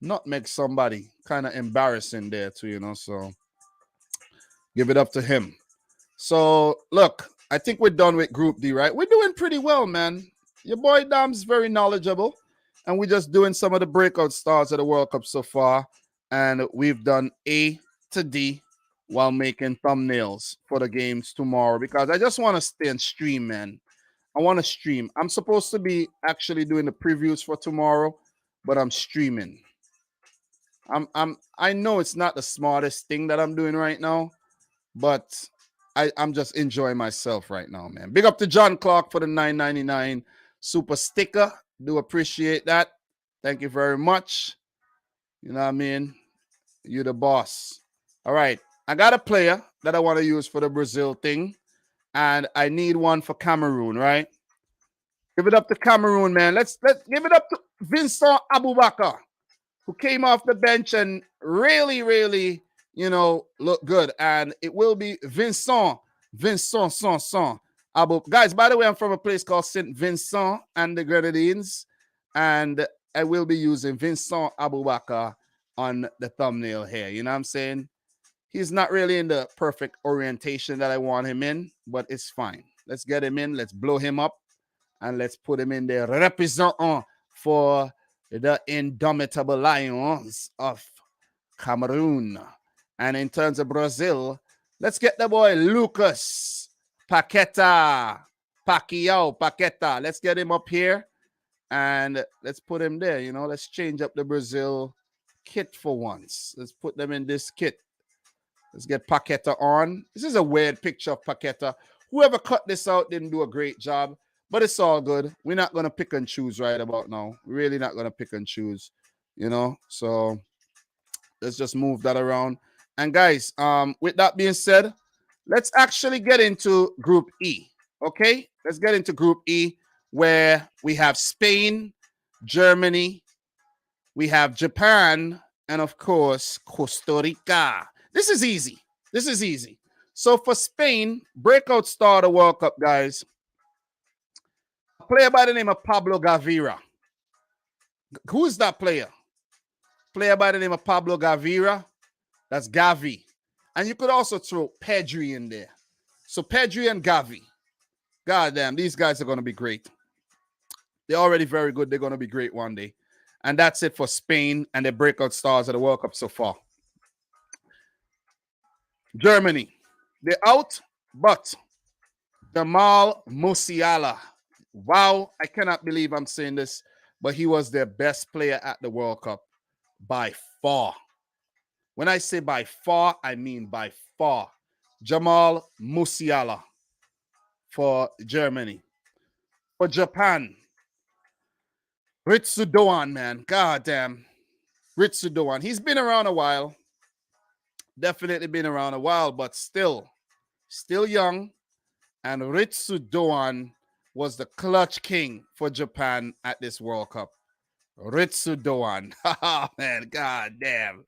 nutmeg somebody. Kind of embarrassing there, too, you know. So give it up to him. So, look, I think we're done with Group D, right? We're doing pretty well, man. Your boy Dam's very knowledgeable. And we're just doing some of the breakout stars of the World Cup so far. And we've done A to D while making thumbnails for the games tomorrow. Because I just want to stay and stream, man. I want to stream. I'm supposed to be actually doing the previews for tomorrow, but I'm streaming. I know it's not the smartest thing that I'm doing right now, but I'm just enjoying myself right now, man. Big up to John Clark for the $9.99 super sticker. Do appreciate that. Thank you very much. You know what I mean? You're the boss. All right. I got a player that I want to use for the Brazil thing. And I need one for Cameroon, right? Give it up to Cameroon, man. Let's give it up to Vincent Aboubakar, who came off the bench and really, you know, looked good. And it will be Vincent Abou. Guys, by the way, I'm from a place called St. Vincent and the Grenadines. And I will be using Vincent Aboubakar on the thumbnail here. You know what I'm saying? He's not really in the perfect orientation that I want him in, but it's fine. Let's get him in. Let's blow him up. And let's put him in there. Representing for the indomitable Lions of Cameroon. And in terms of Brazil, let's get the boy Lucas Paqueta. Paqueta. Let's get him up here. And let's put him there. You know, let's change up the Brazil kit for once. Let's put them in this kit. Let's get Paqueta on. This is a weird picture of Paqueta. Whoever cut this out didn't do a great job, but it's all good. We're not going to pick and choose right about now. We're really not going to pick and choose, you know? So let's just move that around. And guys, with that being said, let's actually get into Group E. Okay, let's get into Group E, where we have Spain, Germany, we have Japan, and of course, Costa Rica. This is easy. This is easy. So for Spain, breakout star of the World Cup, guys, a player by the name of Pablo Gavira. Who is that player? Player by the name of Pablo Gavira. That's Gavi. And you could also throw Pedri in there. So Pedri and Gavi. God damn, these guys are going to be great. They're already very good. They're going to be great one day. And that's it for Spain and the breakout stars of the World Cup so far. Germany. They're out, but Jamal Musiala. Wow, I cannot believe I'm saying this, but he was their best player at the World Cup by far. When I say by far, I mean by far. Jamal Musiala for Germany. For Japan, Ritsu Doan, man. God damn. Ritsu Doan. He's been around a while. Definitely been around a while, but still young. And Ritsu Doan was the clutch king for Japan at this World Cup. Ritsu Doan. Oh, man. God damn.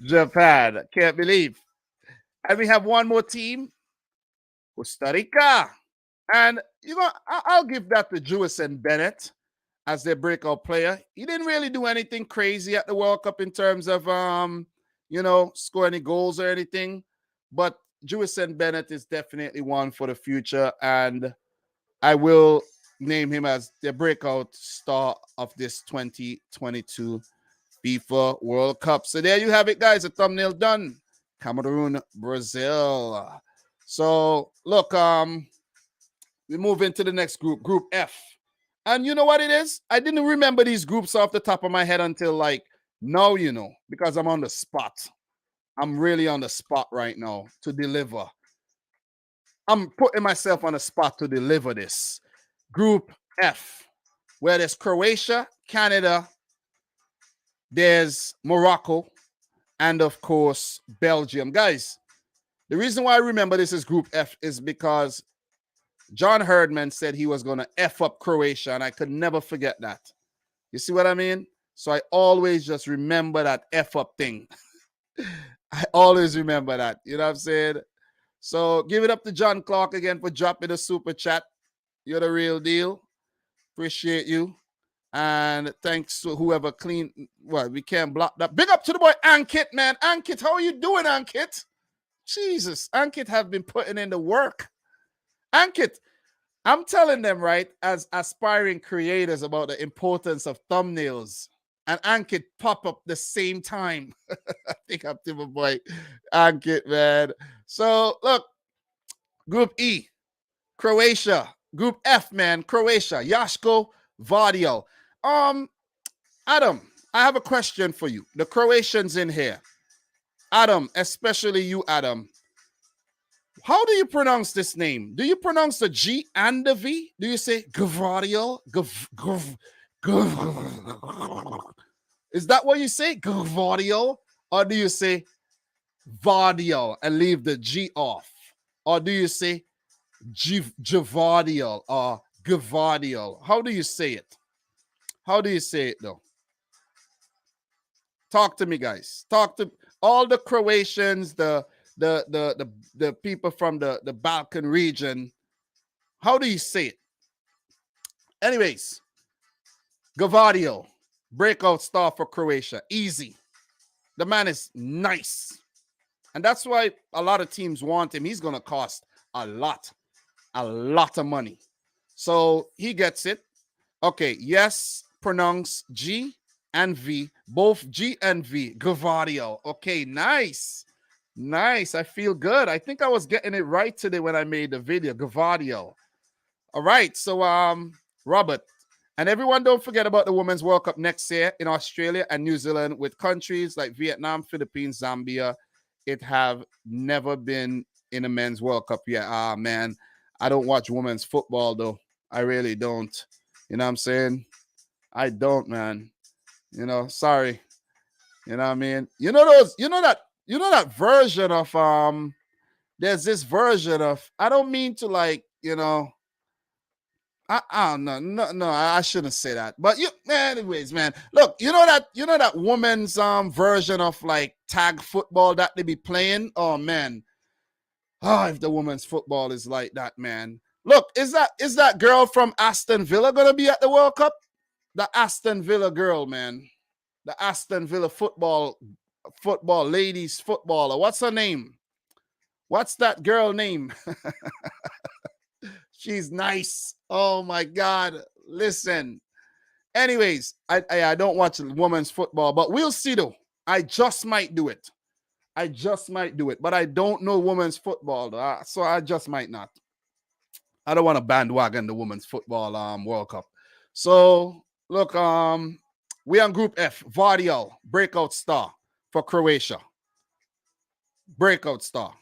Japan. Can't believe. And we have one more team. Costa Rica. And, you know, I'll give that to Jewis and Bennett as their breakout player. He didn't really do anything crazy at the World Cup in terms of, you know, score any goals or anything. But Jewis and Bennett is definitely one for the future. And I will name him as the breakout star of this 2022 FIFA World Cup. So there you have it, guys. A thumbnail done. Cameroon, Brazil. So look, we move into the next group, Group F. And you know what it is? I didn't remember these groups off the top of my head until like now, you know, because I'm on the spot. I'm really on the spot right now to deliver. I'm putting myself on the spot to deliver this. Group F, where there's Croatia, Canada, there's Morocco, and of course, Belgium. Guys, the reason why I remember this is Group F is because John Herdman said he was going to F up Croatia, and I could never forget that. You see what I mean? So I always just remember that F up thing. I always remember that. You know what I'm saying? So give it up to John Clark again for dropping the super chat. You're the real deal. Appreciate you. And thanks to whoever cleaned. Well, we can't block that. Big up to the boy Ankit, man. Ankit, how are you doing, Ankit? Jesus, Ankit have been putting in the work. Ankit, I'm telling them, right, as aspiring creators about the importance of thumbnails. And Ankit pop up the same time. I think I'm to my boy Ankit, man. So, look, Group E, Croatia. Group F, man, Croatia. Yashko, Vardio. Adam, I have a question for you. The Croatians in here. Adam, especially you, Adam. How do you pronounce this name? Do you pronounce the G and the V? Do you say Gvardio? Is that what you say? Gvardio? Or do you say Vardio and leave the G off? Or do you say Gvardio or Gvardio? How do you say it? How do you say it though? Talk to me, guys. Talk to all the Croatians, the people from the Balkan region. How do you say it? Anyways, Gvardio, breakout star for Croatia. Easy. The man is nice. And that's why a lot of teams want him. He's going to cost a lot of money. So he gets it. Okay, yes, pronounce G and V, both G and V, Gvardio. Okay, nice. Nice. I feel good. I think I was getting it right today when I made the video, Gvardio. All right, so Robert, and everyone don't forget about the Women's World Cup next year in Australia and New Zealand with countries like Vietnam, Philippines, Zambia. It have never been in a men's World Cup yet. Man, I don't watch women's football though. I really don't. You know what I'm saying? I don't, man. You know, sorry. You know what I mean? You know that version of there's this version of, I don't mean to like you know, I don't know. No, I shouldn't say that. But anyways, man. Look, you know that women's version of like tag football that they be playing. Oh man. Oh, if the women's football is like that, man. Look, is that girl from Aston Villa gonna be at the World Cup? The Aston Villa girl, man. The Aston Villa football ladies footballer. What's her name? What's that girl name? She's nice. Oh my God. Listen. Anyways, I don't watch women's football, but we'll see though. I just might do it. But I don't know women's football, so I just might not. I don't want to bandwagon the women's football World Cup. So look, we on Group F. Vardial, breakout star for Croatia. Breakout star.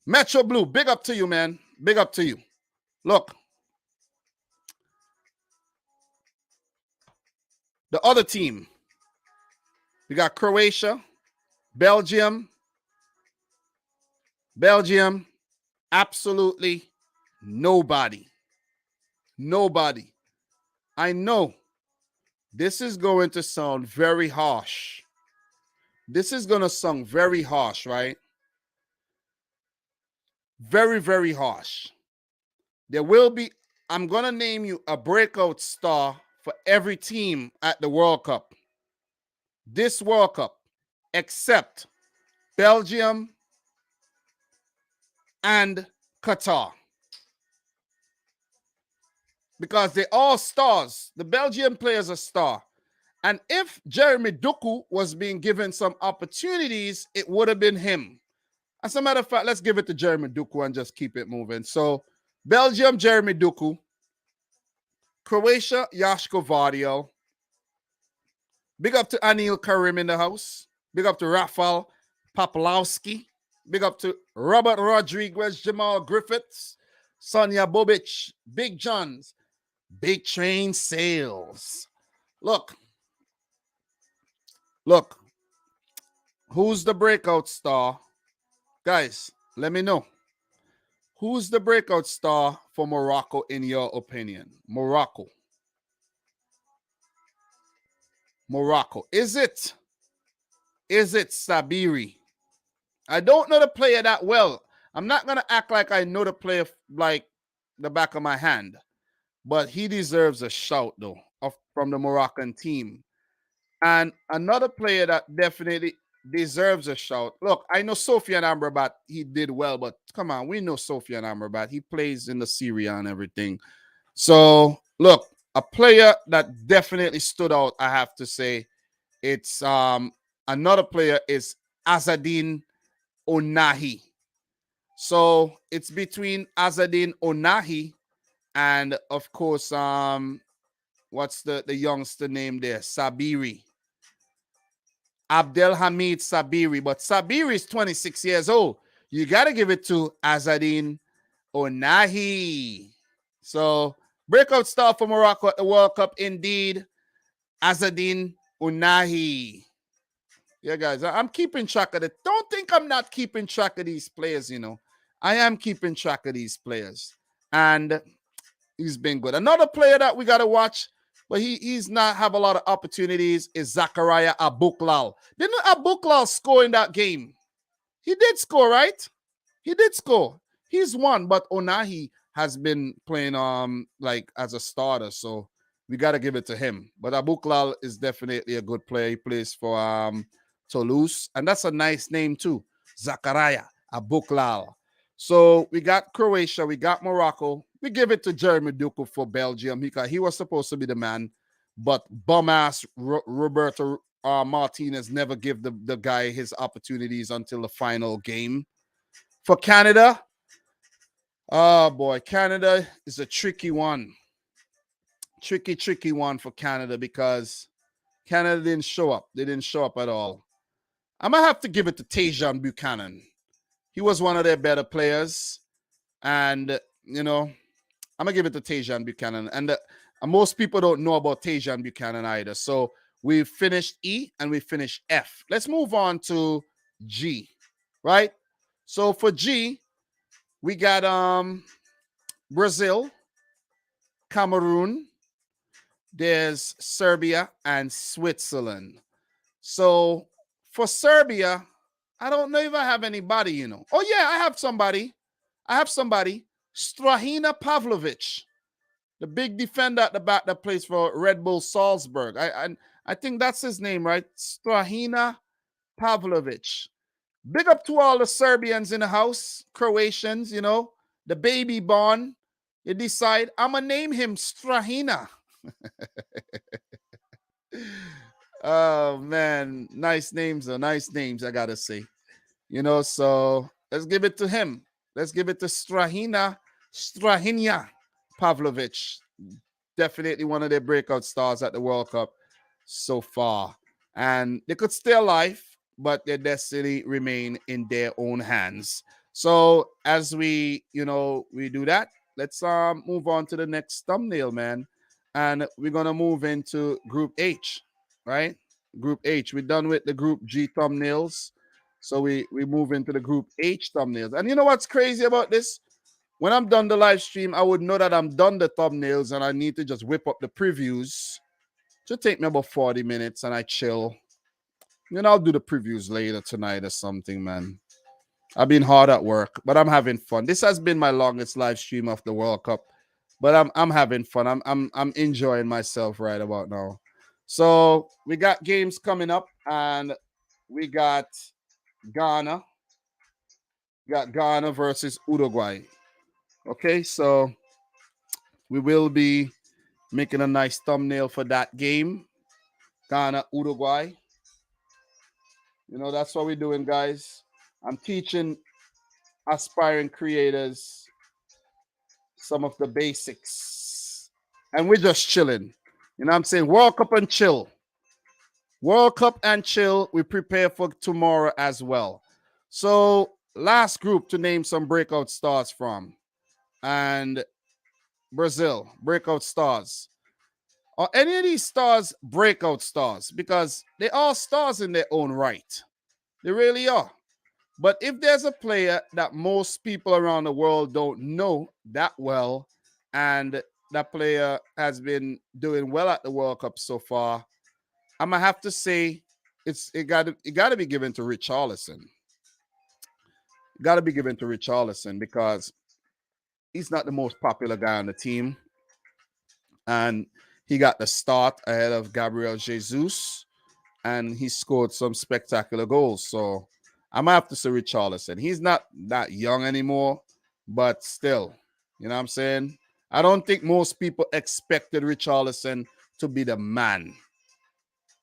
Metro Blue, big up to you, man. Big up to you. Look, the other team, we got Croatia, Belgium, absolutely nobody. Nobody. I know this is going to sound very harsh. This is going to sound very harsh, right? Very, very harsh. There will be, I'm going to name you a breakout star for every team at the World Cup. This World Cup, except Belgium and Qatar. Because they're all stars. The Belgian players are star. And if Jeremy Doku was being given some opportunities, it would have been him. As a matter of fact, let's give it to Jeremy Doku and just keep it moving. So, Belgium, Jeremy Doku. Croatia, Joško Vardiel. Big up to Anil Karim in the house. Big up to Rafal Papalowski. Big up to Robert Rodriguez, Jamal Griffiths, Sonia Bobic, Big Johns, Big Train Sales. Look. Who's the breakout star? Guys, let me know. Who's the breakout star for Morocco in your opinion? Morocco. Is it Sabiri? I don't know the player that well. I'm not going to act like I know the player like the back of my hand. But he deserves a shout, though, from the Moroccan team. And another player that definitely deserves a shout. Look, I know Sofian Amrabat, he did well, but come on, we know Sofian Amrabat. He plays in the Serie A and everything. So, look, a player that definitely stood out, I have to say, it's another player is Azadine Onahi. So, it's between Azadine Onahi and, of course, what's the youngster name there? Sabiri. Abdelhamid Sabiri. But Sabiri is 26 years old. You got to give it to Azadine Onahi. So, breakout star for Morocco at the World Cup, indeed. Azadine Onahi. Yeah, guys, I'm keeping track of it. Don't think I'm not keeping track of these players, I am keeping track of these players. And he's been good. Another player that we got to watch, but he's not have a lot of opportunities, is Zachariah Abuklal. Didn't Abuklal score in that game? He did score, right? He did score. He's one, but Onahi has been playing like as a starter, so we got to give it to him. But Abuklal is definitely a good player. He plays for Toulouse, and that's a nice name too, Zachariah Abuklal. So we got Croatia, we got Morocco. We give it to Jeremy Doku for Belgium because he was supposed to be the man, but bum-ass Roberto Martinez never give the guy his opportunities until the final game. For Canada, oh boy, Canada is a tricky one. Tricky one for Canada because Canada didn't show up. They didn't show up at all. I'm going to have to give it to Tajon Buchanan. He was one of their better players. And, I'm going to give it to Tajon Buchanan. And most people don't know about Tajon Buchanan either. So we finished E and we finished F. Let's move on to G, right? So for G, we got Brazil, Cameroon, there's Serbia, and Switzerland. So for Serbia, I don't know if I have anybody, you know. Oh, yeah, I have somebody. Strahina Pavlovic, the big defender at the back that plays for Red Bull Salzburg. I think that's his name, right? Strahina Pavlovic. Big up to all the Serbians in the house, Croatians, you know, the baby born. You decide, I'm going to name him Strahina. Oh, man. Nice names, I got to say. You know, so let's give it to him. Let's give it to Strahinia Pavlovic. Definitely one of their breakout stars at the World Cup so far. And they could stay alive, but their destiny remain in their own hands. So as we do that, let's move on to the next thumbnail, man. And we're gonna move into Group H, right? Group H. We're done with the Group G thumbnails. So we move into the Group H thumbnails. And you know what's crazy about this? When I'm done the live stream, I would know that I'm done the thumbnails and I need to just whip up the previews. To take me about 40 minutes and I chill. And I'll do the previews later tonight or something, man. I've been hard at work, but I'm having fun. This has been my longest live stream of the World Cup, but I'm having fun. I'm enjoying myself right about now. So we got games coming up, and we got Ghana. Versus Uruguay. Okay, so we will be making a nice thumbnail for that game. Ghana, Uruguay. You know, that's what we're doing, guys. I'm teaching aspiring creators some of the basics. And we're just chilling. You know what I'm saying? World Cup and chill. World Cup and chill. We prepare for tomorrow as well. So, last group to name some breakout stars from. And Brazil, breakout stars. Are any of these stars breakout stars? Because they are stars in their own right. They really are. But if there's a player that most people around the world don't know that well, and that player has been doing well at the World Cup so far, I'm gonna have to say it got to be given to Richarlison. Got to be given to Richarlison because he's not the most popular guy on the team, and he got the start ahead of Gabriel Jesus, and he scored some spectacular goals. So I'm gonna have to say Richarlison. He's not that young anymore, but still, you know what I'm saying? I don't think most people expected Richarlison to be the man.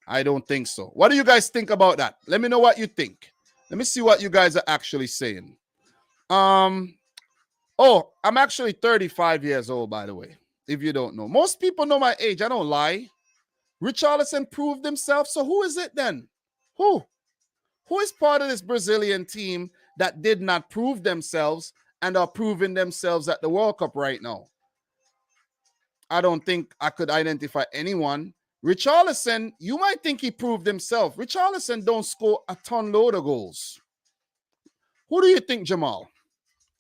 I don't think so. What do you guys think about that? Let me know what you think. Let me see what you guys are actually saying. Oh, I'm actually 35 years old, by the way, if you don't know. Most people know my age. I don't lie. Richarlison proved himself. So who is it then? Who? Who is part of this Brazilian team that did not prove themselves and are proving themselves at the World Cup right now? I don't think I could identify anyone. Richarlison, you might think he proved himself. Richarlison don't score a ton load of goals. Who do you think, Jamal?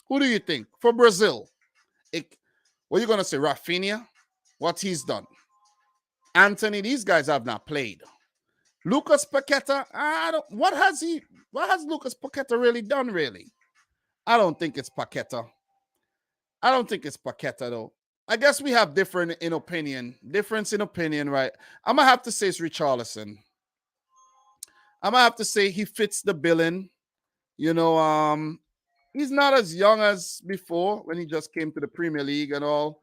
Who do you think for Brazil? What are you going to say, Rafinha? What he's done. Anthony, these guys have not played. Lucas Paqueta, what has Lucas Paqueta really done, really? I don't think it's Paqueta. Though. I guess we have difference in opinion, right? I'm going to have to say it's Richarlison. I'm going to have to say he fits the billing. You know, he's not as young as before when he just came to the Premier League and all.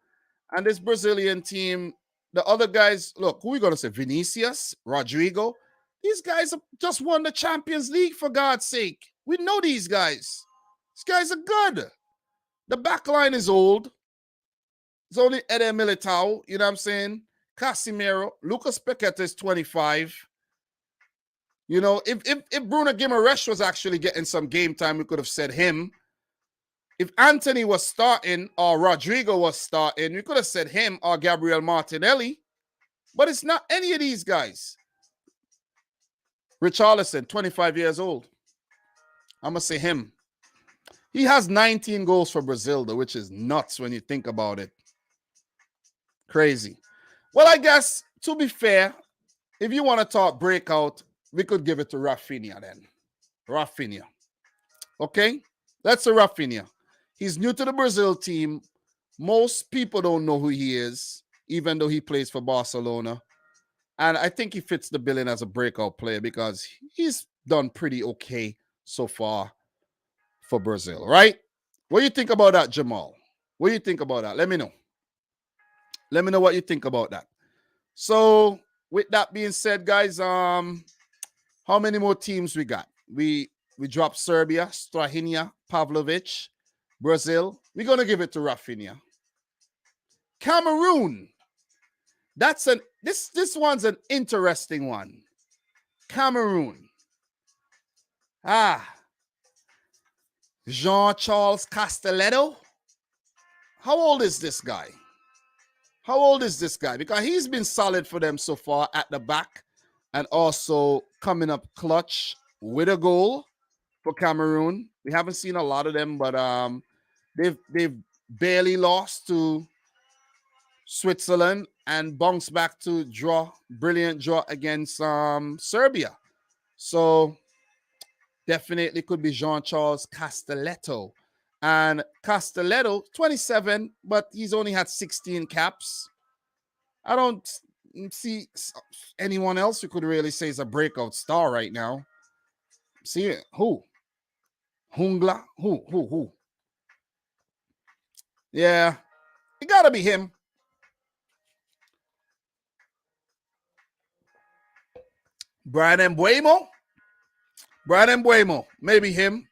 And this Brazilian team, the other guys, look, who are we going to say? Vinicius, Rodrigo. These guys have just won the Champions League, for God's sake. We know these guys. These guys are good. The back line is old. It's only Eder Militao, you know what I'm saying? Casemiro. Lucas Paqueta is 25. You know, if Bruno Guimaraes was actually getting some game time, we could have said him. If Anthony was starting or Rodrigo was starting, we could have said him or Gabriel Martinelli. But it's not any of these guys. Richarlison, 25 years old. I'm going to say him. He has 19 goals for Brazil, though, which is nuts when you think about it. Crazy. Well, I guess, to be fair, if you want to talk breakout, we could give it to Rafinha then. Rafinha. Okay? That's a Rafinha. He's new to the Brazil team. Most people don't know who he is, even though he plays for Barcelona. And I think he fits the billing as a breakout player because he's done pretty okay so far for Brazil, right? What do you think about that, Jamal? What do you think about that? Let me know. Let me know what you think about that. So, with that being said, guys, how many more teams we got? We dropped Serbia, Strahinja, Pavlovic, Brazil. We're gonna give it to Rafinha. Cameroon. That's this one's an interesting one. Cameroon. Jean-Charles Castelletto. How old is this guy? How old is this guy? Because he's been solid for them so far at the back and also coming up clutch with a goal for Cameroon. We haven't seen a lot of them, but they've barely lost to Switzerland and bounced back to brilliant draw against Serbia. So definitely could be Jean-Charles Castelletto. And Castelletto, 27, but he's only had 16 caps. I don't see anyone else who could really say is a breakout star right now. See who? Hungla? Who? Yeah, it gotta be him. Brian Mbuemo? Maybe him.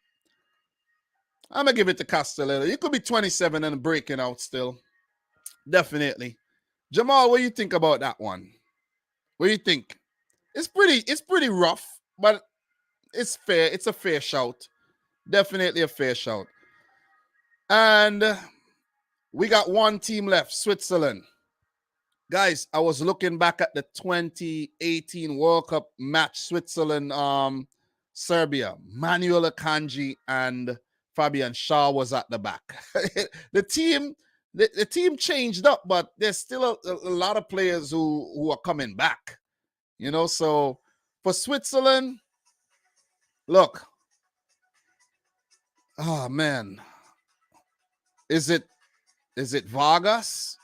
I'm gonna give it to Castelletto. You could be 27 and breaking out still. Definitely. Jamal, what do you think about that one? What do you think? It's pretty rough, but it's fair. It's a fair shout. Definitely a fair shout. And we got one team left, Switzerland. Guys, I was looking back at the 2018 World Cup match, Switzerland, Serbia. Manuel Akanji and Fabian Shaw was at the back. the team changed up, but there's still a lot of players who are coming back. You know, so for Switzerland, look. Oh man. Is it Vargas?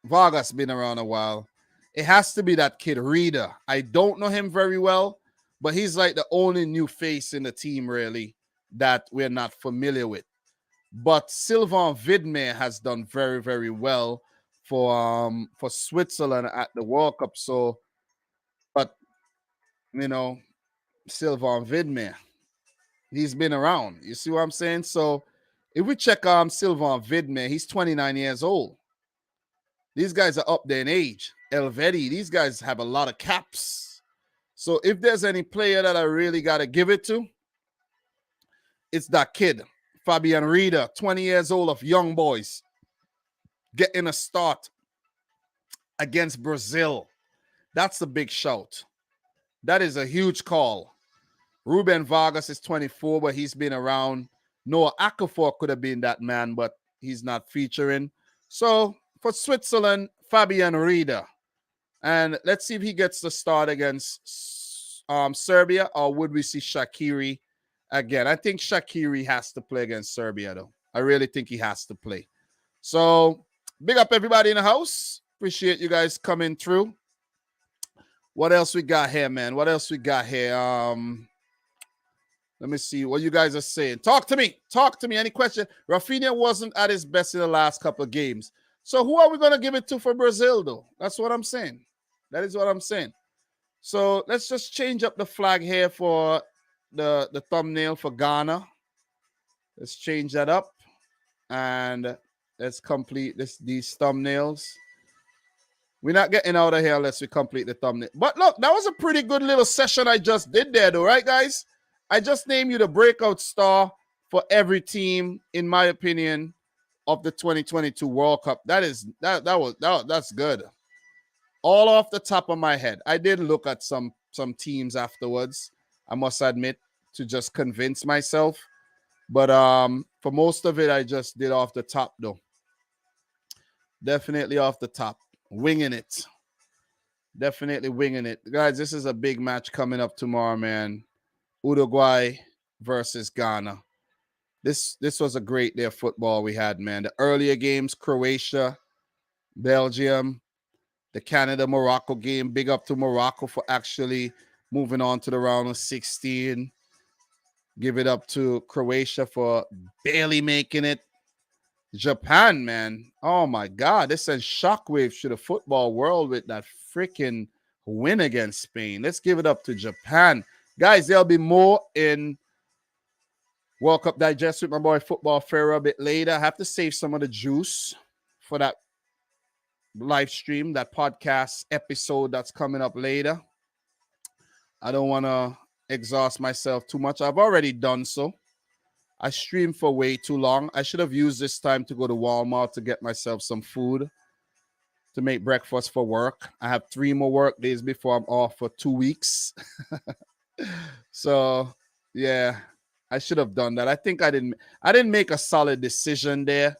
Vargas been around a while. It has to be that kid Reader. I don't know him very well, but he's like the only new face in the team really that we're not familiar with. But Sylvain Vidmé has done very, very well for Switzerland at the World Cup. So, but you know, Sylvain Vidmé, he's been around. You see what I'm saying? So if we check Sylvain Vidmé, he's 29 years old. These guys are up there in age. Elvedi, these guys have a lot of caps. So if there's any player that I really got to give it to, it's that kid, Fabian Reader, 20 years old of young boys, getting a start against Brazil. That's a big shout. That is a huge call. Ruben Vargas is 24, but he's been around. Noah Okafor could have been that man, but he's not featuring. So for Switzerland, Fabian Reader. And let's see if he gets the start against Serbia, or would we see Shaqiri again? I think Shaqiri has to play against Serbia, though. I really think he has to play. So big up everybody in the house. Appreciate you guys coming through. What else we got here, man? What else we got here? Let me see what you guys are saying. Talk to me. Any question? Rafinha wasn't at his best in the last couple of games. So who are we going to give it to for Brazil, though? That's what I'm saying. That is what I'm saying. So let's just change up the flag here for the thumbnail for Ghana. Let's change that up. And let's complete these thumbnails. We're not getting out of here unless we complete the thumbnail. But look, that was a pretty good little session I just did there, though, right, guys? I just named you the breakout star for every team, in my opinion, of the 2022 World Cup. That's good. All off the top of my head. I did look at some teams afterwards, I must admit, to just convince myself. But For most of it, I just did off the top, though. Definitely off the top. Winging it. Definitely winging it. Guys, this is a big match coming up tomorrow, man. Uruguay versus Ghana. This was a great day of football we had, man. The earlier games, Croatia, Belgium, the Canada-Morocco game. Big up to Morocco for actually moving on to the round of 16. Give it up to Croatia for barely making it. Japan, man. Oh my God. This sends shockwaves to the football world with that freaking win against Spain. Let's give it up to Japan. Guys, there'll be more in World Cup Digest with my boy Football Pharaoh a bit later. I have to save some of the juice for that live stream, that podcast episode that's coming up later. I don't want to exhaust myself too much. I've already done so. I streamed for way too long. I should have used this time to go to Walmart to get myself some food to make breakfast for work. I have 3 more work days before I'm off for 2 weeks. So, yeah, I should have done that. I think I didn't make a solid decision there,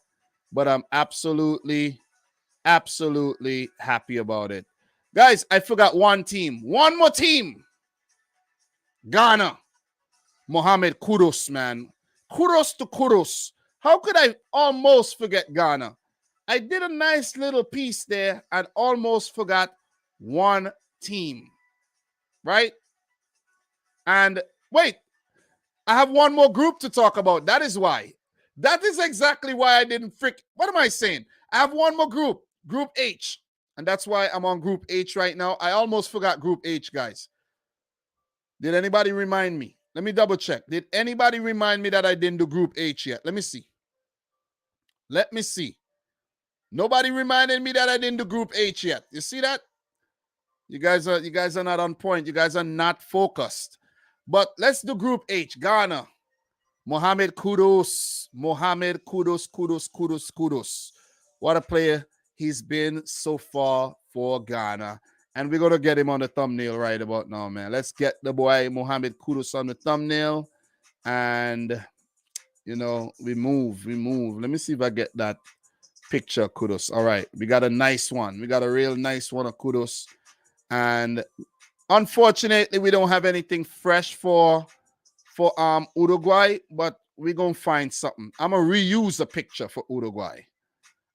but I'm absolutely happy about it. Guys, I forgot one team. One more team. Ghana. Mohamed Kudus, man. Kudos to Kudus. How could I almost forget Ghana? I did a nice little piece there and almost forgot one team. Right? And wait, I have one more group to talk about. That is why. That is exactly why I didn't What am I saying? I have one more group. Group H. And that's why I'm on Group H right now. I almost forgot Group H, guys. Did anybody remind me? Let me double check. Did anybody remind me that I didn't do Group H yet? Let me see. Let me see. Nobody reminded me that I didn't do Group H yet. You see that? You guys are not on point. You guys are not focused. But let's do Group H. Ghana. Mohamed Kudus. Mohamed Kudus, Kudus, Kudus, Kudus. What a player he's been so far for Ghana. And we're going to get him on the thumbnail right about now, man. Let's get the boy Mohamed Kudus on the thumbnail. And, you know, we move. Let me see if I get that picture of Kudus. All right. We got a nice one. We got a real nice one of Kudus. And unfortunately, we don't have anything fresh for Uruguay, but we're going to find something. I'm going to reuse a picture for Uruguay.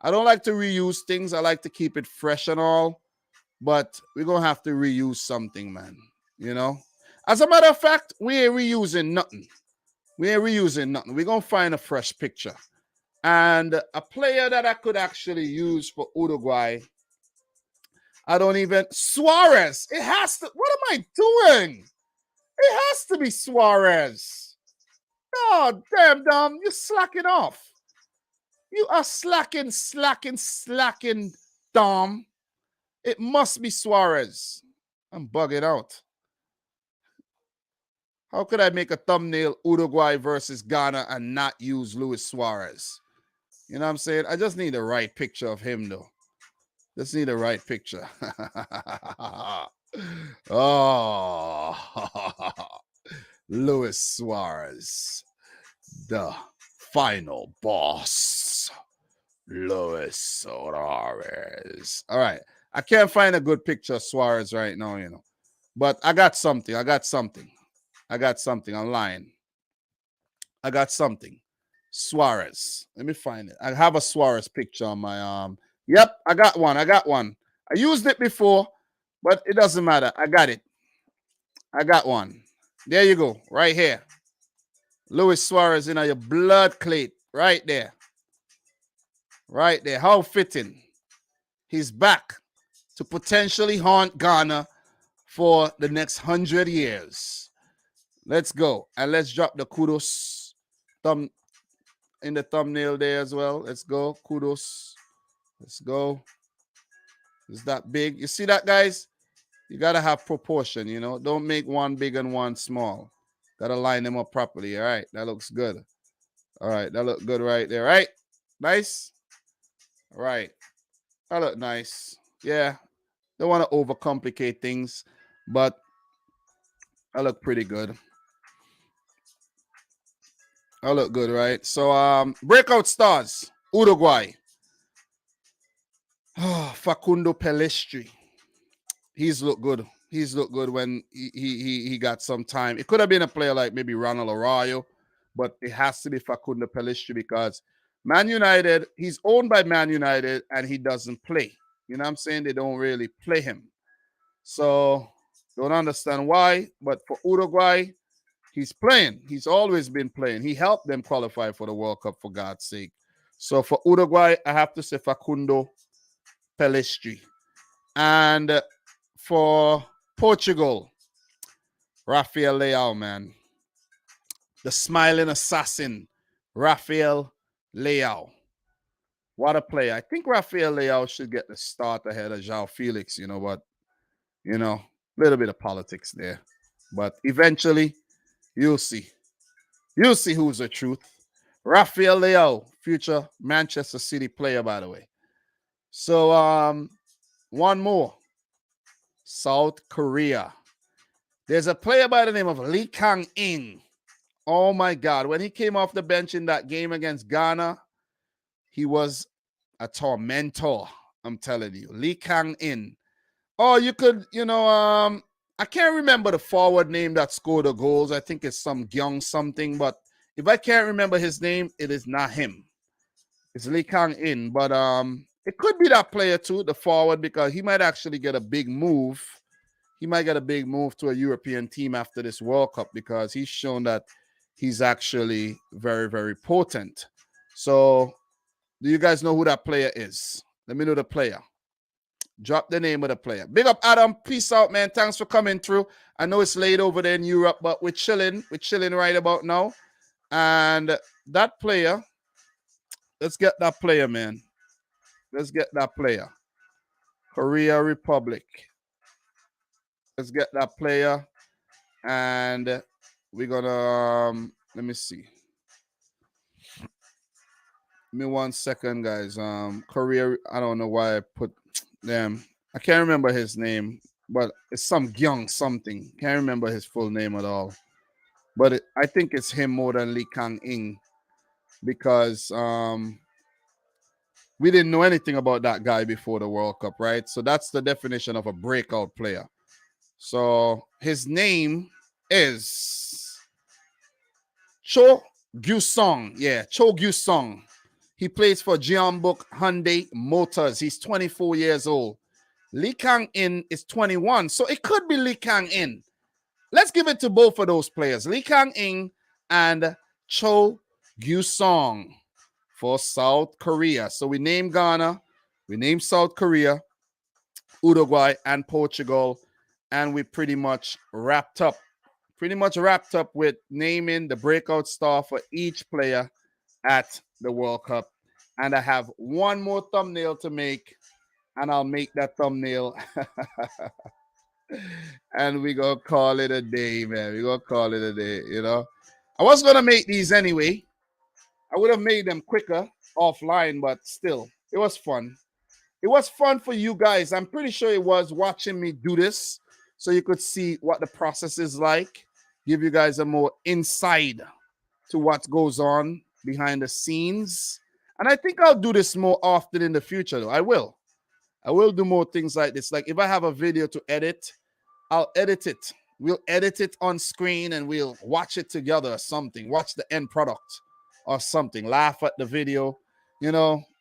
I don't like to reuse things. I like to keep it fresh and all. But we're going to have to reuse something, man. You know? As a matter of fact, we ain't reusing nothing. We're going to find a fresh picture. And a player that I could actually use for Uruguay, Suarez. It has to. What am I doing? It has to be Suarez. Oh, damn, Dom. You're slacking off. You are slacking, Dom. It must be Suarez. I'm bugging out. How could I make a thumbnail Uruguay versus Ghana and not use Luis Suarez? You know what I'm saying? I just need the right picture of him, though. Just need the right picture. Oh, Luis Suarez, the final boss. Luis Suarez. All right. I can't find a good picture of Suarez right now, you know. But I got something. I'm lying. I got something. Suarez. Let me find it. I have a Suarez picture on my arm. Yep, I got one. I used it before, but it doesn't matter. I got it. I got one. There you go. Right here. Luis Suarez in your blood plate. Right there. Right there. How fitting. He's back to potentially haunt Ghana for the next 100 years. Let's go. And let's drop the Kudus thumb in the thumbnail there as well. Let's go. Kudus. Let's go. Is that big? You see that, guys? You got to have proportion, you know. Don't make one big and one small. Got to line them up properly. All right. That looks good. All right. That look good right there. Right? Nice. All right. That look nice. Yeah. Don't want to overcomplicate things, but I look pretty good. I look good, right? So breakout stars, Uruguay. Facundo Pelestri. He's looked good. He's looked good when he got some time. It could have been a player like maybe Ronald Arroyo, but it has to be Facundo Pelistri because Man United, he's owned by Man United and he doesn't play. You know what I'm saying? They don't really play him. So don't understand why. But for Uruguay, he's playing. He's always been playing. He helped them qualify for the World Cup, for God's sake. So for Uruguay, I have to say Facundo Pelistri. And for Portugal, Rafael Leao, man. The smiling assassin, Rafael Leao. What a player. I think Rafael Leao should get the start ahead of João Felix, but, a little bit of politics there. But eventually, you'll see. You'll see who's the truth. Rafael Leao, future Manchester City player, by the way. So, one more. South Korea. There's a player by the name of Lee Kang-in. Oh my God. When he came off the bench in that game against Ghana, he was a tormentor. I'm telling you. Lee Kang-in. Oh, you could, I can't remember the forward name that scored the goals. I think it's some Gyung something, but if I can't remember his name, it is not him. It's Lee Kang-in. But it could be that player too, the forward, because he might actually get a big move. He might get a big move to a European team after this World Cup because he's shown that he's actually very, very potent. So, do you guys know who that player is? Let me know the player. Drop the name of the player. Big up, Adam. Peace out, man. Thanks for coming through. I know it's late over there in Europe, but we're chilling. We're chilling right about now. And that player, let's get that player, man. Let's get that player. Korea Republic. Let's get that player. And we're gonna let me see. Give me 1 second, guys. Korea, I don't know why I put them. I can't remember his name, but it's some Gyung something. Can't remember his full name at all. But I think it's him more than Lee Kang-in because we didn't know anything about that guy before the World Cup, right? So that's the definition of a breakout player. So his name is Cho Gyu-song. Yeah, Cho Gyu-song. He plays for Jeonbuk Hyundai Motors. He's 24 years old. Lee Kang-in is 21. So it could be Lee Kang-in. Let's give it to both of those players, Lee Kang-in and Cho Gyu-song for South Korea. So we named Ghana, we named South Korea, Uruguay, and Portugal, and we pretty much wrapped up with naming the breakout star for each player at the World Cup. And I have one more thumbnail to make, and I'll make that thumbnail. And we're going to call it a day, man. We're going to call it a day, I was going to make these anyway. I would have made them quicker offline, but still, it was fun. It was fun for you guys. I'm pretty sure it was watching me do this so you could see what the process is like, give you guys a more insight to what goes on behind the scenes. And I think I'll do this more often in the future, though. I will do more things like this. Like if I have a video to edit, I'll edit it. We'll edit it on screen and we'll watch it together or something. Watch the end product or something. Laugh at the video,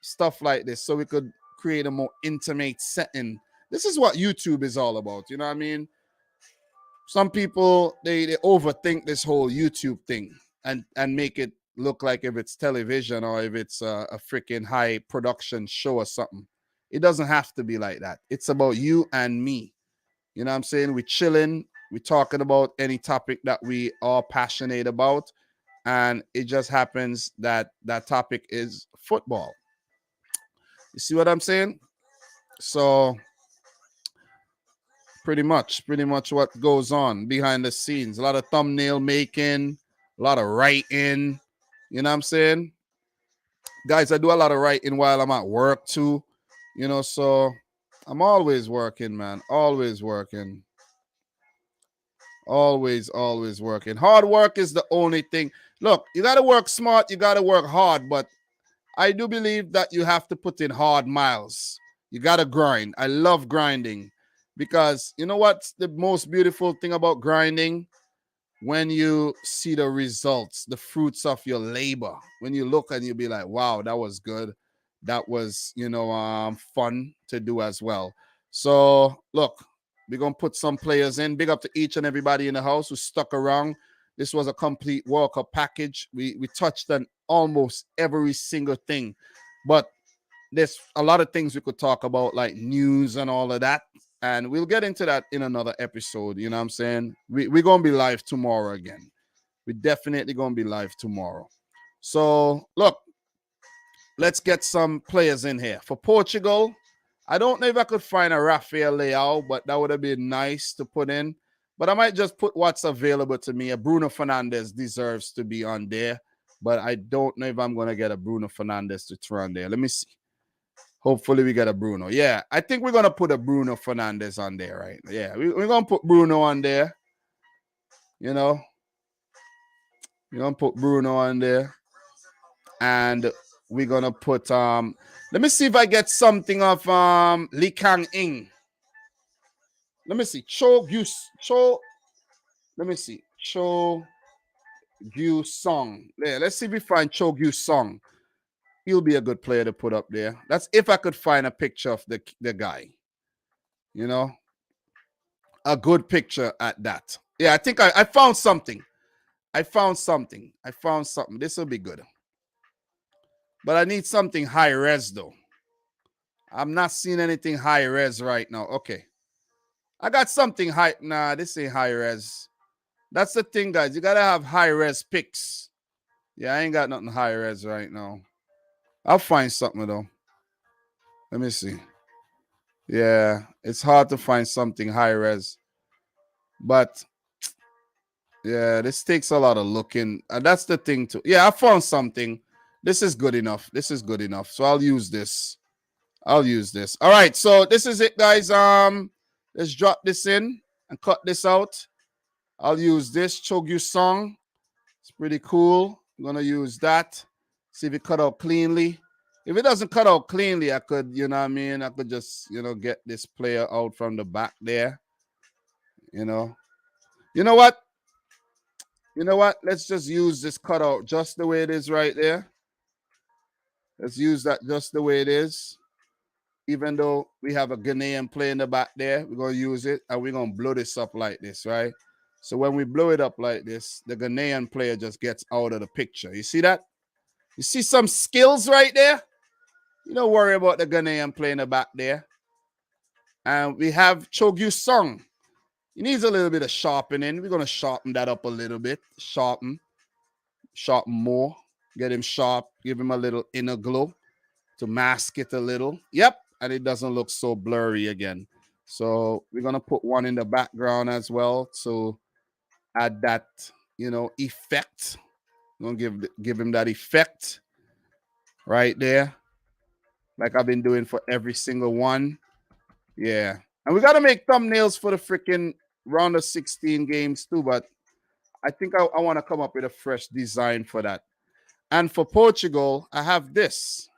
stuff like this. So we could create a more intimate setting. This is what YouTube is all about. You know what I mean? Some people, they overthink this whole YouTube thing and make it look like if it's television or if it's a freaking high production show or something. It doesn't have to be like that. It's about you and me. You know what I'm saying? We're chilling. We're talking about any topic that we are passionate about. And it just happens that that topic is football. You see what I'm saying? So pretty much what goes on behind the scenes. A lot of thumbnail making, a lot of writing. You know what I'm saying? Guys, I do a lot of writing while I'm at work too. So I'm always working, man. Always working. Always working. Hard work is the only thing. Look, you got to work smart, you got to work hard, but I do believe that you have to put in hard miles. You got to grind. I love grinding because you know what's the most beautiful thing about grinding? When you see the results, the fruits of your labor. When you look and you be like, wow, that was good. That was, fun to do as well. So look, we're gonna put some players in. Big up to each and everybody in the house who stuck around. This was a complete World Cup package. We touched on almost every single thing, but there's a lot of things we could talk about, like news and all of that. And we'll get into that in another episode. You know what I'm saying? We're going to be live tomorrow again. We're definitely going to be live tomorrow. So, look, let's get some players in here. For Portugal, I don't know if I could find a Rafael Leao, but that would have been nice to put in. But I might just put what's available to me. A Bruno Fernandes deserves to be on there. But I don't know if I'm going to get a Bruno Fernandes to throw on there. Let me see. Hopefully we get a Bruno. Yeah, I think we're going to put a Bruno Fernandes on there, right? Yeah, we're going to put Bruno on there. You know, we're going to put Bruno on there. And we're going to put, let me see if I get something of Lee Kang Ing. Let me see. Let me see. Cho Gyu Song. Yeah, let's see if we find Cho Gyu Song. He'll be a good player to put up there. That's if I could find a picture of the guy. You know, a good picture at that. Yeah, I think I found something. I found something. This will be good. But I need something high res though. I'm not seeing anything high res right now. Okay. I got something high. Nah, this ain't high res. That's the thing, guys. You gotta have high res pics. Yeah, I ain't got nothing high res right now. I'll find something though. Let me see. Yeah, it's hard to find something high res. But yeah, this takes a lot of looking. And that's the thing too. Yeah, I found something. This is good enough. So I'll use this. All right, so this is it, guys. Let's drop this in and cut this out. I'll use this Chogyu song. It's pretty cool. I'm gonna use that. See if it cut out cleanly. If it doesn't cut out cleanly, I could, you know what I mean? I could just, get this player out from the back there. You know. You know what? Let's just use this cutout just the way it is right there. Let's use that just the way it is. Even though we have a Ghanaian player in the back there, we're going to use it and we're going to blow this up like this, right? So when we blow it up like this, the Ghanaian player just gets out of the picture. You see that? You see some skills right there? You don't worry about the Ghanaian player in the back there. And we have Chogyu Song. He needs a little bit of sharpening. We're going to sharpen that up a little bit. Sharpen more. Get him sharp. Give him a little inner glow to mask it a little. Yep. And it doesn't look so blurry again. So we're going to put one in the background as well to add that, effect. I'm going to give him that effect right there. Like I've been doing for every single one. Yeah. And we got to make thumbnails for the freaking round of 16 games too. But I think I want to come up with a fresh design for that. And for Portugal, I have this.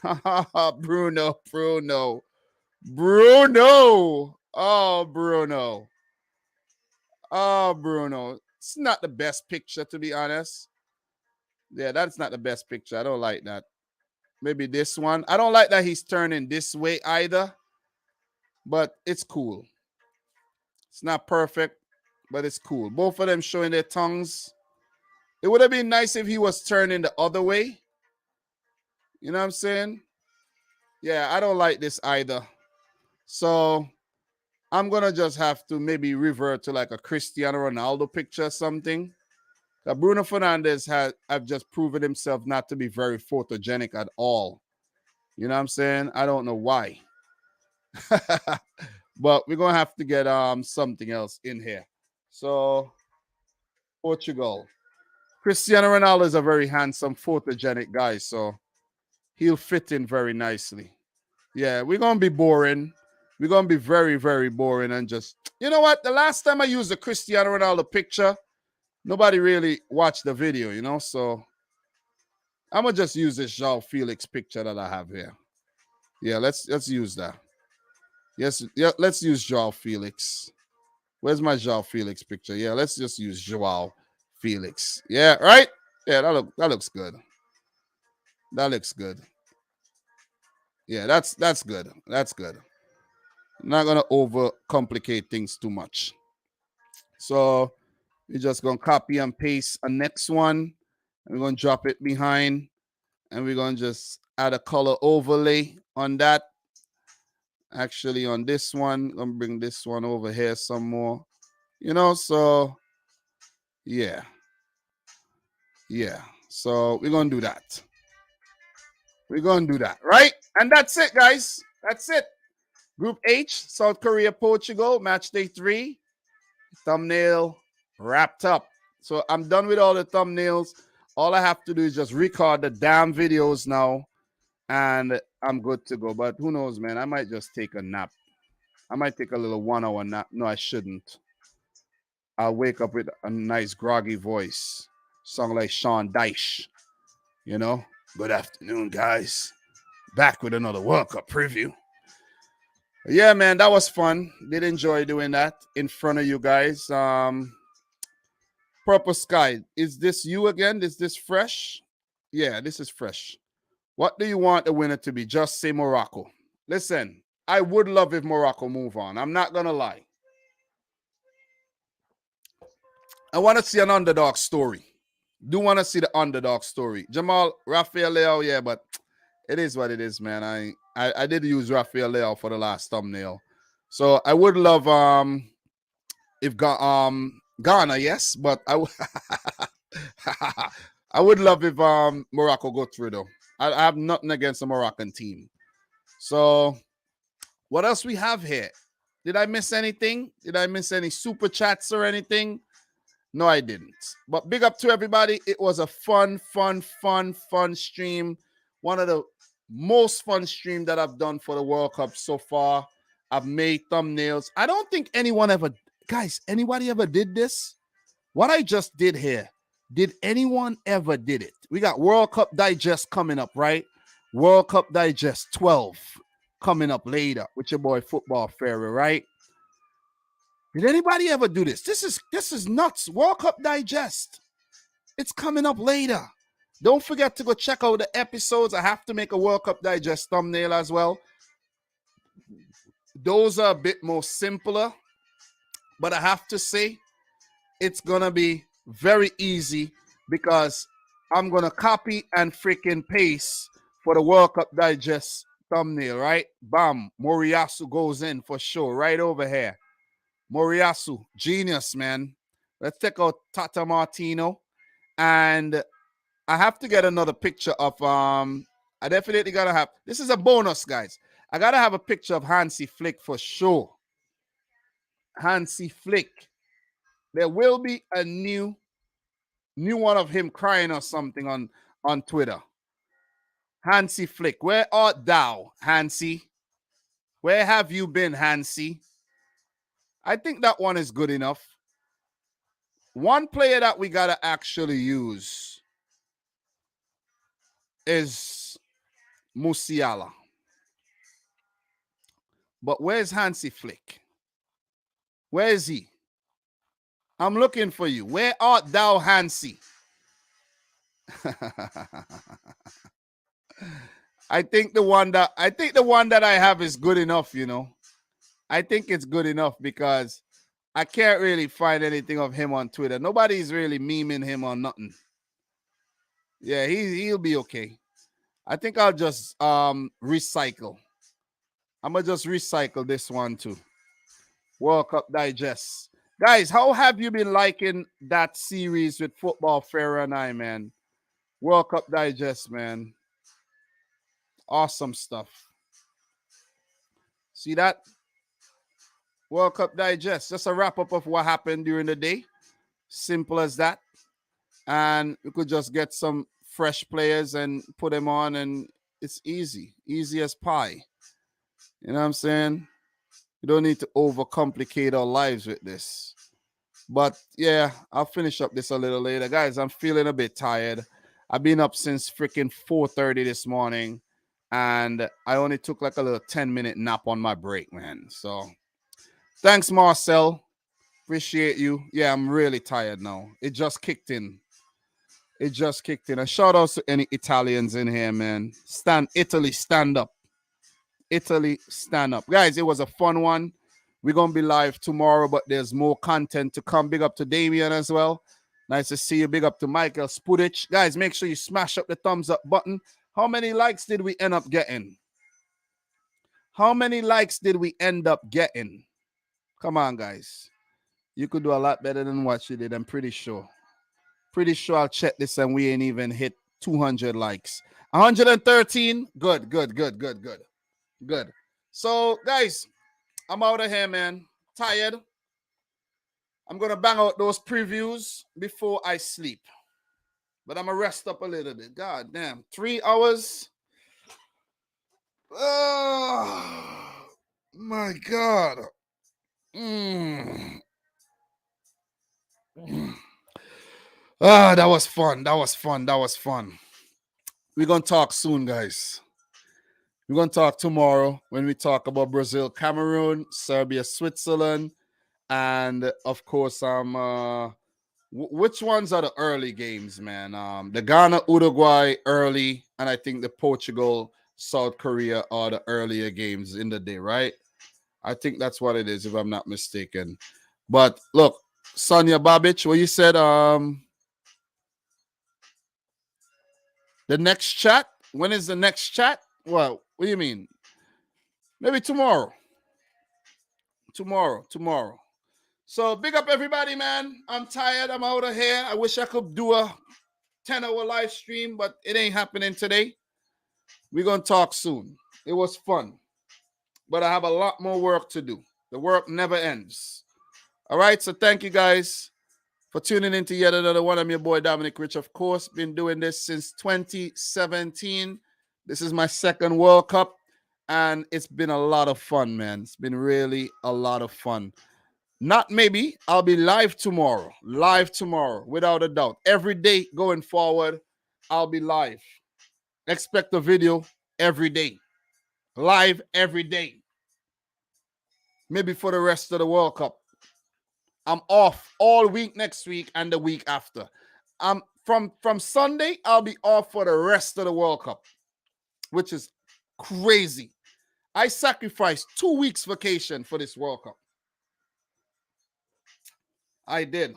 Bruno. Oh, Bruno. It's not the best picture, to be honest. Yeah, that's not the best picture. I don't like that. Maybe this one. I don't like that he's turning this way either. But it's cool. It's not perfect, but it's cool. Both of them showing their tongues. It would have been nice if he was turning the other way. You know what I'm saying? Yeah, I don't like this either. So I'm going to just have to maybe revert to like a Cristiano Ronaldo picture or something. Bruno Fernandes have just proven himself not to be very photogenic at all. You know what I'm saying? I don't know why. But we're going to have to get something else in here. So Portugal. Cristiano Ronaldo is a very handsome, photogenic guy, so he'll fit in very nicely. Yeah, we're going to be boring. We're going to be very, very boring and just, you know what? The last time I used a Cristiano Ronaldo picture, nobody really watched the video, you know. So I'm gonna just use this João Felix picture that I have here. Yeah, let's use that. Yes, yeah, let's use João Felix. Where's my João Felix picture? Yeah, let's just use João Felix. Yeah, right? Yeah, that looks good. That looks good. Yeah, that's good. That's good. I'm not gonna overcomplicate things too much. So we're just gonna copy and paste a next one. And we're gonna drop it behind, and we're gonna just add a color overlay on that. Actually, on this one, I'm gonna bring this one over here some more. You know, so yeah. Yeah. So we're gonna do that. We're gonna do that, right? And that's it, guys. That's it. Group H, South Korea, Portugal, match day 3. Thumbnail wrapped up. So I'm done with all the thumbnails. All I have to do is just record the damn videos now, and I'm good to go. But who knows, man? I might just take a nap. I might take a little 1 hour nap. No, I shouldn't. I'll wake up with a nice groggy voice. Song like Sean Dyche. You know? Good afternoon, guys. Back with another World Cup preview. Yeah, man, that was fun. Did enjoy doing that in front of you guys. Purple Sky, is this you again? Is this fresh? Yeah, this is fresh. What do you want the winner to be? Just say Morocco. Listen, I would love if Morocco move on. I'm not going to lie. I want to see an underdog story. Do want to see the underdog story. Jamal, Rafael Leao, yeah, but it is what it is, man. I did use Rafael Leao for the last thumbnail. So I would love if Ghana, yes, but I would love if Morocco go through though. I have nothing against the Moroccan team. So what else we have here? Did I miss anything? Did I miss any super chats or anything? No, I didn't. But big up to everybody. It was a fun stream. One of the most fun stream that I've done for the World Cup so far. I've made thumbnails. I don't think anyone ever, guys, anybody ever did this? What I just did here, did anyone ever did it? We got World Cup Digest coming up, right? World Cup Digest 12 coming up later with your boy Football Fairy, right? Did anybody ever do this? This is nuts. World Cup Digest. It's coming up later. Don't forget to go check out the episodes. I have to make a World Cup Digest thumbnail as well. Those are a bit more simpler, but I have to say it's going to be very easy because I'm going to copy and freaking paste for the World Cup Digest thumbnail, right? Bam. Moriyasu goes in for sure right over here. Moriyasu, genius, man. Let's check out Tata Martino. And I have to get another picture of, I definitely got to have, this is a bonus, guys. I got to have a picture of Hansi Flick for sure. Hansi Flick. There will be a new one of him crying or something on Twitter. Hansi Flick, where art thou, Hansi? Where have you been, Hansi? I think that one is good enough. One player that we got to actually use is Musiala. But where's Hansi Flick? Where is he? I'm looking for you. Where art thou, Hansi? I think the one that I have is good enough, you know. I think it's good enough because I can't really find anything of him on Twitter. Nobody's really memeing him or nothing. Yeah, he'll be okay. I think I'll just recycle. I'm gonna just recycle this one too. World Cup Digest. Guys, how have you been liking that series with Football Fair and I, man? World Cup Digest, man. Awesome stuff. See that? World Cup Digest. Just a wrap up of what happened during the day. Simple as that. And we could just get some fresh players and put them on, and it's easy. Easy as pie. You know what I'm saying? You don't need to overcomplicate our lives with this. But yeah, I'll finish up this a little later. Guys, I'm feeling a bit tired. I've been up since freaking 4:30 this morning, and I only took like a little 10-minute nap on my break, man. So thanks, Marcel. Appreciate you. Yeah, I'm really tired now. It just kicked in. It just kicked in. A shout out to any Italians in here, man. Italy, stand up. Italy, stand up. Guys, it was a fun one. We're going to be live tomorrow, but there's more content to come. Big up to Damien as well. Nice to see you. Big up to Michael Spudich. Guys, make sure you smash up the thumbs up button. How many likes did we end up getting? How many likes did we end up getting? Come on, guys. You could do a lot better than what you did, I'm pretty sure. Pretty sure I'll check this and we ain't even hit 200 likes. 113. Good, good, good, good, good. Good. So, guys, I'm out of here, man. Tired. I'm going to bang out those previews before I sleep. But I'm going to rest up a little bit. God damn. 3 hours. Oh, my God. That was fun. That was fun. That was fun. We're going to talk soon, guys. We're going to talk tomorrow when we talk about Brazil, Cameroon, Serbia, Switzerland, and of course, which ones are the early games, man? The Ghana, Uruguay early, and I think the Portugal, South Korea are the earlier games in the day, right? I think that's what it is, if I'm not mistaken. But look, Sonia Babic, what you said, the next chat? When is the next chat? What do you mean? Maybe tomorrow. Tomorrow. So big up everybody, man. I'm tired. I'm out of here. I wish I could do a 10-hour live stream, but it ain't happening today. We're going to talk soon. It was fun, but I have a lot more work to do. The work never ends. All right, so thank you guys for tuning into yet another one. I'm your boy, Dominic Rich, of course. Been doing this since 2017. This is my second World Cup, and it's been a lot of fun, man. It's been really a lot of fun. Not maybe, I'll be live tomorrow, without a doubt. Every day going forward, I'll be live. Expect a video every day. Live every day. Maybe for the rest of the World Cup. I'm off all week next week and the week after. From Sunday, I'll be off for the rest of the World Cup, which is crazy. I sacrificed 2 weeks vacation for this World Cup. I did.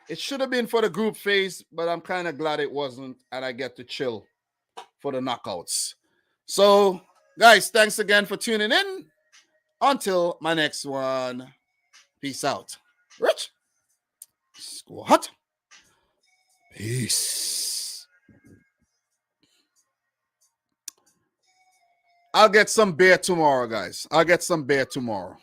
It should have been for the group phase, but I'm kind of glad it wasn't, and I get to chill for the knockouts. So, guys, thanks again for tuning in. Until my next one, peace out. Rich, squat. Peace. I'll get some beer tomorrow, guys. I'll get some beer tomorrow.